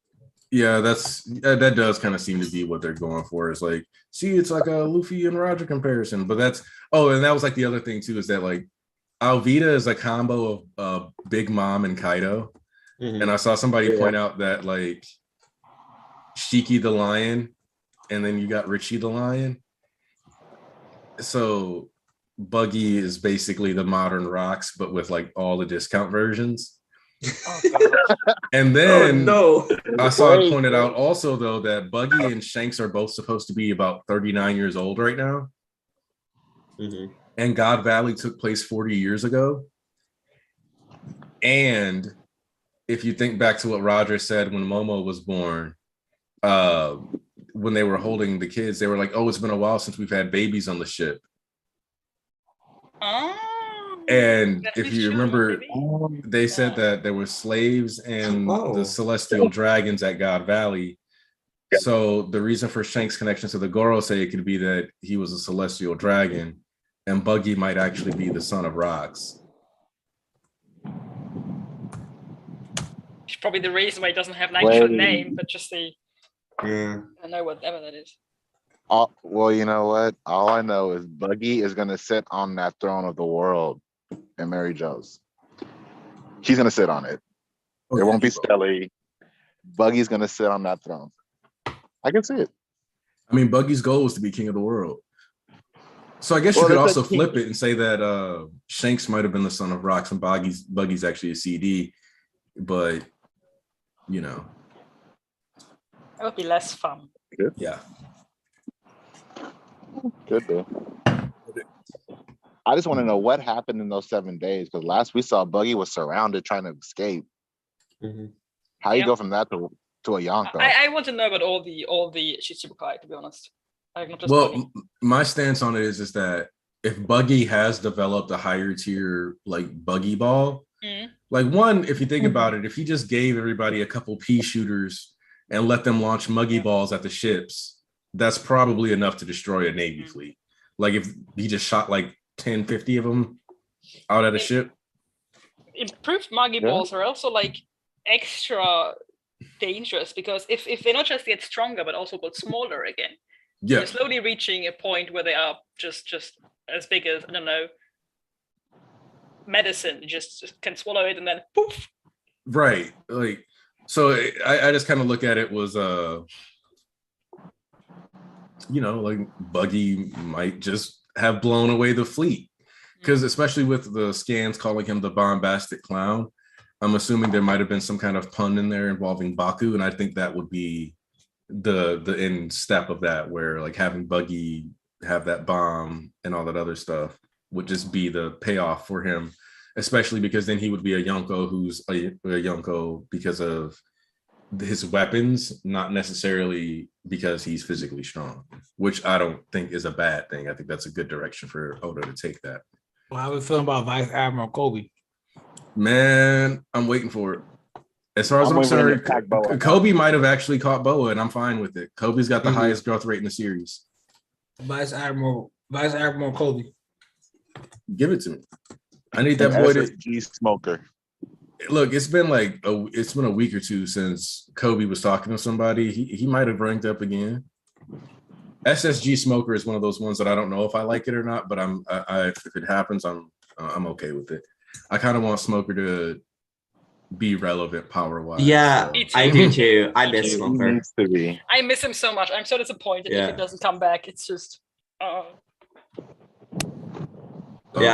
Yeah, that does kind of seem to be what they're going for. Is like, see, it's like a Luffy and Roger comparison. But and that was like the other thing too, is that like Alvida is a combo of Big Mom and Kaido. Mm-hmm. And I saw somebody point out that like Shiki the Lion, and then you got Richie the Lion. So Buggy is basically the modern Rocks, but with like all the discount versions. And then I saw it pointed out also though that Buggy and Shanks are both supposed to be about 39 years old right now. Mm-hmm. And God Valley took place 40 years ago. And if you think back to what Roger said when Momo was born, when they were holding the kids, they were like, oh, it's been a while since we've had babies on the ship. And if you remember, they said that there were slaves and the celestial dragons at God Valley So the reason for Shank's connection to the Gorosei could be that he was a celestial dragon, and Buggy might actually be the son of Rocks. It's probably the reason why he doesn't have an actual name, but just the I don't know whatever that is. Well, you know what? All I know is Buggy is gonna sit on that throne of the world and Mary Jo's. She's gonna sit on it. It won't be Stelly. Buggy's gonna sit on that throne. I can see it. I mean, Buggy's goal is to be king of the world. So I guess you could also flip it and say that Shanks might have been the son of Rocks and Buggy's actually a CD, but you know. That would be less fun. Good. Yeah. Good though. I just want to know what happened in those 7 days, because last we saw Buggy was surrounded trying to escape. How you go from that to a Yonko? I want to know about all the Shichibukai, to be honest. Well, my stance on it is that if Buggy has developed a higher tier like Buggy Ball, like one, if you think about it, if he just gave everybody a couple pea shooters and let them launch Muggy Balls at the ships, that's probably enough to destroy a Navy fleet. Like if he just shot like 10, 50 of them out at a ship. Improved Muggy Balls are also like extra dangerous, because if they not just get stronger but also got smaller again, you're slowly reaching a point where they are just as big as, I don't know, medicine. You just can swallow it and then poof. Right. Like, so I just kind of look at it was you know, like Buggy might just have blown away the fleet, because especially with the scans calling him the bombastic clown, I'm assuming there might have been some kind of pun in there involving Baku, and I think that would be the end step of that, where like having Buggy have that bomb and all that other stuff would just be the payoff for him, especially because then he would be a Yonko who's a Yonko because of his weapons, not necessarily because he's physically strong, which I don't think is a bad thing. I think that's a good direction for Oda to take that. Well, how are we feeling about Vice Admiral Kobe? Man, I'm waiting for it. As far as I'm concerned, Kobe might have actually caught Boa, and I'm fine with it. Kobe's got the highest growth rate in the series. Vice Admiral Kobe. Give it to me. I need that boy to SSG smoker. Look, it's been a week or two since Kobe was talking to somebody. He might have ranked up again. SSG Smoker is one of those ones that I don't know if I like it or not, but if it happens, I'm okay with it. I kind of want Smoker to be relevant power wise. Yeah, so. I do too. I miss Smoker. Needs to be. I miss him so much. I'm so disappointed if it doesn't come back. It's just. Yeah,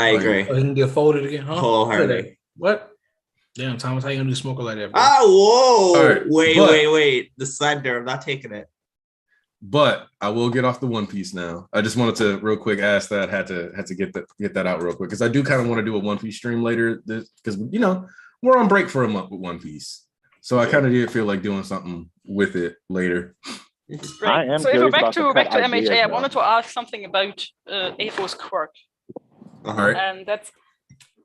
I agree. Oh, he can get folded again, huh? Wholeheartedly. What? Damn, Thomas, how you gonna do Smoker like that, bro? Oh, whoa! Right, wait. The slender, I'm not taking it. But I will get off the One Piece now. I just wanted to real quick ask that. Had to get that out real quick, because I do kind of want to do a One Piece stream later. Because we're on break for a month with One Piece, so I kind of did feel like doing something with it later. Right. So if we're back to MHA, I wanted to ask something about AFO's quirk. All right. And that's,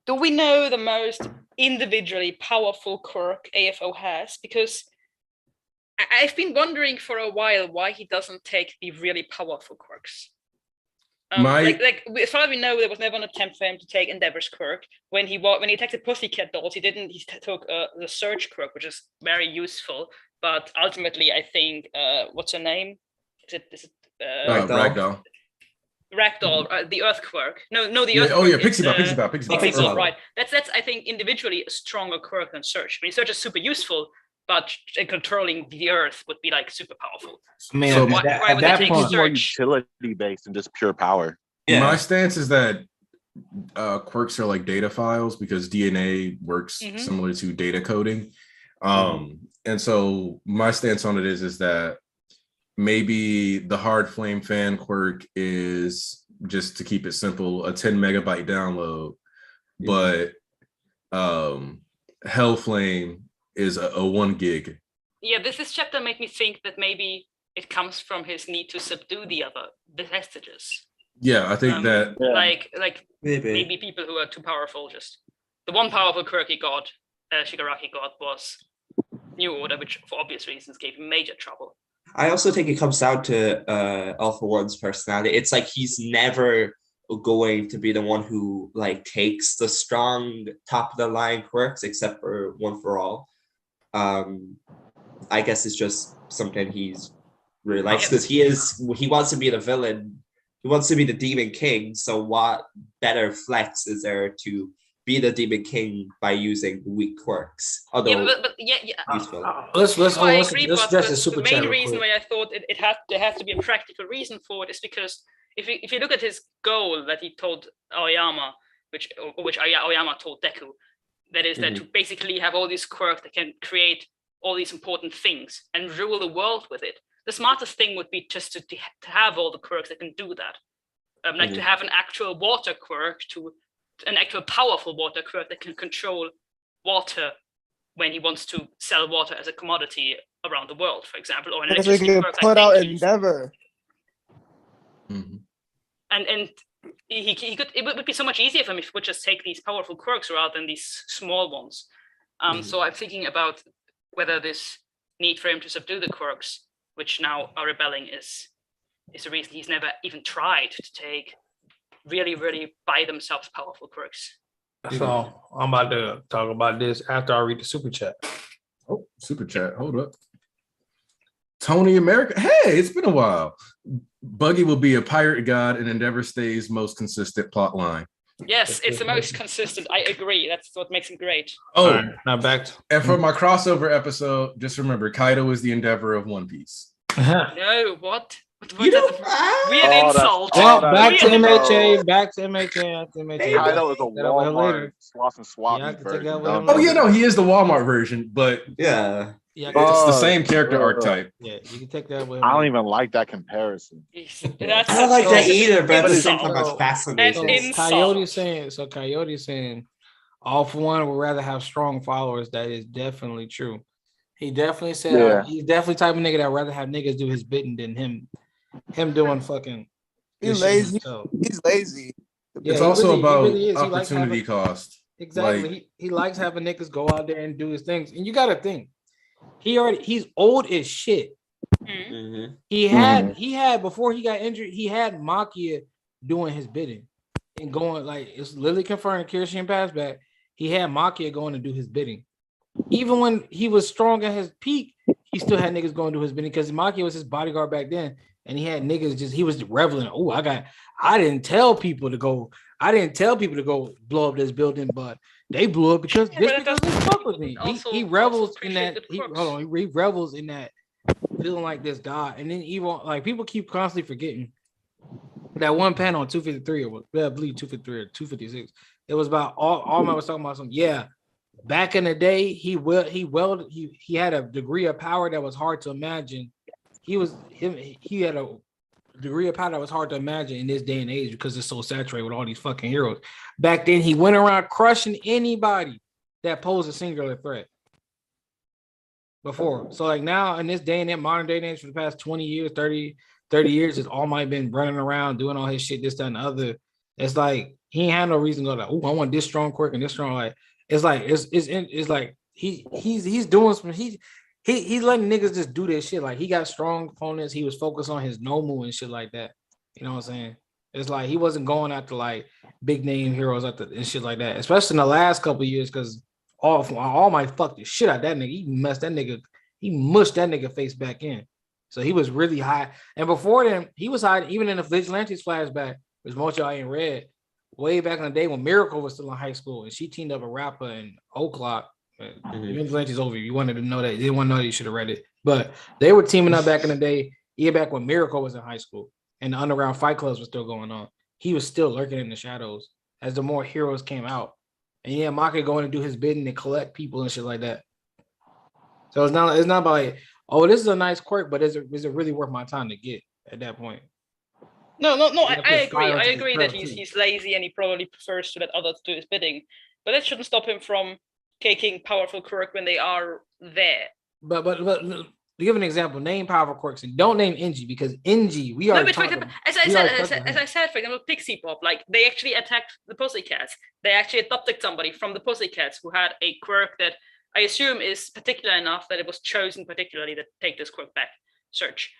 do we know the most individually powerful quirk AFO has? Because I've been wondering for a while why he doesn't take the really powerful quirks. As far as we know, there was never an attempt for him to take Endeavor's quirk. When he attacked the Pussycat Dolls, he took the Surge quirk, which is very useful. But ultimately, I think what's her name? Is it Ragdoll? Ragdoll, the Earth quirk. No, the Earth. Oh yeah, Pixie Bell. Right. That's I think individually a stronger quirk than Surge. I mean, Surge is super useful, but controlling the Earth would be like super powerful. Man, so why would they take Surge? More utility based and just pure power. Yeah. My stance is that quirks are like data files, because DNA works similar to data coding. And so my stance on it is that maybe the Hard Flame fan quirk is, just to keep it simple, a 10 megabyte download, but Hell Flame is a 1 gig. Yeah, this chapter made me think that maybe it comes from his need to subdue the Vestiges. Yeah, I think that like maybe people who are too powerful, just the one powerful quirk he got, Shigaraki got, was New Order, which for obvious reasons gave him major trouble. I also think it comes down to Alpha One's personality. It's like he's never going to be the one who like takes the strong top of the line quirks, except for One for All. I guess it's just something he's really likes because he wants to be the villain. He wants to be the Demon King. So what better flex is there to be the Demon King by using weak quirks? Although useful. Let's address the super chat. The main reason why I thought there has to be a practical reason for it is because if you look at his goal that he told Aoyama, which Aoyama told Deku, that is that to basically have all these quirks that can create all these important things and rule the world with it. The smartest thing would be just to have all the quirks that can do that. Like to have an actual water quirk, an actual powerful water quirk that can control water when he wants to sell water as a commodity around the world, for example, or an electricity quirk put out Endeavor. And he could. It would be so much easier for him if he would just take these powerful quirks rather than these small ones. So I'm thinking about whether this need for him to subdue the quirks, which now are rebelling, is the reason he's never even tried to take really, really by themselves powerful quirks. So I'm about to talk about this after I read the super chat. Oh, super chat. Hold up. Tony America. Hey, it's been a while. Buggy will be a pirate god and Endeavor stays most consistent plot line. Yes, it's the most consistent. I agree. That's what makes him great. Oh, right, now back to and for my crossover episode, just remember Kaido is the Endeavor of One Piece. No, what? You don't. Weird insult. Well, back to MHA. Back to MHA. Kaido is a Walmart Sloss and Swap version. Oh yeah, no, he is the Walmart version, but yeah, it's the same character archetype. Yeah, you can take that with. I don't even like that comparison. I don't like that either, but at the same time, it's fascinating. Coyote's saying, All For One would rather have strong followers. That is definitely true. He definitely said he's definitely the type of nigga that would rather have niggas do his bidding than him doing fucking. He's lazy. He's lazy. Yeah, it's also about opportunity cost. Exactly. Like, he likes having niggas go out there and do his things. And you gotta think, he's old as shit. Mm-hmm. He had before he got injured, he had Makia doing his bidding and going, like, it's literally confirmed Kirishima passed back. He had Makia going to do his bidding. Even when he was strong at his peak, he still had niggas going to do his bidding because Makia was his bodyguard back then. And he had niggas he was reveling. Oh, I didn't tell people to go blow up this building, but they blew up because they fuck with me. He revels in that. He revels in that feeling like this guy. And then even like people keep constantly forgetting that one panel on 253 or I believe 253 or 256. It was about all man was talking about something. Yeah. Back in the day, he had a degree of power that was hard to imagine. He had a degree of power that was hard to imagine in this day and age because it's so saturated with all these fucking heroes. Back then, he went around crushing anybody that posed a singular threat before. So like now in this day and modern day and age for the past 20 years, 30 years, it's All Might been running around doing all his shit, this, that, and the other. It's like he ain't had no reason to go like, oh, I want this strong quirk and this strong. Like it's like he's doing some he's letting niggas just do this shit. Like he got strong opponents. He was focused on his Nomu and shit like that. You know what I'm saying? It's like he wasn't going after like big name heroes and shit like that. Especially in the last couple of years, because all my fuck the shit out that nigga. He mushed that nigga face back in. So he was really high. And before then, he was high even in the Vigilantes flashback, which most y'all ain't read. Way back in the day when Miracle was still in high school and she teamed up a rapper in O'Clock. Vigilante's over. You wanted to know that. You didn't want to know that, you should have read it. But they were teaming up back in the day, back when Miracle was in high school and the underground fight clubs were still going on. He was still lurking in the shadows as the more heroes came out. And Maka going to do his bidding and collect people and shit like that. So it's not about like, oh, this is a nice quirk, but is it really worth my time to get at that point? No. I agree that he's lazy and he probably prefers to let others do his bidding. But that shouldn't stop him from taking powerful quirk when they are there. But to give an example, name powerful quirks and don't name NG because NG we are. No, but for example, as I said, for example, Pixie Pop, like they actually attacked the Pussycats. They actually adopted somebody from the Pussycats who had a quirk that I assume is particular enough that it was chosen particularly to take this quirk back. search.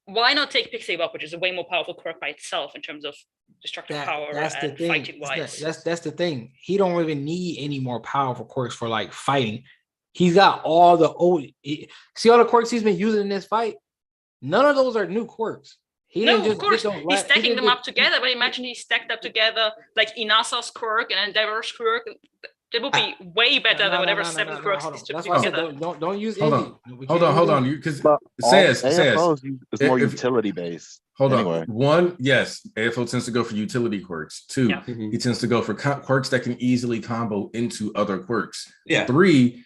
Why not take Pixie Up, which is a way more powerful quirk by itself in terms of destructive power and fighting wise? That's the thing. He don't even need any more powerful quirks for like fighting. He's got all the old. See all the quirks he's been using in this fight. None of those are new quirks. Of course, he's stacking them up together. But imagine he stacked up together like Inasa's quirk and Endeavor's quirk. That would be way better than whatever 7 quirks he's took together. Don't use any. Hold on. Because says it's more utility based. Hold on. One, yes, AFO tends to go for utility quirks. 2, he tends to go for quirks that can easily combo into other quirks. 3,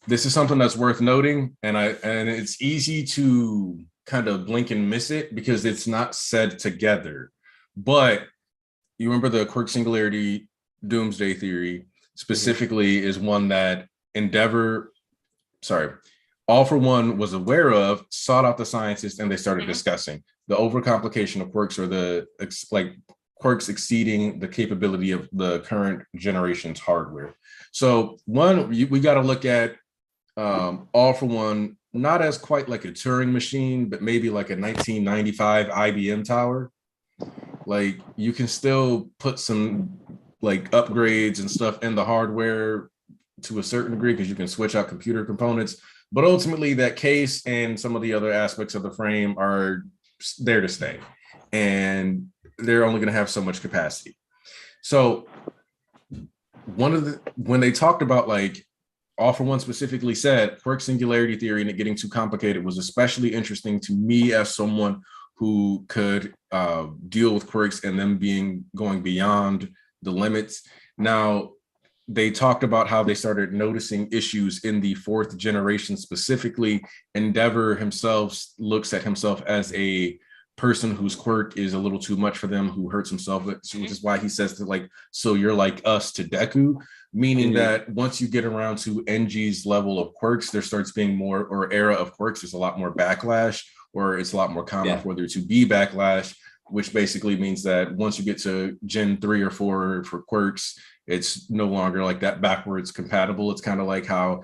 this is something that's worth noting, and it's easy to kind of blink and miss it because it's not said together. But you remember the quirk singularity doomsday theory specifically is one that All for One was aware of, sought out the scientists, and they started discussing the overcomplication of quirks, or the quirks exceeding the capability of the current generation's hardware. So we got to look at All for One not as quite like a Turing machine, but maybe like a 1995 IBM tower. Like you can still put some like upgrades and stuff in the hardware to a certain degree because you can switch out computer components, but ultimately that case and some of the other aspects of the frame are there to stay, and they're only going to have so much capacity. So when they talked about like All for One specifically said quirk singularity theory and it getting too complicated was especially interesting to me as someone who could deal with quirks and them going beyond the limits. Now, they talked about how they started noticing issues in the 4th generation specifically. Endeavor himself looks at himself as a person whose quirk is a little too much for them, who hurts himself, which is why he says to like, so you're like us to Deku, meaning that once you get around to NG's level of quirks, there starts being more, or era of quirks, there's a lot more backlash, or it's a lot more common for there to be backlash, which basically means that once you get to Gen 3 or 4 for quirks, it's no longer like that backwards compatible. It's kind of like how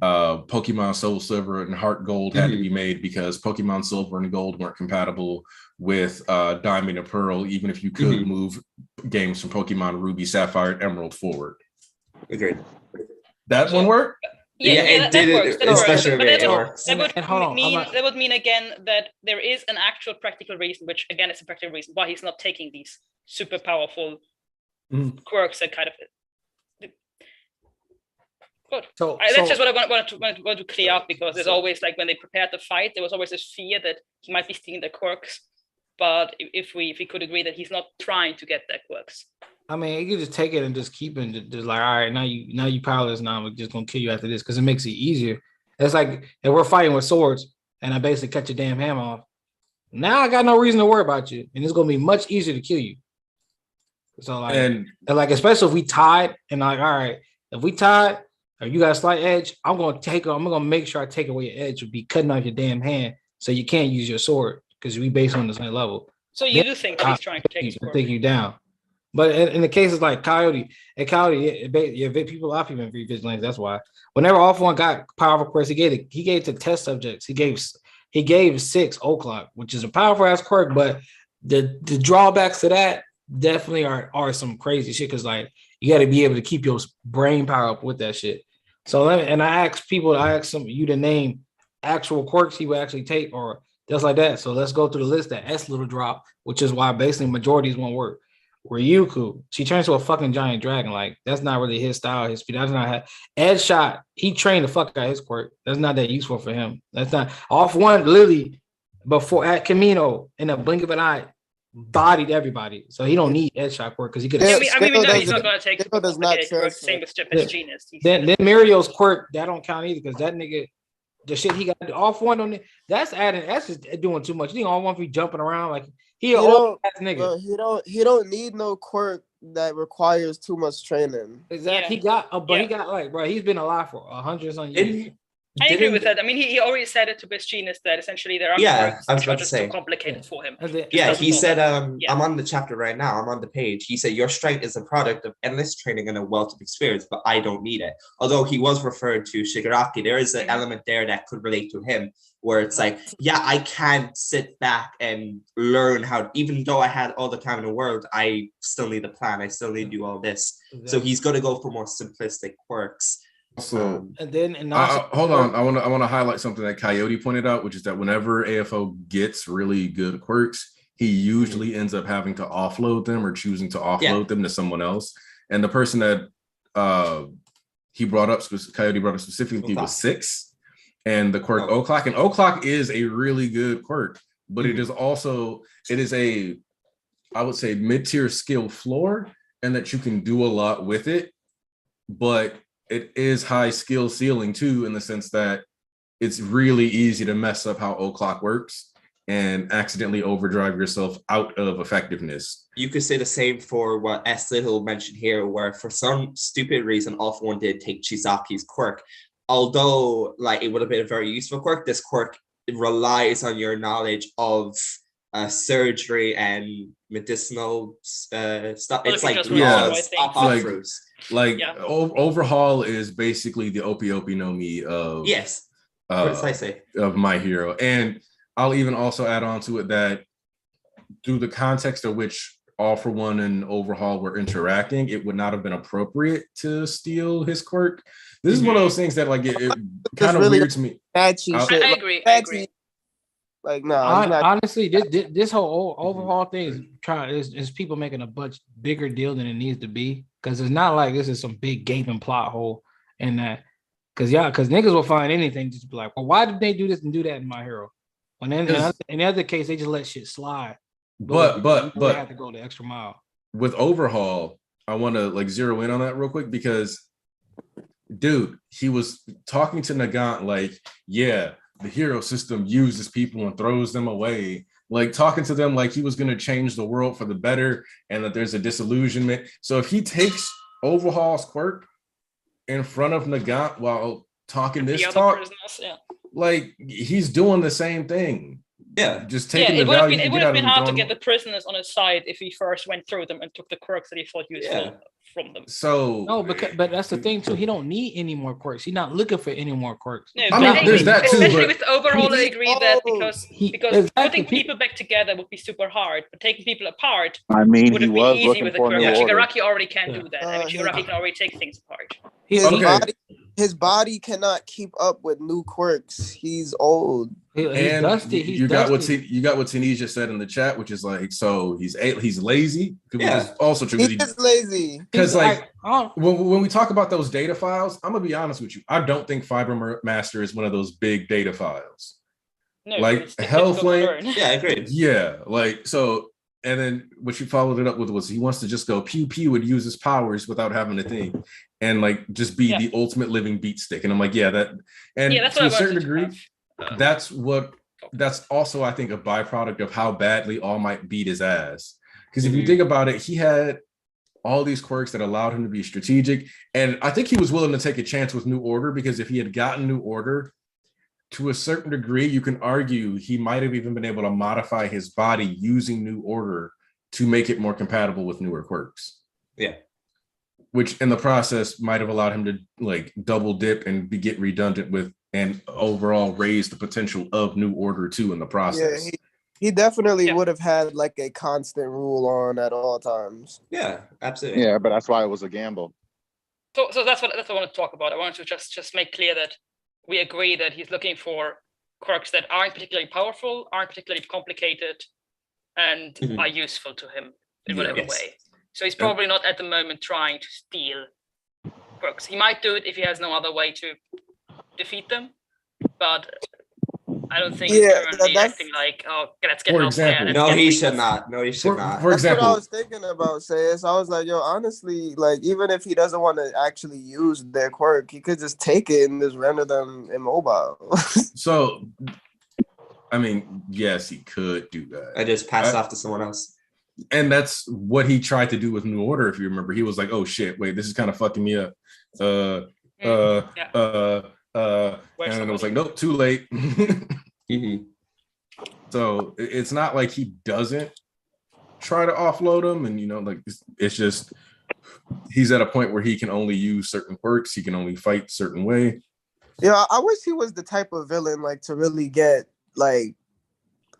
Pokemon Soul Silver and Heart Gold had to be made because Pokemon Silver and Gold weren't compatible with Diamond and Pearl, even if you could move games from Pokemon Ruby, Sapphire, and Emerald forward. Agreed. That one work? Yeah, that works. Especially that would mean again that there is an actual practical reason, which again is a practical reason why he's not taking these super powerful quirks that kind of. Good. That's just what I want to clear up, because there's always like when they prepared the fight, there was always this fear that he might be stealing the quirks. But if we could agree that he's not trying to get their quirks. I mean, you could just take it and just keep it, just like, all right, now you powerless. Now I'm just gonna kill you after this because it makes it easier. It's like if we're fighting with swords and I basically cut your damn hand off. Now I got no reason to worry about you, and it's gonna be much easier to kill you. So like, and like especially if we tied, and like, all right, if we tied or you got a slight edge, I'm gonna make sure I take away your edge, would be cutting off your damn hand so you can't use your sword because we based on the same level. So you do think that he's trying to take you down. But in the cases like Coyote, a lot of people in free vigilance. That's why whenever All for One got powerful quirks, he gave to test subjects. He gave 6 o'clock, which is a powerful ass quirk. But the drawbacks to that definitely are some crazy shit, because like you got to be able to keep your brain power up with that shit. So I asked you to name actual quirks he would actually take or just like that. So let's go through the list. That S little drop, which is why basically majorities won't work. Ryuku, she turns to a fucking giant dragon. Like that's not really his style. His speed. That's not Ed shot. He trained the fuck out his quirk. That's not that useful for him. That's not All for One. Lily before at Camino in a blink of an eye bodied everybody. So he don't need Ed shot quirk because he could. He's not going to take. Same with Stupid Genius. Then Mario's quirk that don't count either because that nigga. The shit he got All for One on it, that's just doing too much. He don't want to be jumping around like he an old ass nigga. Bro, he don't need no quirk that requires too much training. Exactly. Yeah. He got like, bro, he's been alive for 100 some years. I agree with that. I mean, he already said it to Vestige that essentially there are quirks I was which are about to just say. too complicated for him. He said, I'm on the chapter right now. I'm on the page. He said, your strength is a product of endless training and a wealth of experience, but I don't need it. Although he was referred to Shigaraki, there is an element there that could relate to him, where it's like, yeah, I can't sit back and learn how, even though I had all the time in the world, I still need a plan. I still need to do all this. Exactly. So he's going to go for more simplistic quirks. So also, hold on, I want to highlight something that Coyote pointed out, which is that whenever AFO gets really good quirks, he usually ends up having to offload them or choosing to offload them to someone else. And the person that Coyote brought up specifically was 6, and the quirk O'Clock. And O'Clock is a really good quirk, but it is a I would say mid-tier skill floor, and that you can do a lot with it, but it is high skill ceiling too, in the sense that it's really easy to mess up how O'Clock works and accidentally overdrive yourself out of effectiveness. You could say the same for what S Little mentioned here, where for some stupid reason, All For One did take Chizaki's quirk. Although like it would have been a very useful quirk, this quirk relies on your knowledge of surgery and medicinal stuff. It's like Overhaul is basically the Opie no Mi of of My Hero. And I'll even also add on to it that through the context of which All For One and Overhaul were interacting, it would not have been appropriate to steal his quirk. This is one of those things that like it kind of really weird to me. I agree. Like no, honestly, this whole Overhaul thing is people making a much bigger deal than it needs to be, because it's not like this is some big gaping plot hole in that. Because niggas will find anything just be like, well, why did they do this and do that in My Hero? And then in the other case, they just let shit slide. But they have to go the extra mile. With Overhaul, I want to like zero in on that real quick, because dude, he was talking to Nagant like, yeah, the hero system uses people and throws them away, like talking to them like he was going to change the world for the better and that there's a disillusionment. So if he takes Overhaul's quirk in front of Nagant while talking this talk, like he's doing the same thing. Yeah, just taking the value. It would have been hard to get the prisoners on his side if he first went through them and took the quirks that he thought useful from them. So no, but that's the thing too. He don't need any more quirks. He's not looking for any more quirks. No, I mean, there's that too. Especially with Overhaul, I agree that because putting people back together would be super hard, but taking people apart would be easy with the quirk. Shigaraki already can't do that. I mean, Shigaraki can already take things apart. His body cannot keep up with new quirks. He's old. He's dusty. You got what Tanisha said in the chat, which is like, so he's lazy. Yeah, also true. He's lazy. Because like when we talk about those data files, I'm gonna be honest with you. I don't think Fiber Master is one of those big data files. No, like Hellflame. Yeah, I agree. Yeah, like so. And then what you followed it up with was he wants to just go pew pew and use his powers without having a thing, and like just be the ultimate living beat stick. And I'm like, that's to a certain degree. That's also I think a byproduct of how badly All Might beat his ass. Because if you think about it, he had all these quirks that allowed him to be strategic, and I think he was willing to take a chance with New Order, because if he had gotten New Order, to a certain degree, you can argue he might have even been able to modify his body using New Order to make it more compatible with newer quirks. Yeah. Which in the process might have allowed him to like double dip and get redundant with, and overall raise the potential of New Order too in the process. Yeah, he definitely would have had like a constant rule on at all times. Yeah, absolutely. Yeah, but that's why it was a gamble. So that's what I want to talk about. I wanted to just make clear that we agree that he's looking for quirks that aren't particularly powerful, aren't particularly complicated, and are useful to him in whatever way. So he's probably not at the moment trying to steal quirks. He might do it if he has no other way to defeat them, but I don't think he's currently acting like, let's get out there. No, he should not. For example, that's what I was thinking about, Sayus. I was like, honestly, like, even if he doesn't want to actually use their quirk, he could just take it and just render them immobile. So, I mean, yes, he could do that. I just pass off to someone else. And that's what he tried to do with New Order, if you remember. He was like, oh shit, wait, this is kind of fucking me up. And it was like, nope, too late. Mm-hmm. So it's not like he doesn't try to offload them, and like it's just he's at a point where he can only use certain quirks, he can only fight certain way. Yeah, I wish he was the type of villain like to really get like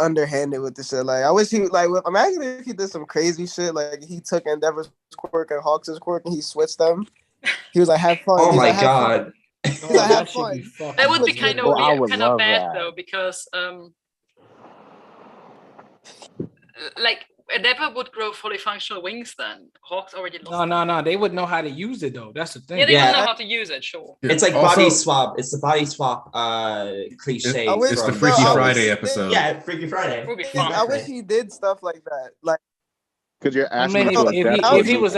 underhanded with the shit. Like I wish he like imagine if he did some crazy shit, like he took Endeavor's quirk and Hawks' quirk and he switched them. He was like, have fun. Oh my like, god. That should be fucking That would be kind of I would kind of love bad that. though, because like Endeavor would grow fully functional wings then. Hawks already lost. No. They would know how to use it though. That's the thing. Yeah, they would know how to use it, sure. It's like Also, body swap. It's the body swap cliche. It's the Freaky Friday episode. Yeah, Freaky Friday. It would be fun. I wish he did stuff like that. Like Because you're I asking mean, for if he was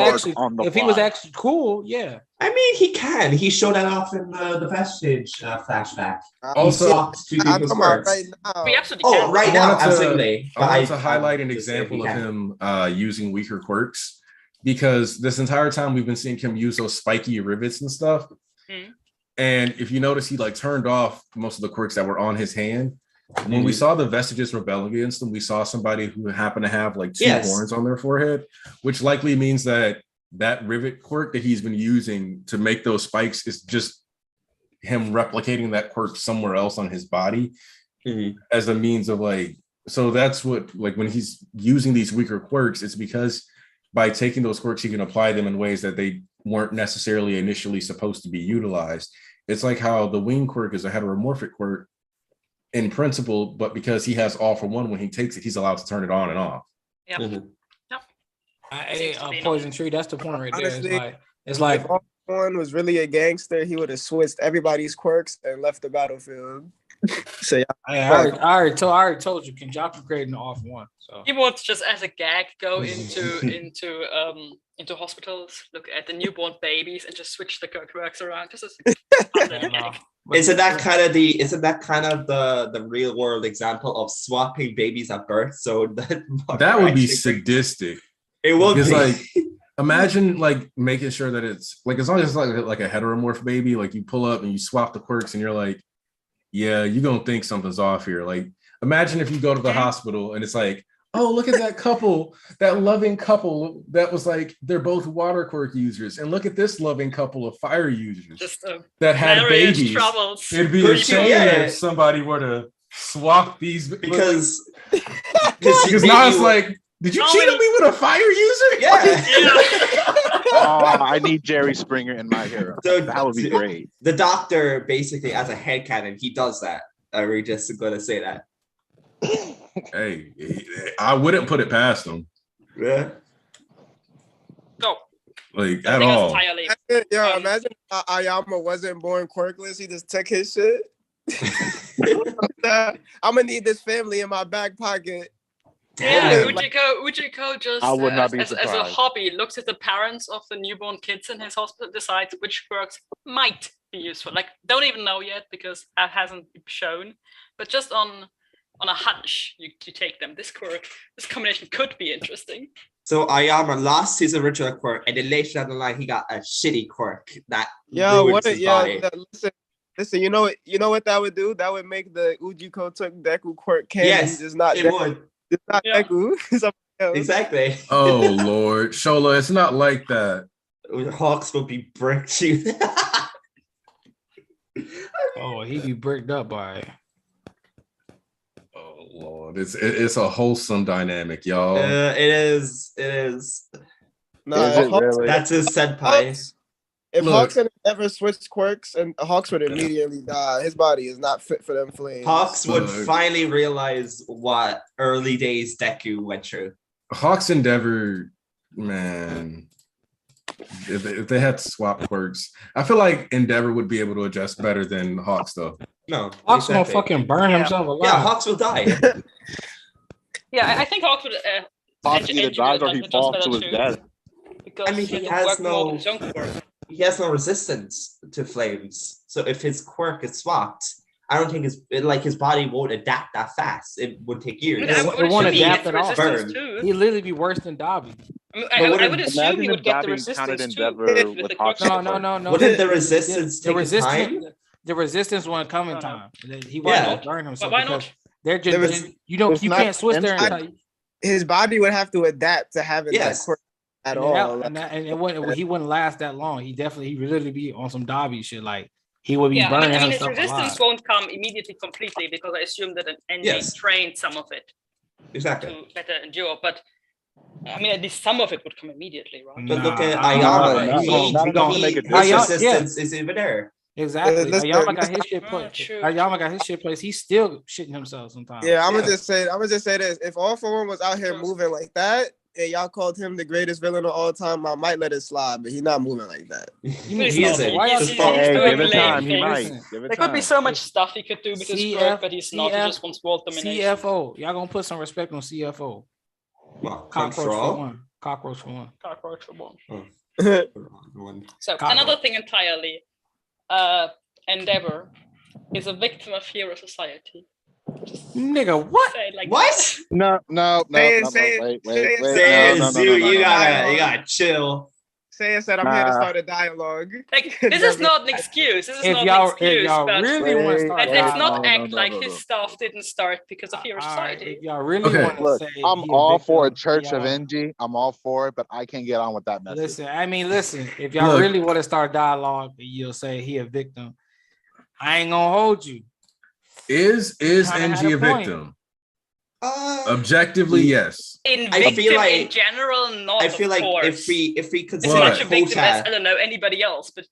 actually cool, yeah. I mean, he can. He showed that off in the Vestige flashback. Also, he swapped two people's quirks. right now. We absolutely can. Right now, absolutely. I wanted to highlight an example of him using weaker quirks, because this entire time we've been seeing him use those spiky rivets and stuff. Mm. And if you notice, he like turned off most of the quirks that were on his hand. When we saw the Vestiges rebel against them, we saw somebody who happened to have like two horns on their forehead, which likely means that rivet quirk that he's been using to make those spikes is just him replicating that quirk somewhere else on his body as a means of like, so that's what, like when he's using these weaker quirks, it's because by taking those quirks, he can apply them in ways that they weren't necessarily initially supposed to be utilized. It's like how the wing quirk is a heteromorphic quirk in principle, but because he has all for one, when he takes it, he's allowed to turn it on and off. Yep. Mm-hmm. Poison tree. That's the point right Honestly, there. It's like if one was really a gangster, he would have switched everybody's quirks and left the battlefield. So I already told you, Kenjaku created an off one. So He would just as a gag go into hospitals, look at the newborn babies, and just switch the quirks around. Just as Isn't that kind of the real world example of swapping babies at birth? So that would be sadistic. It would be like, imagine like making sure that it's like, as long as it's like a heteromorph baby, like you pull up and you swap the quirks and you're like, yeah, you're gonna think something's off here. Like, imagine if you go to the hospital and it's like, oh, look at that couple, that loving couple that was like, they're both water quirk users, and look at this loving couple of fire users that had babies. Troubles. It'd be a shame if somebody were to swap these, because now it's like, did you cheat on me with a fire user? Yeah. I need Jerry Springer in my hero. So that would be great. The doctor basically, as a headcanon, he does that. Are we just gonna say that? Hey, I wouldn't put it past him. Yeah. No. Like at all. Yeah, imagine Ayama wasn't born quirkless. He just took his shit. I'm gonna need this family in my back pocket. Yeah, Ujiko just I would not be as a hobby looks at the parents of the newborn kids in his hospital, decides which quirks might be useful. Like, don't even know yet because that hasn't been shown, but just on a hunch, you take them. This combination could be interesting. So Ayama lost his original quirk, and then later down the line, he got a shitty quirk that Listen, you know what that would do? That would make the Ujiko took Deku quirk canon. Yes, just not it Deku. would. It's not Deku. Exactly. Oh Lord, Shola, it's not like that. Hawks will be bricked you. Oh, he'd be bricked up by. Oh Lord, it's a wholesome dynamic, y'all. It is. No, really? That's his senpai. If Hawks and ever switched quirks, and Hawks would immediately die. His body is not fit for them flames. Hawks would finally realize what early days Deku went through. Hawks Endeavor, man. If they had to swap quirks, I feel like Endeavor would be able to adjust better than Hawks, though. No, Hawks gonna fucking burn himself alive. Yeah, Hawks will die. Yeah, I think Hawks would. Hawks either dies or he falls to his death. I mean, he has no resistance to flames. So if his quirk is swapped, I don't think his body won't adapt that fast. It would take years. It won't adapt at all. He'd literally be worse than Dobby. I would assume he would get the resistance too. No. Wouldn't the resistance take time? the resistance wasn't coming time. He wasn't burn himself. Why not? They're just you can't switch there. His body would have to adapt to having that quirk at all. He wouldn't last that long. He literally be on some Dobby shit. Like he would be burning himself. His resistance won't come immediately completely because I assume that an NG trained some of it to better endure. But I mean, at least some of it would come immediately, right? But look at Ayama. Resistance is even there. Exactly. Ayama got his shit placed. Ayama got his shit placed. He's still shitting himself sometimes. Yeah, I'm gonna just say this. If All For One was out here moving like that, and y'all called him the greatest villain of all time, I might let it slide, but he's not moving like that. He isn't. Give it time. He might. There could be so much stuff he could do with his quirk, but he's not. He just wants world domination. CFO. Y'all gonna put some respect on CFO. Cockroach for one. Cockroach for one. Cockroach for one. Oh. So another thing entirely. Endeavor is a victim of hero society. Nigga, what? What? No. Wait. You gotta chill. Saya said, I'm here to start a dialogue. Like, this is not an excuse. This is not an excuse. But really want to start let's not act like his stuff didn't start because of hero society. If y'all really want to say I'm all for a church of NG. I'm all for it, but I can't get on with that message. Listen. If y'all really want to start dialogue, you'll say he a victim. I ain't gonna hold you. Is NG a victim? Objectively, yes. I feel like in general, not. I feel like if we consider as much a victim as I don't know anybody else, but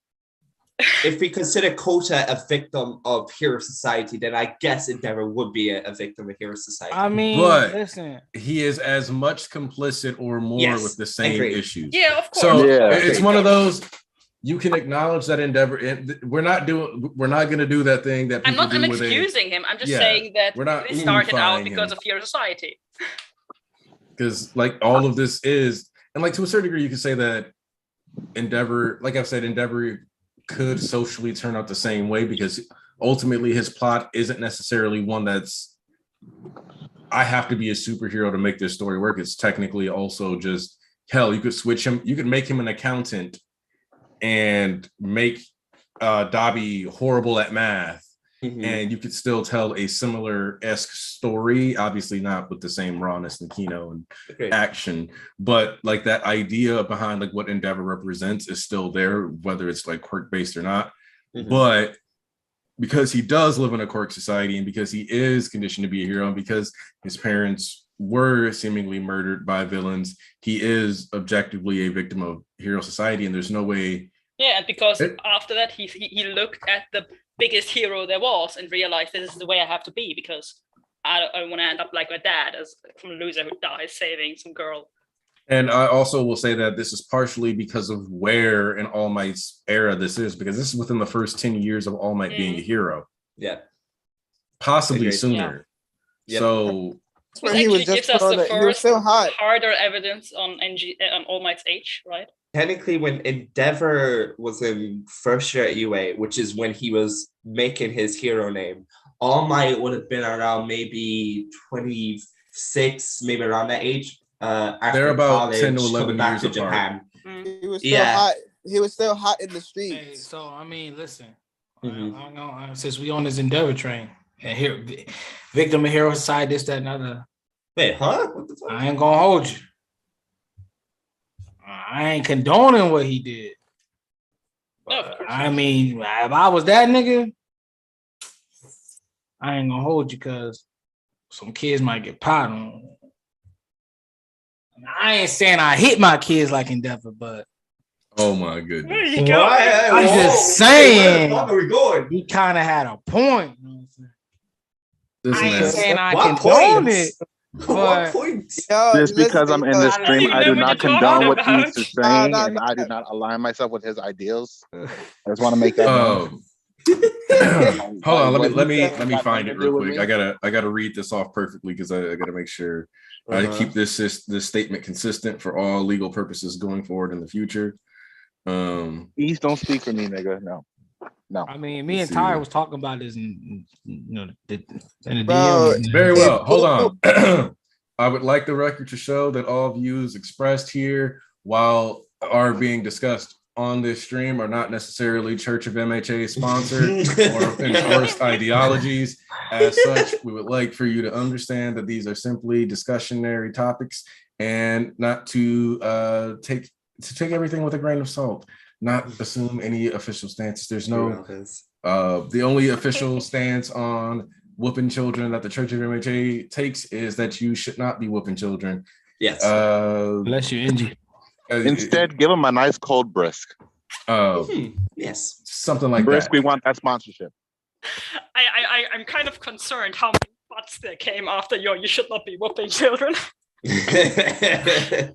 if we consider Kota a victim of hero society, then I guess Endeavor would be a victim of hero society. I mean, but listen, he is as much complicit or more with the same issues. Yeah, of course. So it's one of those. You can acknowledge that Endeavor. We're not going to do that thing that people I'm excusing him. I'm just saying that it started out because of hero society. Because like all of this is, and like to a certain degree, you could say that Endeavor, like I've said, Endeavor could socially turn out the same way because ultimately his plot isn't necessarily one that's I have to be a superhero to make this story work. It's technically also just hell. You could switch him. You could make him an accountant and make Dobby horrible at math, and you could still tell a similar-esque story, obviously not with the same rawness and Kino and action, but like that idea behind like what Endeavor represents is still there, whether it's like quirk-based or not. But because he does live in a quirk society and because he is conditioned to be a hero and because his parents were seemingly murdered by villains, he is objectively a victim of hero society, and there's no way. Yeah, and because after that he looked at the biggest hero there was and realized this is the way I have to be because I don't want to end up like my dad as some loser who dies saving some girl. And I also will say that this is partially because of where in All Might's era this is, because this is within the first 10 years of All Might being a hero. Yeah. Possibly sooner. Yeah. So he was just put on he was still hot. Harder evidence on on All Might's age, right? Technically, when Endeavor was in first year at UA, which is when he was making his hero name, All Might would have been around maybe 26, maybe around that age. They're about 10 to 11 years apart. Japan. He was still hot. He was still hot in the streets. Hey, so I mean, listen. Since we on this Endeavor train, and here, victim of hero side, this, that, and other. Wait, huh? What the fuck? I ain't gonna hold you. I ain't condoning what he did. I mean, if I was that nigga, I ain't gonna hold you because some kids might get pot on. I ain't saying I hit my kids like Endeavor, but oh my goodness. Where you go? I'm just saying where are we going? he kind of had a point. You know what I'm saying? I ain't saying I What condone points? it. But Just because I'm in this stream, I do not condone what he's saying, and I do not align myself with his ideals. I just want to make that known. Hold on, let me find it real quick. I gotta read this off perfectly because I gotta make sure I keep this statement consistent for all legal purposes going forward in the future. Please don't speak for me, nigga. No. I mean, me and Ty was talking about this in the Bro, DM. Very well. Hold on. I would like the record to show that all views expressed here while are being discussed on this stream are not necessarily Church of MHA sponsored or endorsed ideologies. As such, we would like for you to understand that these are simply discussionary topics and not to take everything with a grain of salt, not assume any official stances. There's no, the only official stance on whooping children that the Church of MHA takes is that you should not be whooping children. Yes. Unless you're NG. Instead, give them a nice cold brisk. Yes. Something like brisk, that. we want that sponsorship. I'm kind of concerned how many butts there came after you should not be whooping children. Yeah,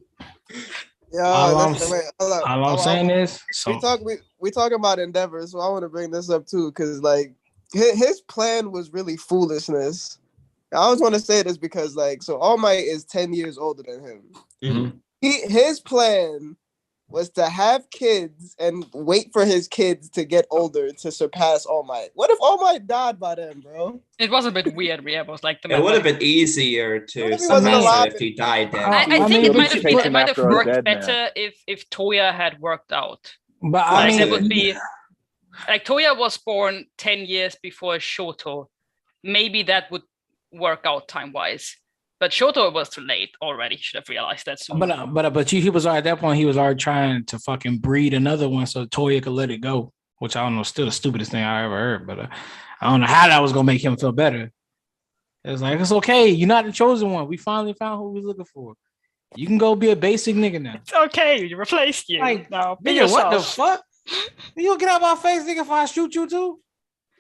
all I'm saying is we talking about Endeavor, so I want to bring this up too, because like his plan was really foolishness. I always want to say this because like, so All Might is 10 years older than him. Mm-hmm. His plan was to have kids and wait for his kids to get older to surpass All Might. What if All Might died by then, bro? It was a bit weird. It was like it would have been easier to somehow if he died. Then I think it might have worked better if Toya had worked out. But I mean, it would be like Toya was born 10 years before Shoto. Maybe that would work out time-wise. But Shoto was too late already. Should have realized that soon. But he was at that point. He was already trying to fucking breed another one so Toya could let it go. Which I don't know, still the stupidest thing I ever heard. But I don't know how that was gonna make him feel better. It's like, it's okay. You're not the chosen one. We finally found who we was looking for. You can go be a basic nigga now. It's okay. You replaced you. Like, now, be nigga, yourself. what the fuck? You gonna get out my face, nigga, if I shoot you too?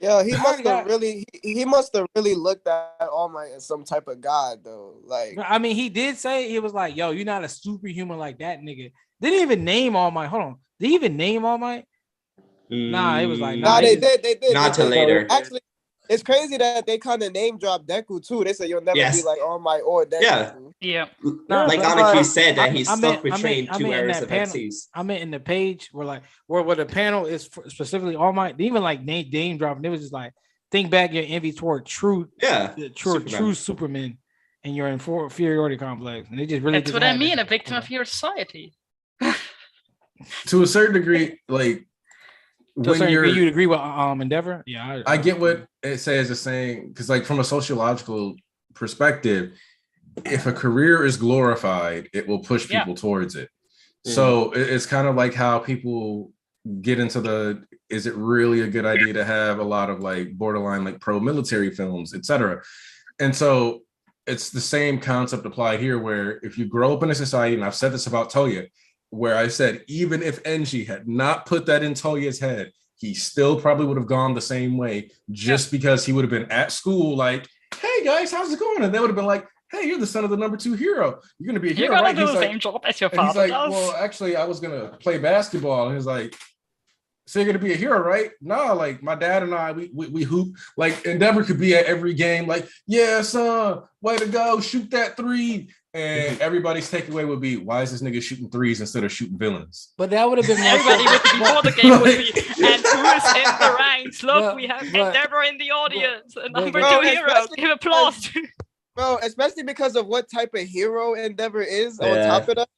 Yeah, he must have really looked at All Might as some type of god though. Like, I mean, he did say, he was like, yo, you're not a superhuman like that, nigga. They didn't even name All Might. Hold on. Did he even name All Might? Nah, it was like, they did. Not till later. Actually, it's crazy that they kind of name dropped Deku too. They said you'll never be like All Might or Deku. Yeah. Like Aniki said that he's stuck between two areas of MCs. I meant in the page where the panel is specifically All Might. They even like name dropping. It was just like, think back your envy toward true Superman and your inferiority complex. And they just really that's what I mean, a victim of your society. To a certain degree, like you'd agree with Endeavor? Yeah, I get what it says. It's saying because, like, from a sociological perspective, if a career is glorified, it will push people towards it. So it's kind of like how people get into is it really a good idea to have a lot of like borderline like pro-military films, etc. And so it's the same concept applied here, where if you grow up in a society, and I've said this about Toya, where I said, even if Enji had not put that in Toya's head, he still probably would have gone the same way, just because he would have been at school like, hey guys, how's it going? And they would have been like, hey, you're the son of the number 2 hero. You're going to be a hero, right? You're going to do the same job as your father he's like, does. well, actually, I was going to play basketball. And he's like, so you're going to be a hero, right? No, like my dad and I, we hoop. Like Endeavor could be at every game like, yeah, son, way to go, shoot that 3. And everybody's takeaway would be, why is this nigga shooting 3s instead of shooting villains? But that would have been everybody would before the game would be, and who is in the ranks? Look, we have Endeavor in the audience, number 2 hero. Give applause. Bro, especially because of what type of hero Endeavor is on top of that.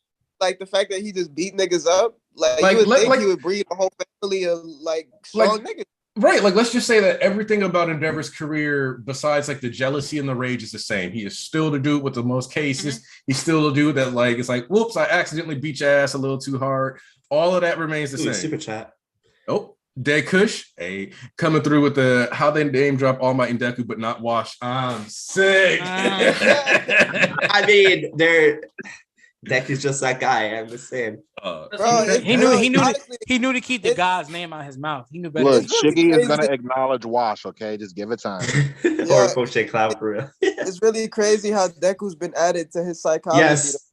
Like the fact that he just beat niggas up. Like you would think he would breed a whole family of like strong niggas. Right, like let's just say that everything about Endeavor's career, besides like the jealousy and the rage, is the same. He is still the dude with the most cases. He's still the dude that like it's like, whoops, I accidentally beat your ass a little too hard. All of that remains the same. Super chat. Oh, Dead Kush, coming through with the how they name drop All Might and Deku, but not Wash. I'm sick. I mean, Deku's just that guy. I'm just saying. He knew to keep the guy's name out of his mouth. He knew better. Look, Shiggy is gonna acknowledge Wash. Okay, just give it time. Or Poche Cloud for real. It's really crazy how Deku's been added to his psychology. Yes.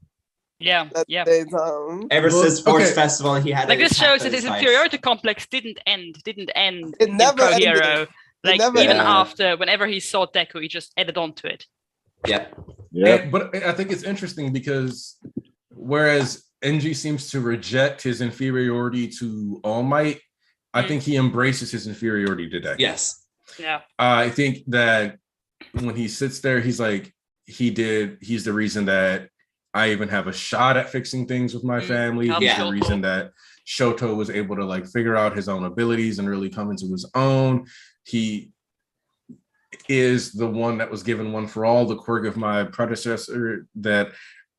Yeah. Ever since Sports Festival, he had like this shows that his inferiority complex didn't end. It never ended. Hero. Like even after, whenever he saw Deku, he just added on to it. Yeah. But I think it's interesting because whereas Enji seems to reject his inferiority to All Might, I think he embraces his inferiority to Deku. Yes. Yeah. I think that when he sits there, he's like, he's the reason that I even have a shot at fixing things with my family. He's the reason that Shoto was able to like figure out his own abilities and really come into his own. He is the one that was given one for all, the quirk of my predecessor that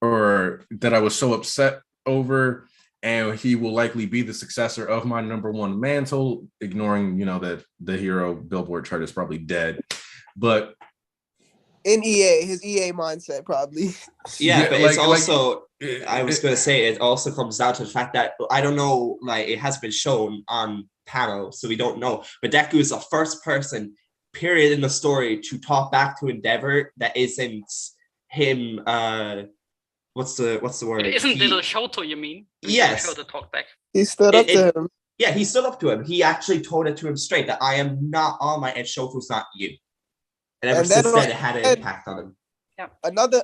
I was so upset over, and he will likely be the successor of my #1 mantle, ignoring, you know, that the hero billboard chart is probably dead. But in EA, his EA mindset probably. Yeah, but it's also, I was going to say, it also comes down to the fact that, I don't know, like, it has been shown on panel, so we don't know, but Deku is the first person, period, in the story to talk back to Endeavor that isn't him, what's the word? It isn't little Shoto, you mean? Yes. Shoto talk back. He stood up to him. Yeah, he stood up to him. He actually told it to him straight that I am not All Might and Shoto's not you. And ever since then, it had an impact on him. Yeah. Another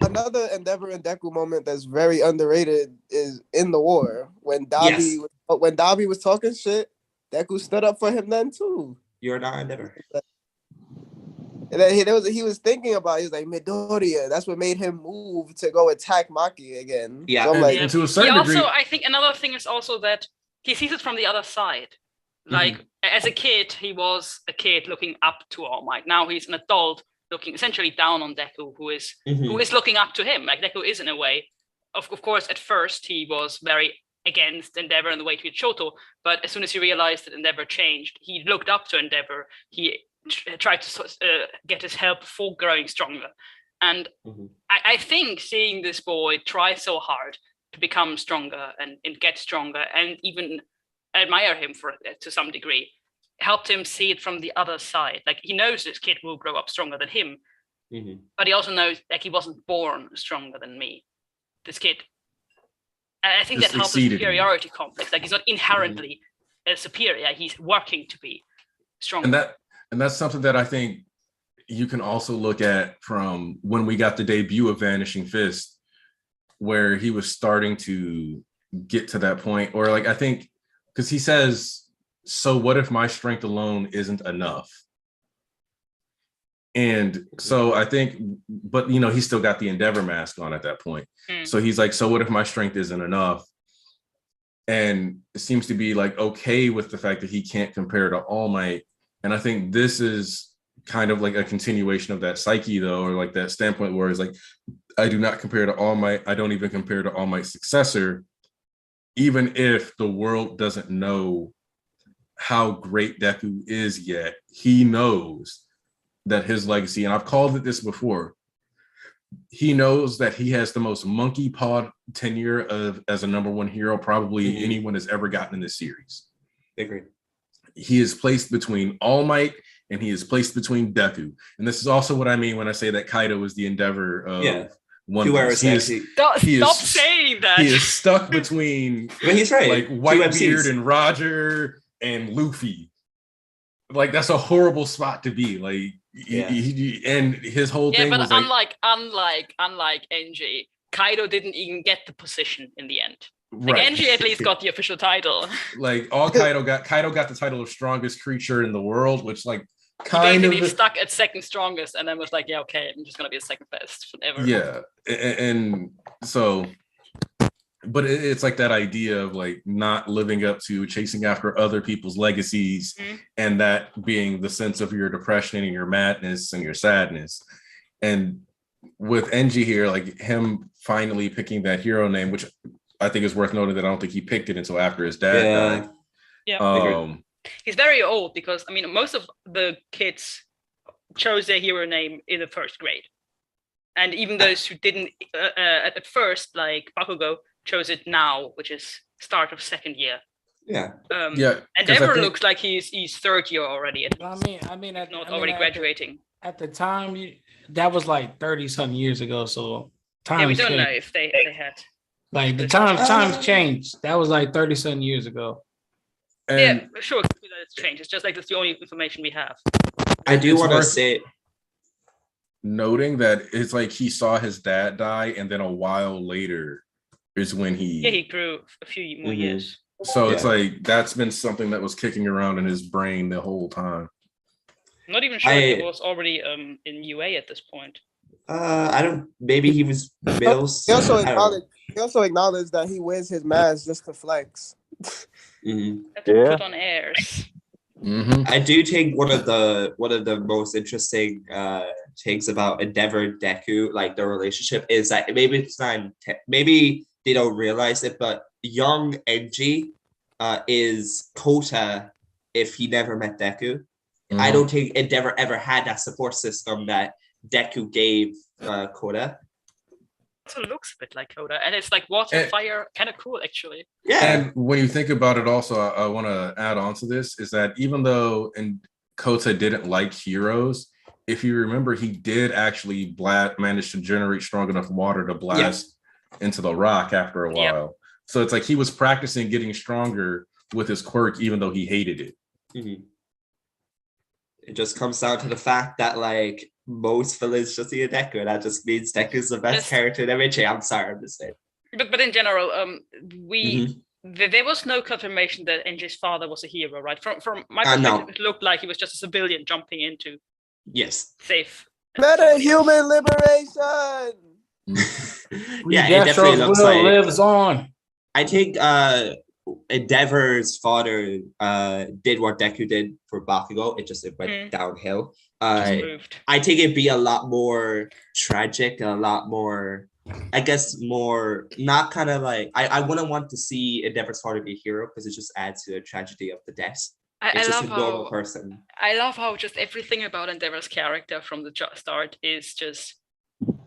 Endeavor and Deku moment that's very underrated is in the war when Dabi was talking shit. Deku stood up for him then too. You're not Endeavor. And then he was thinking about. He was like Midoriya. That's what made him move to go attack Maki again. Yeah, so I'm like, to a certain degree. I think another thing is also that he sees it from the other side. Like as a kid, he was a kid looking up to All Might. Now he's an adult looking essentially down on Deku, who is looking up to him. Like Deku is in a way. Of course, at first he was very against Endeavor and the way he treated Shoto, but as soon as he realized that Endeavor changed, he looked up to Endeavor. He tried to get his help for growing stronger. And I think seeing this boy try so hard to become stronger and get stronger, and even admire him for it to some degree, helped him see it from the other side. Like he knows this kid will grow up stronger than him, but he also knows like he wasn't born stronger than me. This kid, and I think that helps the superiority complex. Like he's not inherently superior; he's working to be stronger. And that's something that I think you can also look at from when we got the debut of Vanishing Fist, where he was starting to get to that point, or like I think. Because he says, so what if my strength alone isn't enough? And so I think, but you know, he still got the Endeavor mask on at that point. So he's like, so what if my strength isn't enough? And it seems to be like, okay with the fact that he can't compare to All Might. And I think this is kind of like a continuation of that psyche though, or like that standpoint where it's like, I do not compare to All Might. I don't even compare to All Might's successor. Even if the world doesn't know how great Deku is yet, he knows that his legacy, and I've called it this before, he knows that he has the most monkey paw tenure as a #1 hero probably anyone has ever gotten in this series. I agree. He is placed between All Might and he is placed between Deku. And this is also what I mean when I say that Kaido is the Endeavor of One Piece. Stop saying that. He is stuck between but he's right. Like Whitebeard and Roger and Luffy. Like that's a horrible spot to be. Like and his whole thing was like unlike NG, Kaido didn't even get the position in the end. Like NG at least got the official title. Like all Kaido got the title of strongest creature in the world, which like kind of stuck at second strongest, and then was like, yeah, okay, I'm just gonna be the second best forever. Yeah, and so, but it's like that idea of like not living up to chasing after other people's legacies, and that being the sense of your depression and your madness and your sadness. And with NG here, like him finally picking that hero name, which I think is worth noting that I don't think he picked it until after his dad died. Yeah. He's very old because, I mean, most of the kids chose their hero name in the first grade. And even those who didn't at first, like Bakugo, chose it now, which is start of second year. Yeah. Endeavor looks like he's third year already. I mean, already graduating. At the time, that was like 30-something years ago. So we don't know if they had. Like the times changed. That was like 30-something years ago. And sure, it's changed. It's just like that's the only information we have. I do want to say, noting that it's like he saw his dad die, and then a while later is when he grew a few more years. So it's like that's been something that was kicking around in his brain the whole time. I'm not even sure he was already in UA at this point. I don't. Maybe he was middle. He also acknowledged that he wears his mask just to flex. Put on airs. I do think one of the most interesting things about Endeavor Deku, like their relationship, is that maybe they don't realize it, but young Enji is Kota if he never met Deku. I don't think Endeavor ever had that support system that Deku gave Kota. Also looks a bit like Kota, and it's like water, fire, kind of cool actually. Yeah. And when you think about it, also, I want to add on to this is that even though Kota didn't like heroes, if you remember, he did actually manage to generate strong enough water to blast into the rock after a while. Yep. So it's like he was practicing getting stronger with his quirk, even though he hated it. It just comes down to the fact that like most villains just need a Deku. That just means Deku's the best character in MHA. I'm sorry, I'm just saying. But in general, there was no confirmation that Enji's father was a hero, right? From my perspective, it looked like he was just a civilian jumping into safe. Better human liberation. It definitely looks like lives on. I think Endeavor's father did what Deku did for Bakugo. It went downhill. I think it'd be a lot more tragic, a lot more, I guess, more not kind of like I wouldn't want to see Endeavor's father be a hero because it just adds to the tragedy of the death. It's just a normal person. I love how just everything about Endeavor's character from the start is just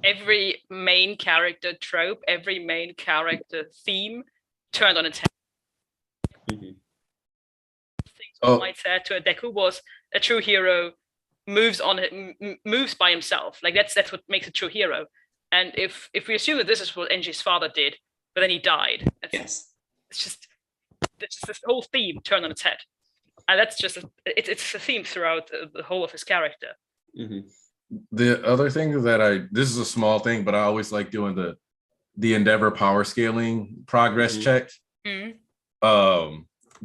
every main character trope, every main character theme turned on its head. Things one might say to a Deku was a true hero moves by himself. Like that's what makes a true hero. And if we assume that this is what Enji's father did, but then he died, it's just this whole theme turned on its head, and that's just it's a theme throughout the whole of his character. The other thing that this is a small thing, but I always like doing the Endeavor power scaling progress check.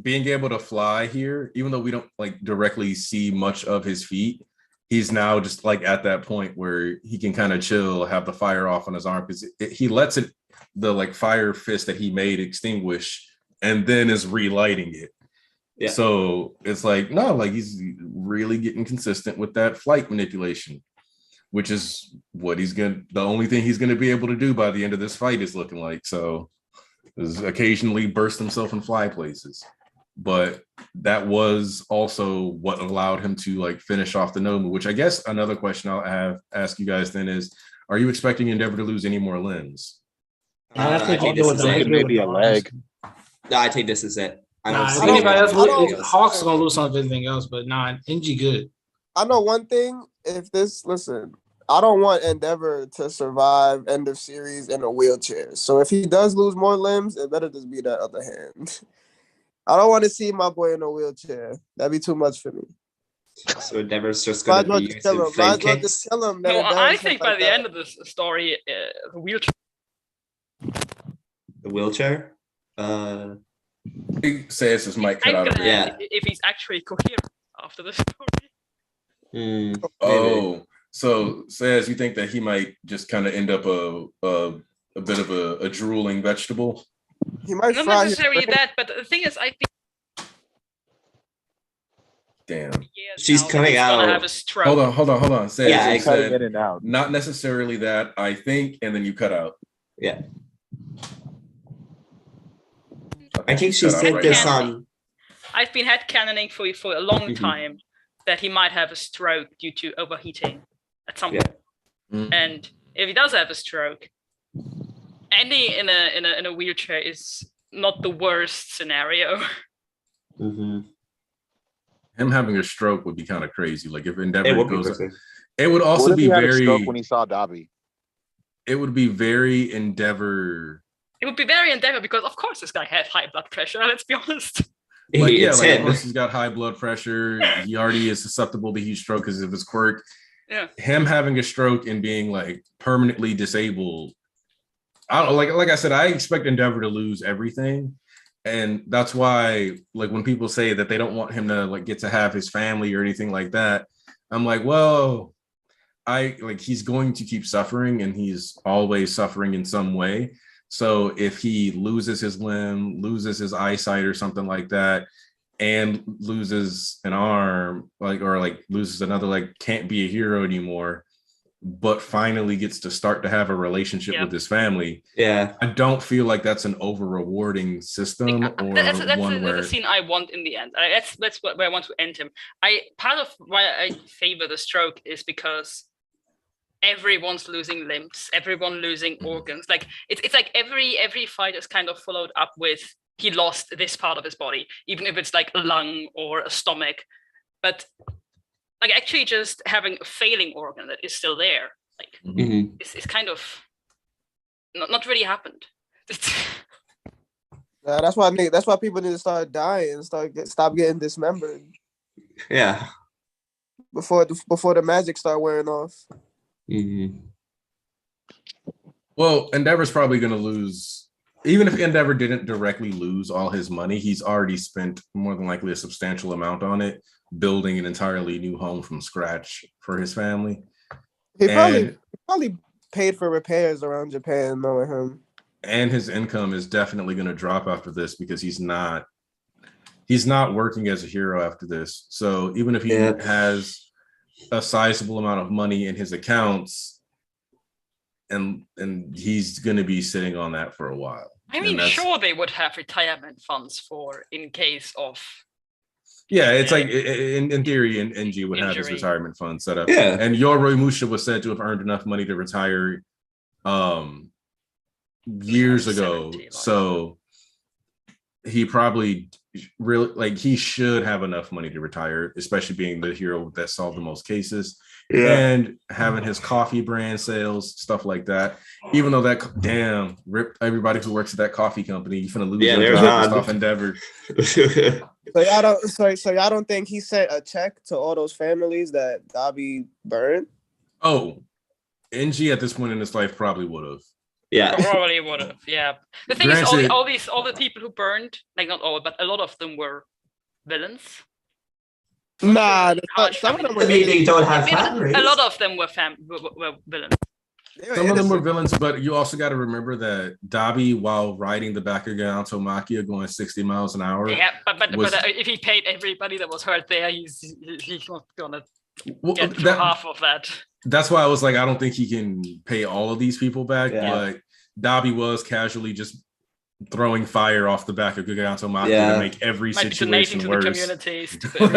Being able to fly here, even though we don't like directly see much of his feet, he's now just like at that point where he can kind of chill, have the fire off on his arm because he lets the like fire fist that he made extinguish and then is relighting it. Yeah. So it's like, no, like he's really getting consistent with that flight manipulation, which is what the only thing he's gonna be able to do by the end of this fight is looking like. So is occasionally burst himself and fly places. But that was also what allowed him to like finish off the Nomu, which I guess another question I'll ask you guys then is, are you expecting Endeavor to lose any more limbs? I think this is it. Maybe a leg. No, I think this is it. Anybody else, Hawk's gonna lose something else, but Enji good. I know one thing. I don't want Endeavor to survive end of series in a wheelchair. So if he does lose more limbs, it better just be that other hand. I don't want to see my boy in a wheelchair. That'd be too much for me. So Endeavor's just going to be using flame kicks. No, I think by the end of this story, the wheelchair. The wheelchair? He says his mic cut out. If he's actually coherent after the story. So says you think that he might just kind of end up a bit of a drooling vegetable? He might not necessarily that, but the thing is, I think. Damn. She's coming out. Have a stroke. Hold on. Says, I said in and out. Not necessarily that, I think, and then you cut out. Yeah. I think she said this on. I've been headcanoning for a long time that he might have a stroke due to overheating at some point. And if he does have a stroke, ending in a wheelchair is not the worst scenario. Him having a stroke would be kind of crazy. Like if Endeavor goes, it would also be very. When he saw Dobby, it would be very Endeavor. It would be very Endeavor because, of course, this guy had high blood pressure. Let's be honest. Of course he's got high blood pressure. He already is susceptible to heat stroke because of his quirk. Yeah. Him having a stroke and being like permanently disabled. I don't like I said, I expect Endeavor to lose everything. And that's why, like, when people say that they don't want him to like get to have his family or anything like that, I'm like, well, he's going to keep suffering and he's always suffering in some way. So if he loses his limb, loses his eyesight or something like that, and loses an arm, or loses another leg, can't be a hero anymore, but finally gets to start to have a relationship with his family. Yeah, I don't feel like that's an over rewarding system, or that's one where the scene I want in the end. That's where I want to end him. Part of why I favor the stroke is because everyone's losing limbs, everyone losing organs. Like it's like every fight is kind of followed up with he lost this part of his body, even if it's like a lung or a stomach. But like actually just having a failing organ that is still there, like it's kind of not really happened. That's why people need to start dying, stop getting dismembered. Yeah. Before the magic start wearing off. Well, Endeavor's probably going to lose. Even if Endeavor didn't directly lose all his money, he's already spent more than likely a substantial amount on it, building an entirely new home from scratch for his family. He probably paid for repairs around Japan, knowing him. And his income is definitely going to drop after this because he's not working as a hero after this. So even if he has a sizable amount of money in his accounts, and he's going to be sitting on that for a while. I mean, sure, they would have retirement funds for in case of. Yeah, it's like in theory, NG would have his retirement fund set up. Yeah, and Yoroi was said to have earned enough money to retire years ago. So he probably really he should have enough money to retire, especially being the hero that solved the most cases. And having his coffee brand sales, stuff like that. Even though that rip everybody who works at that coffee company, you're gonna lose your job off Endeavor. So y'all don't think he sent a check to all those families that Dabi burned? Oh, NG at this point in his life probably would have. Yeah, probably would have. Yeah. The thing is, all the people who burned, like not all, but a lot of them were villains. Nah, some of them were. They don't have families. A lot of them were villains. Some of them were villains, but you also got to remember that Dabi, while riding the back of Atonement going 60 miles an hour. Yeah, but if he paid everybody that was hurt there, he's not gonna get through half of that. That's why I was like, I don't think he can pay all of these people back, but Dabi was casually just throwing fire off the back of Atonement to make every situation worse. To the communities. Because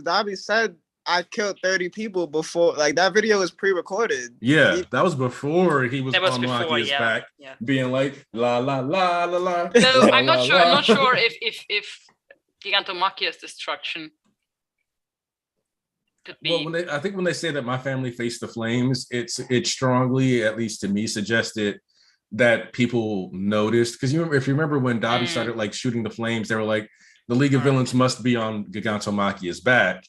Dabi said I killed 30 people before. Like that video was pre-recorded. Yeah, that was before he was on Makia's back, being like la la la la la. No, I'm not sure. I'm not sure if Gigantomachia's destruction. Well, I think when they say that my family faced the flames, it strongly, at least to me, suggested that people noticed. Because if you remember when Dabi started shooting the flames, they were like, the League of Villains must be on Gigantomachia's back.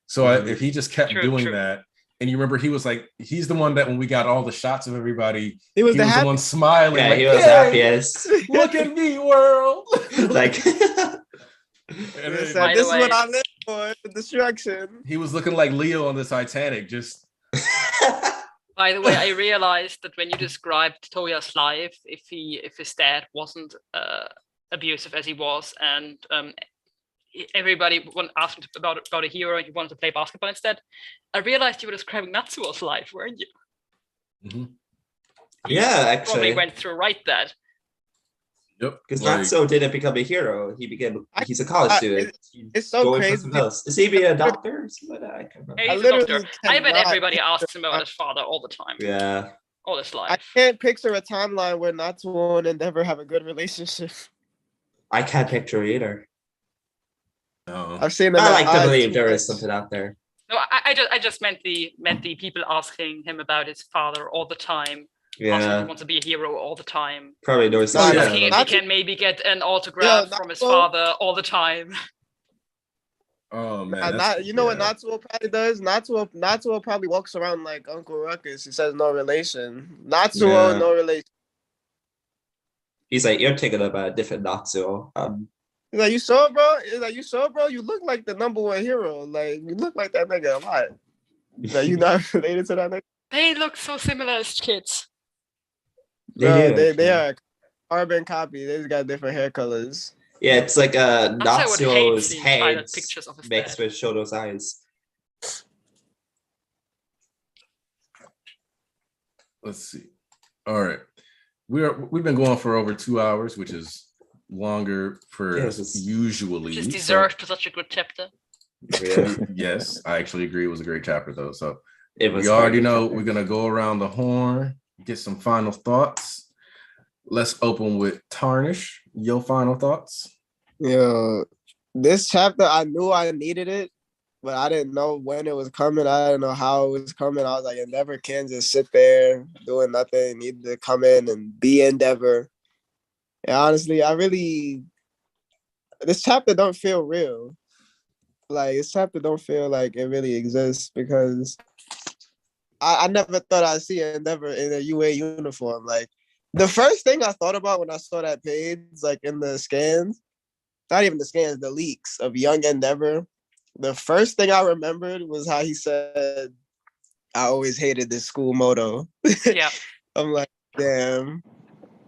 So if he just kept doing that, and you remember he was like, he's the one that when we got all the shots of everybody, he was the one smiling. Yeah, he was happiest. Look at me, world. This is what I live for, the destruction. He was looking like Leo on the Titanic, just. By the way, I realized that when you described Toya's life, if his dad wasn't abusive as he was, and everybody asked him about a hero, and he wanted to play basketball instead, I realized you were describing Natsuo's life, weren't you? Mm-hmm. Yeah, actually, probably went through that. Yep. Because Natsuo didn't become a hero. He's a college student. It's so crazy. Is he be a doctor? I can't remember. He's a doctor. I bet everybody asks him about his father all the time. Yeah. All his life. I can't picture a timeline where Natsuo and Endeavor have a good relationship. I can't picture it either. No. I've seen them. I like to believe there is something out there. No, I just meant the people asking him about his father all the time. Yeah, he wants to be a hero all the time. Probably knows that. He can maybe get an autograph from his father all the time. Oh man, you know what Natsuo probably does? Natsuo probably walks around like Uncle Ruckus. He says no relation. Natsuo, no relation. He's like, you're thinking about a different Natsuo. He's like, you saw, bro? He's like, you saw, bro? You look like the #1 hero. Like, you look like that nigga a lot. Like, you not related to that nigga? They look so similar as kids. They are carbon copy. They just got different hair colors. Yeah, it's like Natsuo's head pictures of his mixed dad. with Shoto's eyes. Let's see. All right. We've been going for over 2 hours, which is longer for usually. Just deserved for such a good chapter. Yeah. Yes, I actually agree. It was a great chapter though. So we already know we're gonna go around the horn, get some final thoughts. Let's open with Tarnish. Your final thoughts? Yo, this chapter, I knew I needed it, but I didn't know when it was coming. I didn't know how it was coming. I was like, Endeavor can't just sit there doing nothing. Need to come in and be Endeavor. And honestly, this chapter don't feel real. Like, this chapter don't feel like it really exists because I never thought I'd see Endeavor in a UA uniform. Like, the first thing I thought about when I saw that page, like in the scans, not even the scans, the leaks of Young Endeavor, the first thing I remembered was how he said, I always hated this school motto. Yeah. I'm like, damn,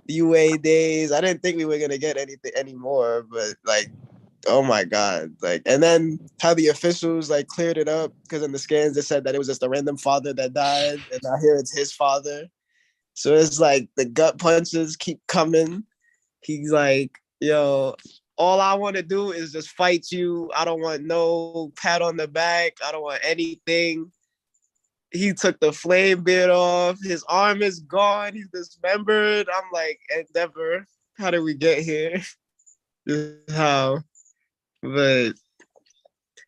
UA days. I didn't think we were going to get anything anymore, but like, oh my God. Like, and then how the officials like cleared it up because in the scans they said that it was just a random father that died, and I hear it's his father. So it's like the gut punches keep coming. He's like, yo, all I want to do is just fight you. I don't want no pat on the back. I don't want anything. He took the flame beard off. His arm is gone. He's dismembered. I'm like, Endeavor, how did we get here? This is how. But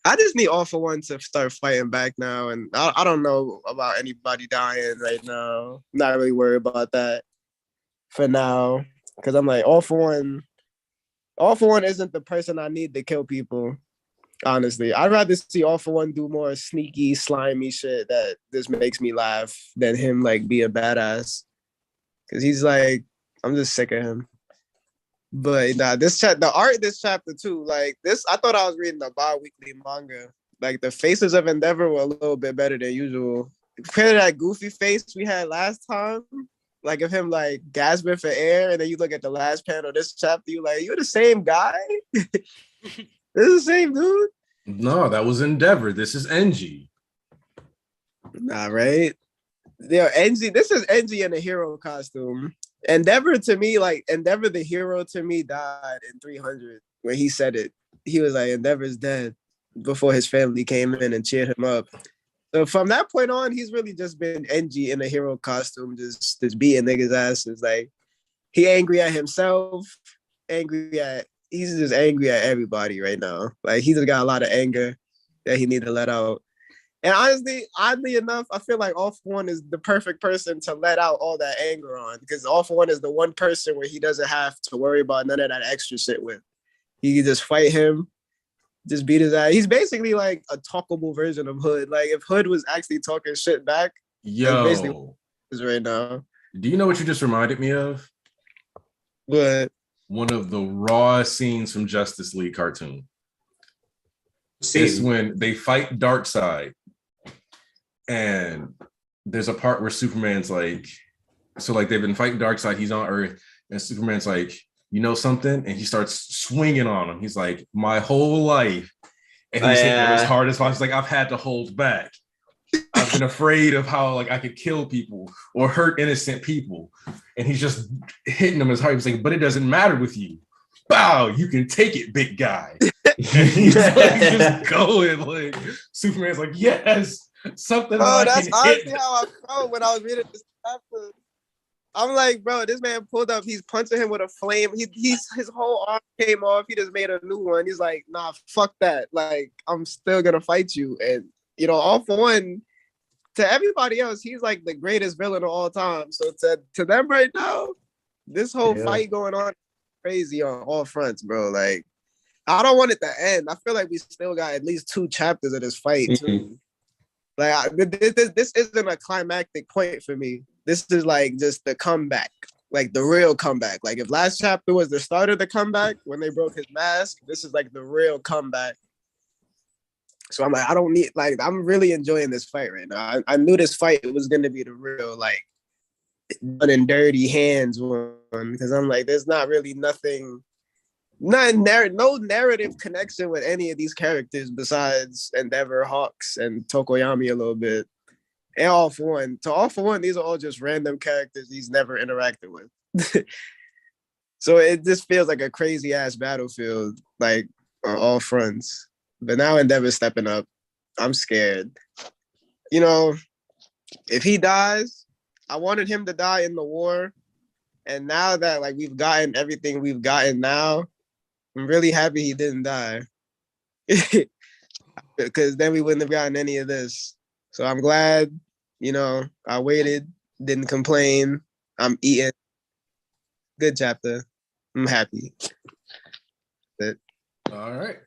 I just need All For One to start fighting back now. And I don't know about anybody dying right now. I'm not really worried about that for now. Because I'm like, All For One isn't the person I need to kill people. Honestly, I'd rather see All For One do more sneaky, slimy shit that just makes me laugh than him like be a badass. Because he's like, I'm just sick of him. But nah, the art this chapter too, like this, I thought I was reading a bi-weekly manga. Like the faces of Endeavor were a little bit better than usual. Compared to that goofy face we had last time, like of him like gasping for air, and then you look at the last panel of this chapter, you like, you're the same guy? This is the same dude? No, that was Endeavor. This is NG. Nah, right? Yeah, NG. This is NG in a hero costume. Endeavor to me, like Endeavor the hero to me died in 300 when he said it. He was like, Endeavor's dead before his family came in and cheered him up. So from that point on, he's really just been NG in a hero costume, just beating niggas' asses. Like he angry at himself, he's just angry at everybody right now. Like he just got a lot of anger that he need to let out. And honestly, oddly enough, I feel like All For One is the perfect person to let out all that anger on, because All For One is the one person where he doesn't have to worry about none of that extra shit with. He can just fight him, just beat his ass. He's basically like a talkable version of Hood. Like if Hood was actually talking shit back, that's basically what he is right now. Do you know what you just reminded me of? What? One of the raw scenes from Justice League cartoon. It's when they fight Darkseid. And there's a part where Superman's like, so like they've been fighting Darkseid, he's on Earth, and Superman's like, you know something? And he starts swinging on him. He's like, my whole life. And he's hitting him as hard as possible. He's like, I've had to hold back. I've been afraid of how like I could kill people or hurt innocent people. And he's just hitting them as hard. He's like, but it doesn't matter with you. Bow, you can take it, big guy. And he's like, just going like, Superman's like, yes. Something. Oh, that's honestly how I felt when I was reading this chapter. I'm like, bro, this man pulled up. He's punching him with a flame. His whole arm came off. He just made a new one. He's like, nah, fuck that. Like, I'm still gonna fight you. And you know, All For One, to everybody else, he's like the greatest villain of all time. So to them right now, this whole fight going on is crazy on all fronts, bro. Like, I don't want it to end. I feel like we still got at least 2 chapters of this fight too. Like this isn't a climactic point for me. This is like just the comeback, like the real comeback. Like if last chapter was the start of the comeback when they broke his mask, this is like the real comeback. So I'm like, I don't need, like, I'm really enjoying this fight right now. I knew this fight was going to be the real, like, and dirty hands one, because I'm like, there's not really nothing, no narrative connection with any of these characters besides Endeavor, Hawks, and Tokoyami a little bit. And All For One. To All For One, these are all just random characters he's never interacted with. So it just feels like a crazy ass battlefield, like on all fronts. But now Endeavor's stepping up. I'm scared. You know, if he dies, I wanted him to die in the war. And now that like we've gotten everything we've gotten now, I'm really happy he didn't die. Because then we wouldn't have gotten any of this. So I'm glad, you know, I waited, didn't complain. I'm eating. Good chapter. I'm happy. All right.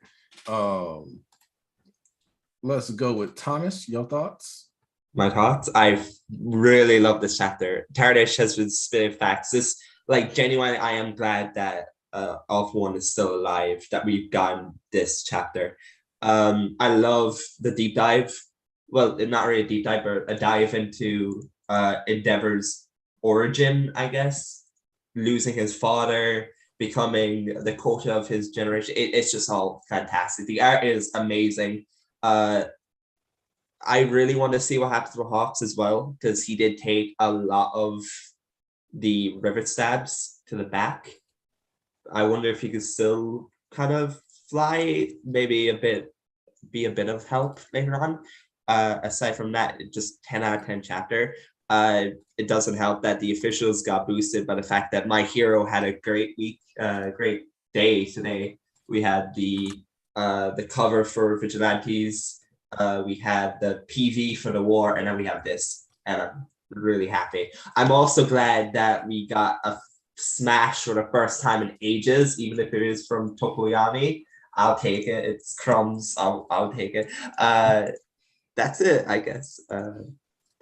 Let's go with Thomas. Your thoughts? My thoughts? I've really loved this chapter. Tardish has been spitting facts. This, like, genuinely, I am glad that All For One is still alive, that we've gotten this chapter. I love the deep dive. Well, not really a deep dive, but a dive into Endeavor's origin, I guess. Losing his father, becoming the quota of his generation. It's just all fantastic. The art is amazing. I really want to see what happens with Hawks as well, because he did take a lot of the rivet stabs to the back. I wonder if he could still kind of fly, maybe be a bit of help later on. Aside from that, just 10 out of 10 chapter. It doesn't help that the officials got boosted by the fact that my hero had a great week, great day today. We had the cover for Vigilantes, we had the PV for the war, and then we have this, and I'm really happy. I'm also glad that we got a smash for the first time in ages, even if it is from Tokoyami. I'll take it. It's crumbs. I'll take it. That's it, I guess.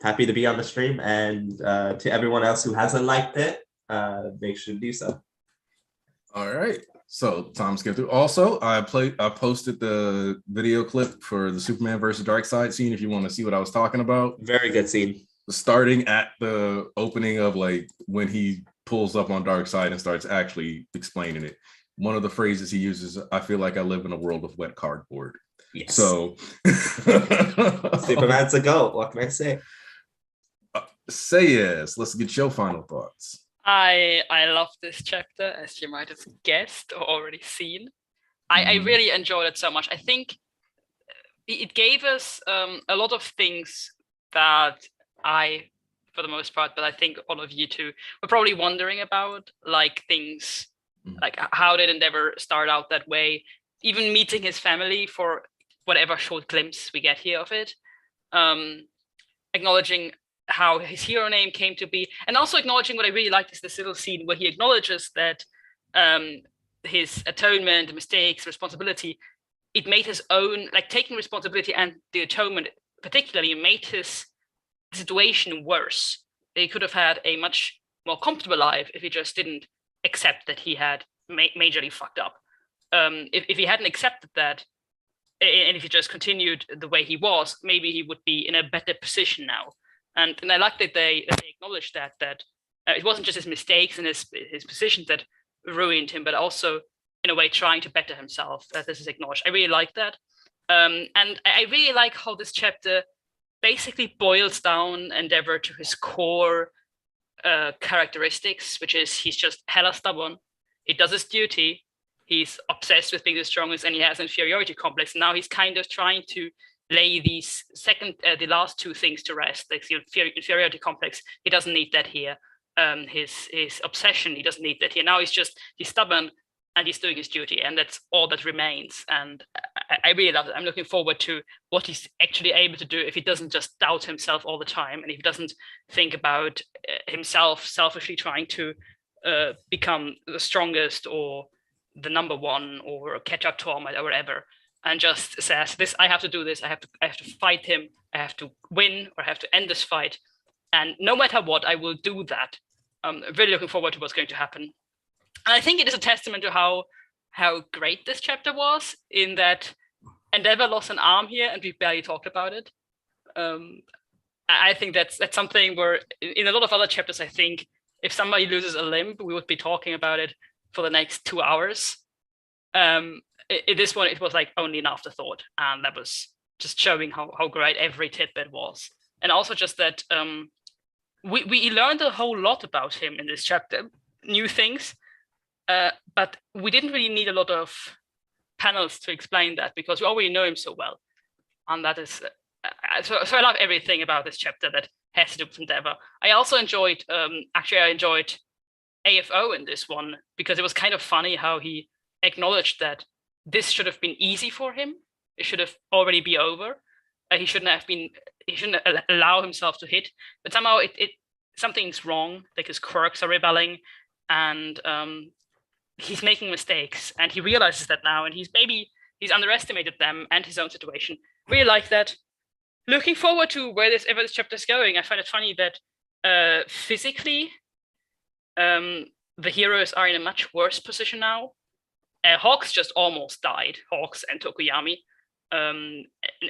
Happy to be on the stream, and to everyone else who hasn't liked it, make sure to do so. All right. So Tom's getting through. Also, I posted the video clip for the Superman versus Darkseid scene if you want to see what I was talking about. Very good scene. Starting at the opening of like when he pulls up on Darkseid and starts actually explaining it. One of the phrases he uses, I feel like I live in a world of wet cardboard. Yes. So Superman's a goat. What can I say? Say yes. Let's get your final thoughts. I love this chapter, as you might have guessed or already seen. I really enjoyed it so much. I think it gave us a lot of things that I, for the most part, but I think all of you too, were probably wondering about, like things like how did Endeavor start out that way? Even meeting his family for whatever short glimpse we get here of it, acknowledging how his hero name came to be, and also acknowledging what I really liked is this little scene where he acknowledges that his atonement, mistakes, responsibility, it made his own, like taking responsibility and the atonement particularly made his situation worse. He could have had a much more comfortable life if he just didn't accept that he had majorly fucked up. If he hadn't accepted that, and if he just continued the way he was, maybe he would be in a better position now. And I like that they acknowledged that it wasn't just his mistakes and his positions that ruined him, but also in a way trying to better himself. That this is acknowledged. I really like that, and I really like how this chapter basically boils down Endeavor to his core characteristics, which is he's just hella stubborn. He does his duty. He's obsessed with being the strongest, and he has an inferiority complex. Now he's kind of trying to lay these the last two things to rest. Like the inferiority complex, he doesn't need that here. His obsession, he doesn't need that here. Now he's stubborn and he's doing his duty, and that's all that remains. And I really love it. I'm looking forward to what he's actually able to do if he doesn't just doubt himself all the time, and if he doesn't think about himself selfishly trying to become the strongest or the number one or catch up to Atonement or whatever, and just says, "This I have to do this. I have to fight him. I have to win, or I have to end this fight. And no matter what, I will do that." I'm really looking forward to what's going to happen. And I think it is a testament to how great this chapter was, in that Endeavor lost an arm here, and we barely talked about it. I think that's something where in a lot of other chapters, I think if somebody loses a limb, we would be talking about it for the next 2 hours. In this one, it was like only an afterthought, and that was just showing how great every tidbit was, and also just that we learned a whole lot about him in this chapter, new things, but we didn't really need a lot of panels to explain that because we already know him so well, and that is so I love everything about this chapter that has to do with Endeavor. I also enjoyed I enjoyed AFO in this one because it was kind of funny how he acknowledged that this should have been easy for him. It should have already be over. He shouldn't allow himself to hit, but somehow something's wrong. Like his quirks are rebelling, and he's making mistakes, and he realizes that now, and he's underestimated them and his own situation. Really like that. Looking forward to where this chapter is going. I find it funny that physically, the heroes are in a much worse position now. Hawks just almost died. Hawks and Tokuyami.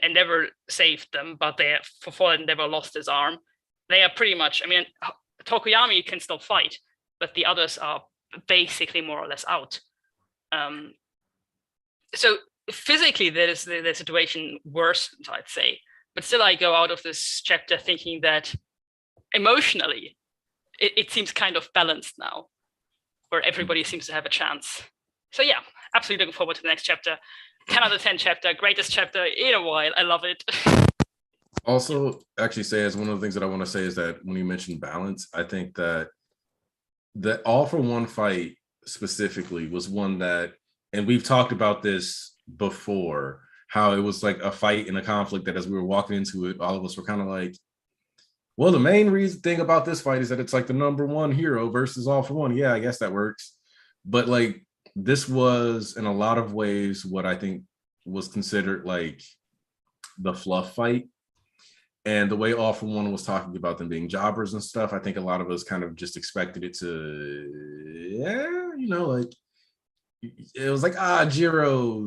Endeavor saved them, but for Endeavor lost his arm. They are pretty much. I mean, Tokuyami can still fight, but the others are basically more or less out. So physically, there's the situation worse, I'd say. But still, I go out of this chapter thinking that emotionally, it seems kind of balanced now, where everybody seems to have a chance. So yeah, absolutely looking forward to the next chapter. 10 out of 10 chapter, greatest chapter in a while. I love it. Also, actually say as one of the things that I want to say is that when you mentioned balance, I think that the All for One fight specifically was one that, and we've talked about this before, how it was like a fight and a conflict that as we were walking into it, all of us were kind of like, well, the main thing about this fight is that it's like the number one hero versus All for One. Yeah, I guess that works. But like, this was in a lot of ways what I think was considered like the fluff fight. And the way All for One was talking about them being jobbers and stuff, I think a lot of us kind of just expected it to, yeah, you know, like it was like, Jiro,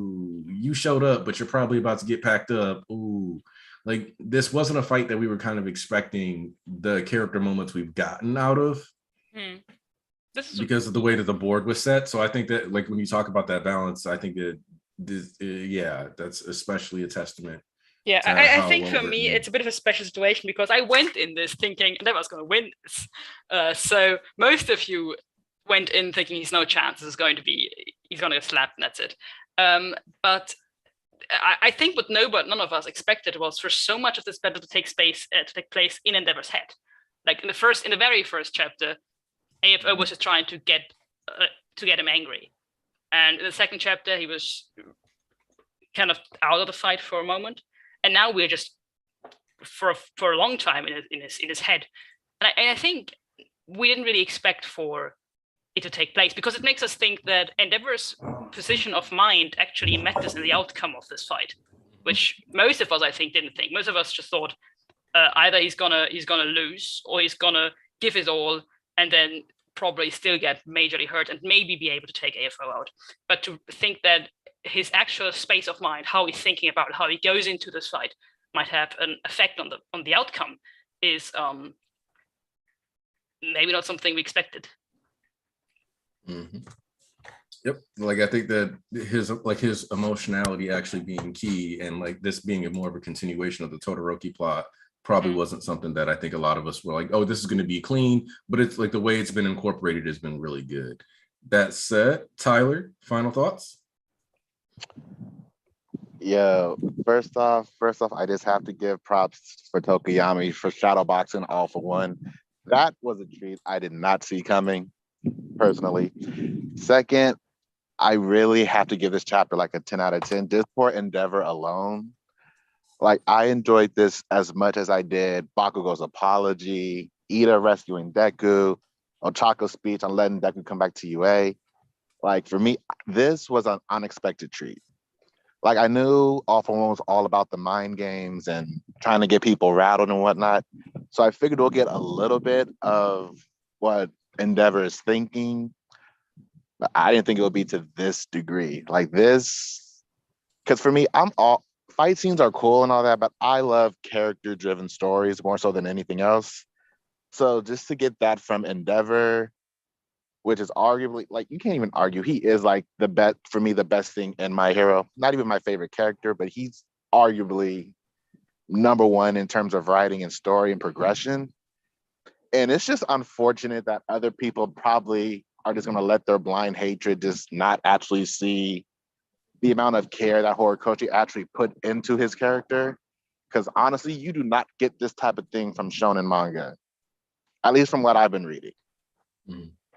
you showed up, but you're probably about to get packed up. Ooh, like this wasn't a fight that we were kind of expecting the character moments we've gotten out of. Because of the way that the board was set. So I think that like when you talk about that balance, I think that this, yeah, that's especially a testament. Yeah, I think for me, it's a bit of a special situation because I went in this thinking that I was going to win this. So most of you went in thinking he's no chance. He's going to get slapped and that's it. But I think what none of us expected was for so much of this battle to take place in Endeavor's head. Like in the very first chapter, AFO was just trying to get him angry, and in the second chapter he was kind of out of the fight for a moment, and now we're just for a long time in his head, and I think we didn't really expect for it to take place because it makes us think that Endeavor's position of mind actually matters in the outcome of this fight, which most of us I think didn't think. Most of us just thought either he's gonna lose or he's gonna give his all and then probably still get majorly hurt and maybe be able to take AFO out. But to think that his actual space of mind, how he's thinking about it, how he goes into this fight, might have an effect on the outcome is maybe not something we expected. Mm-hmm. Yep. Like I think that his emotionality actually being key and like this being more of a continuation of the Todoroki plot probably wasn't something that I think a lot of us were like, oh, this is going to be clean, but it's like the way it's been incorporated has been really good. That said, Tyler, final thoughts? Yeah, first off, I just have to give props for Tokuyami for shadow boxing All for One. That was a treat I did not see coming, personally. Second, I really have to give this chapter like a 10 out of 10. Just for Endeavor alone. Like, I enjoyed this as much as I did Bakugo's apology, Ida rescuing Deku, Ochako's speech on letting Deku come back to UA. Like, for me, this was an unexpected treat. Like, I knew All for One was all about the mind games and trying to get people rattled and whatnot. So I figured we'll get a little bit of what Endeavor is thinking. But I didn't think it would be to this degree. Like this, because for me, I'm all fight scenes are cool and all that, but I love character-driven stories more so than anything else. So just to get that from Endeavor, which is arguably, like, you can't even argue, he is like the best, for me, the best thing in My Hero. Not even my favorite character, but he's arguably number one in terms of writing and story and progression. And it's just unfortunate that other people probably are just going to let their blind hatred just not actually see the amount of care that Horikoshi actually put into his character. Because honestly, you do not get this type of thing from shonen manga, at least from what I've been reading.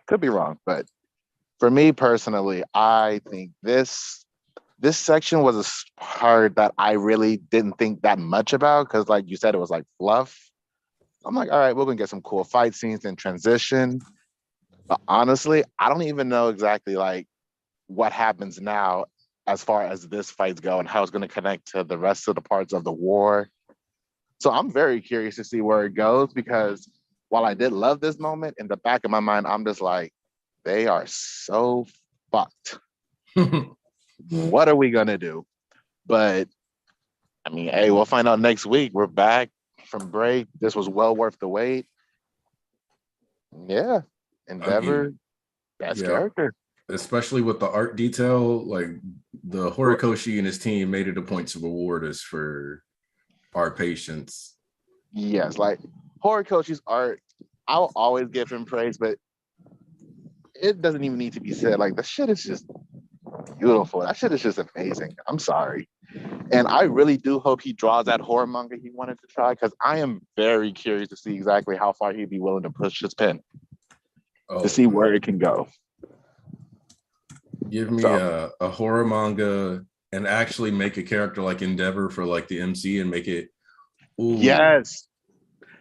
Could be wrong, but for me personally, I think this section was a part that I really didn't think that much about, because like you said, it was like fluff. I'm like, all right, we're gonna get some cool fight scenes and transition. But honestly, I don't even know exactly like what happens now as far as this fights go and how it's gonna connect to the rest of the parts of the war. So I'm very curious to see where it goes, because while I did love this moment, in the back of my mind, I'm just like, they are so fucked. What are we gonna do? But I mean, hey, we'll find out next week. We're back from break. This was well worth the wait. Yeah, Endeavor, best character. Especially with the art detail, like the Horikoshi and his team made it a point to reward us for our patience. Yes, like Horikoshi's art, I'll always give him praise, but it doesn't even need to be said. Like, the shit is just beautiful. That shit is just amazing. I'm sorry. And I really do hope he draws that horror manga he wanted to try, because I am very curious to see exactly how far he'd be willing to push his pen to see where it can go. Give me a horror manga and actually make a character like Endeavor for like the MC and make it. Ooh. Yes.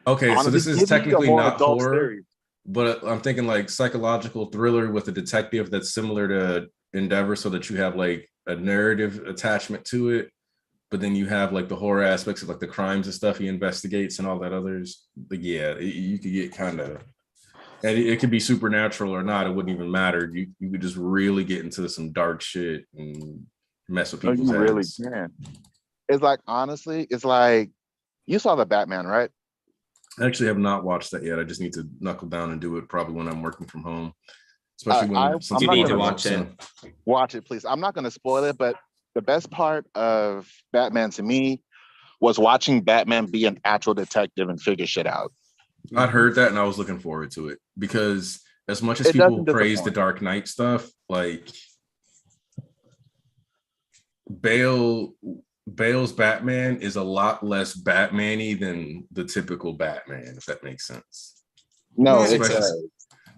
Okay, honestly, so this is technically not horror, series, but I'm thinking like psychological thriller with a detective that's similar to Endeavor, so that you have like a narrative attachment to it, but then you have like the horror aspects of like the crimes and stuff he investigates and all that others. But yeah, you could get kind of, and it could be supernatural or not, it wouldn't even matter. You could just really get into some dark shit and mess with people's heads. Really can. It's like, honestly, it's like, you saw the Batman, right? I actually have not watched that yet. I just need to knuckle down and do it probably when I'm working from home. Especially when you need to watch it. Watch it, please. I'm not going to spoil it, but the best part of Batman to me was watching Batman be an actual detective and figure shit out. I'd heard that and I was looking forward to it, because as much as people praise the Dark Knight stuff, like Bale's Batman is a lot less Batman-y than the typical Batman, if that makes sense. No,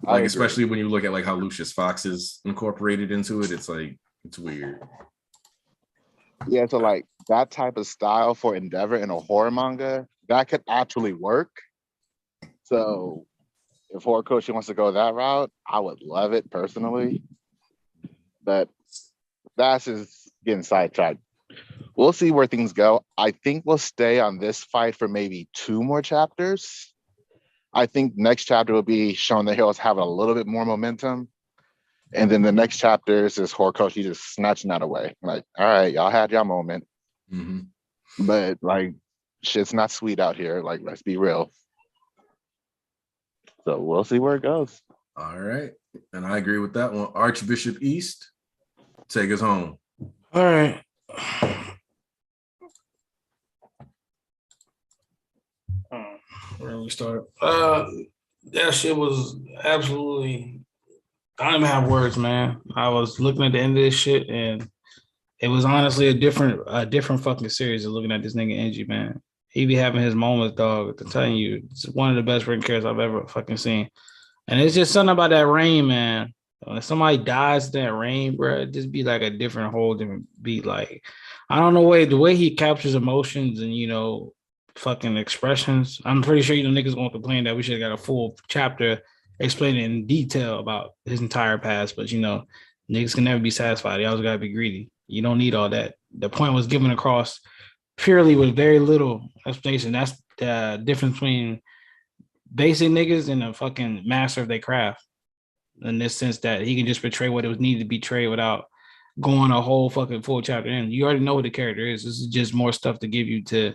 especially when you look at like how Lucius Fox is incorporated into it, it's like, it's weird. Yeah, so like that type of style for Endeavor in a horror manga, that could actually work. So if Horikoshi wants to go that route, I would love it personally. But that's just getting sidetracked. We'll see where things go. I think we'll stay on this fight for maybe 2 more chapters. I think next chapter will be showing the heroes having a little bit more momentum. And then the next chapter is just Horikoshi just snatching that away. Like, all right, y'all had your moment. But like, shit's not sweet out here. Like, let's be real. So we'll see where it goes. All right. And I agree with that one. Archbishop East, take us home. All right. Where do we start? That shit was absolutely, I don't even have words, man. I was looking at the end of this shit, and it was honestly a different fucking series of looking at this nigga Engie, man. He be having his moments, dog. I'm telling you, it's one of the best written characters I've ever fucking seen. And it's just something about that rain, man. When somebody dies in that rain, bro, it just be like a whole different beat. Like, I don't know, the way he captures emotions and, you know, fucking expressions. I'm pretty sure, you know, niggas won't complain that we should have got a full chapter explaining in detail about his entire past. But, you know, niggas can never be satisfied. They always got to be greedy. You don't need all that. The point was given across purely with very little explanation. That's the difference between basic niggas and a fucking master of their craft, in this sense that he can just portray what it was needed to be portrayed without going a whole fucking full chapter in. You already know what the character is. This is just more stuff to give you to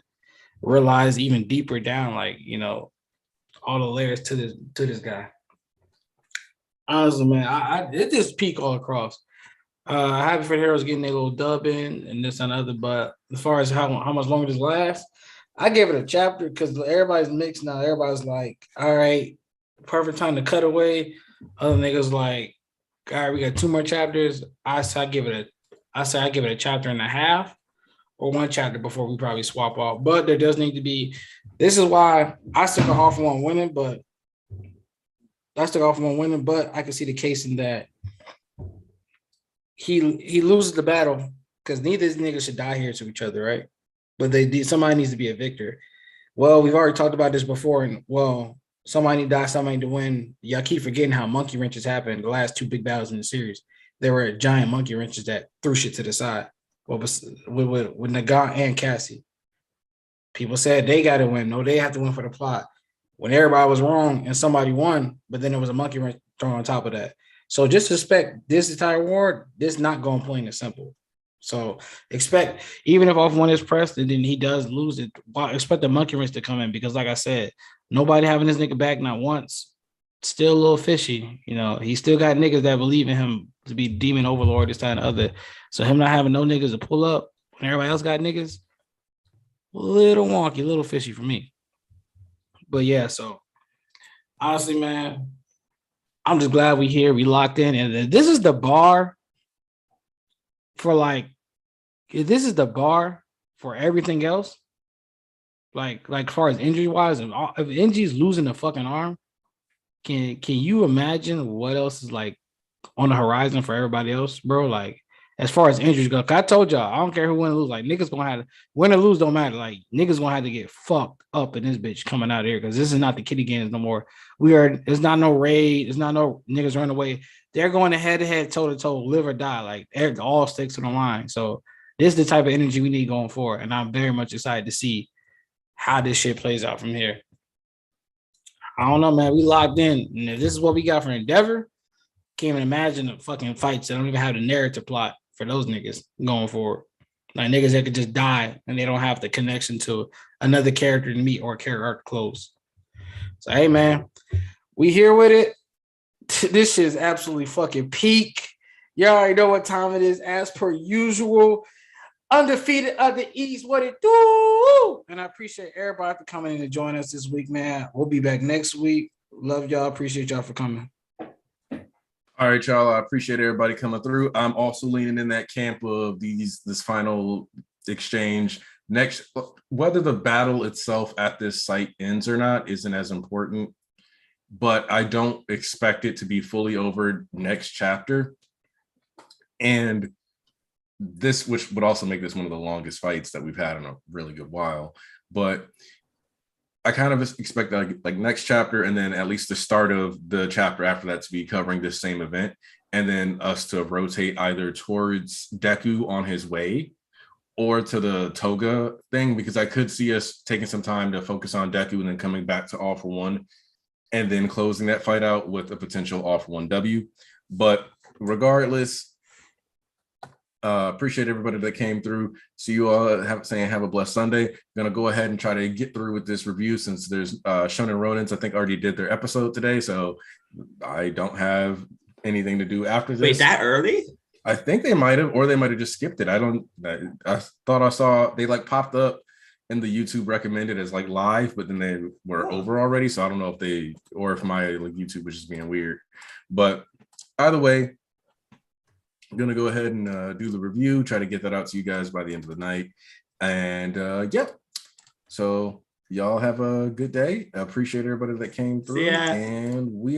realize even deeper down, like, you know, all the layers to this guy. Honestly, man, it just peak all across. Happy for the Heroes getting their little dub in and this and other, but as far as how much longer this lasts, I gave it a chapter because everybody's mixed now. Everybody's like, all right, perfect time to cut away. Other niggas like, all right, we got 2 more chapters. I say I give it a chapter and a half or 1 chapter before we probably swap off. But there does need to be. This is why I took off for one winning, but I can see the case in that he loses the battle because neither of these niggas should die here to each other, right? But somebody needs to be a victor. Well, we've already talked about this before, and well, somebody need to die, somebody need to win. Y'all keep forgetting how monkey wrenches happened. The last 2 big battles in the series, there were giant monkey wrenches that threw shit to the side. Well, with Nagant and Cassie, people said they got to win. No, they have to win for the plot. When everybody was wrong and somebody won, but then there was a monkey wrench thrown on top of that. So just expect this entire war, this not going plain and simple. So expect, even if off one is pressed and then he does lose it, expect the monkey wrench to come in because, like I said, nobody having this nigga back not once. Still a little fishy, you know. He still got niggas that believe in him to be demon overlord, this, that, and other. So him not having no niggas to pull up when everybody else got niggas, a little wonky, a little fishy for me. But yeah, so honestly, man, I'm just glad we here, we locked in, and this is the bar for this is the bar for everything else. Like as far as injury wise, if NG's losing a fucking arm, can you imagine what else is like on the horizon for everybody else, bro? Like as far as injuries go, I told y'all, I don't care who win or lose. Like niggas gonna have to win or lose, don't matter. Like niggas gonna have to get fucked up in this bitch coming out here because this is not the kiddie games no more. It's not no raid, it's not no niggas run away. They're going head to head, toe to toe, live or die. Like all sticks to the line. So this is the type of energy we need going forward, and I'm very much excited to see how this shit plays out from here. I don't know, man. We locked in. And if this is what we got for Endeavor, can't even imagine the fucking fights. They don't even have the narrative plot for those niggas going forward. Like niggas that could just die and they don't have the connection to another character to meet or character arc close. So hey, man, we here with it. This shit is absolutely fucking peak. Y'all already know what time it is. As per usual, undefeated of the East, what it do? And I appreciate everybody for coming in and joining us this week, man. We'll be back next week. Love y'all. Appreciate y'all for coming. All right, y'all. I appreciate everybody coming through. I'm also leaning in that camp of this final exchange. Next, whether the battle itself at this site ends or not isn't as important, but I don't expect it to be fully over next chapter. And this, which would also make this one of the longest fights that we've had in a really good while, but I kind of expect that like next chapter and then at least the start of the chapter after that to be covering this same event, and then us to rotate either towards Deku on his way or to the Toga thing, because I could see us taking some time to focus on Deku and then coming back to All For One and then closing that fight out with a potential All For One W. But regardless, appreciate everybody that came through. See you all have a blessed Sunday. Gonna go ahead and try to get through with this review since there's Shonen Ronins, I think, already did their episode today, so I don't have anything to do after this. Wait, that early? I think they might have, or they might have just skipped it. I thought I saw they like popped up in the YouTube recommended as like live, but then they were over already. So I don't know if they, or if my like YouTube was just being weird. But either way, I'm gonna go ahead and do the review, try to get that out to you guys by the end of the night. And yep. So y'all have a good day. I appreciate everybody that came through. Yeah. And we are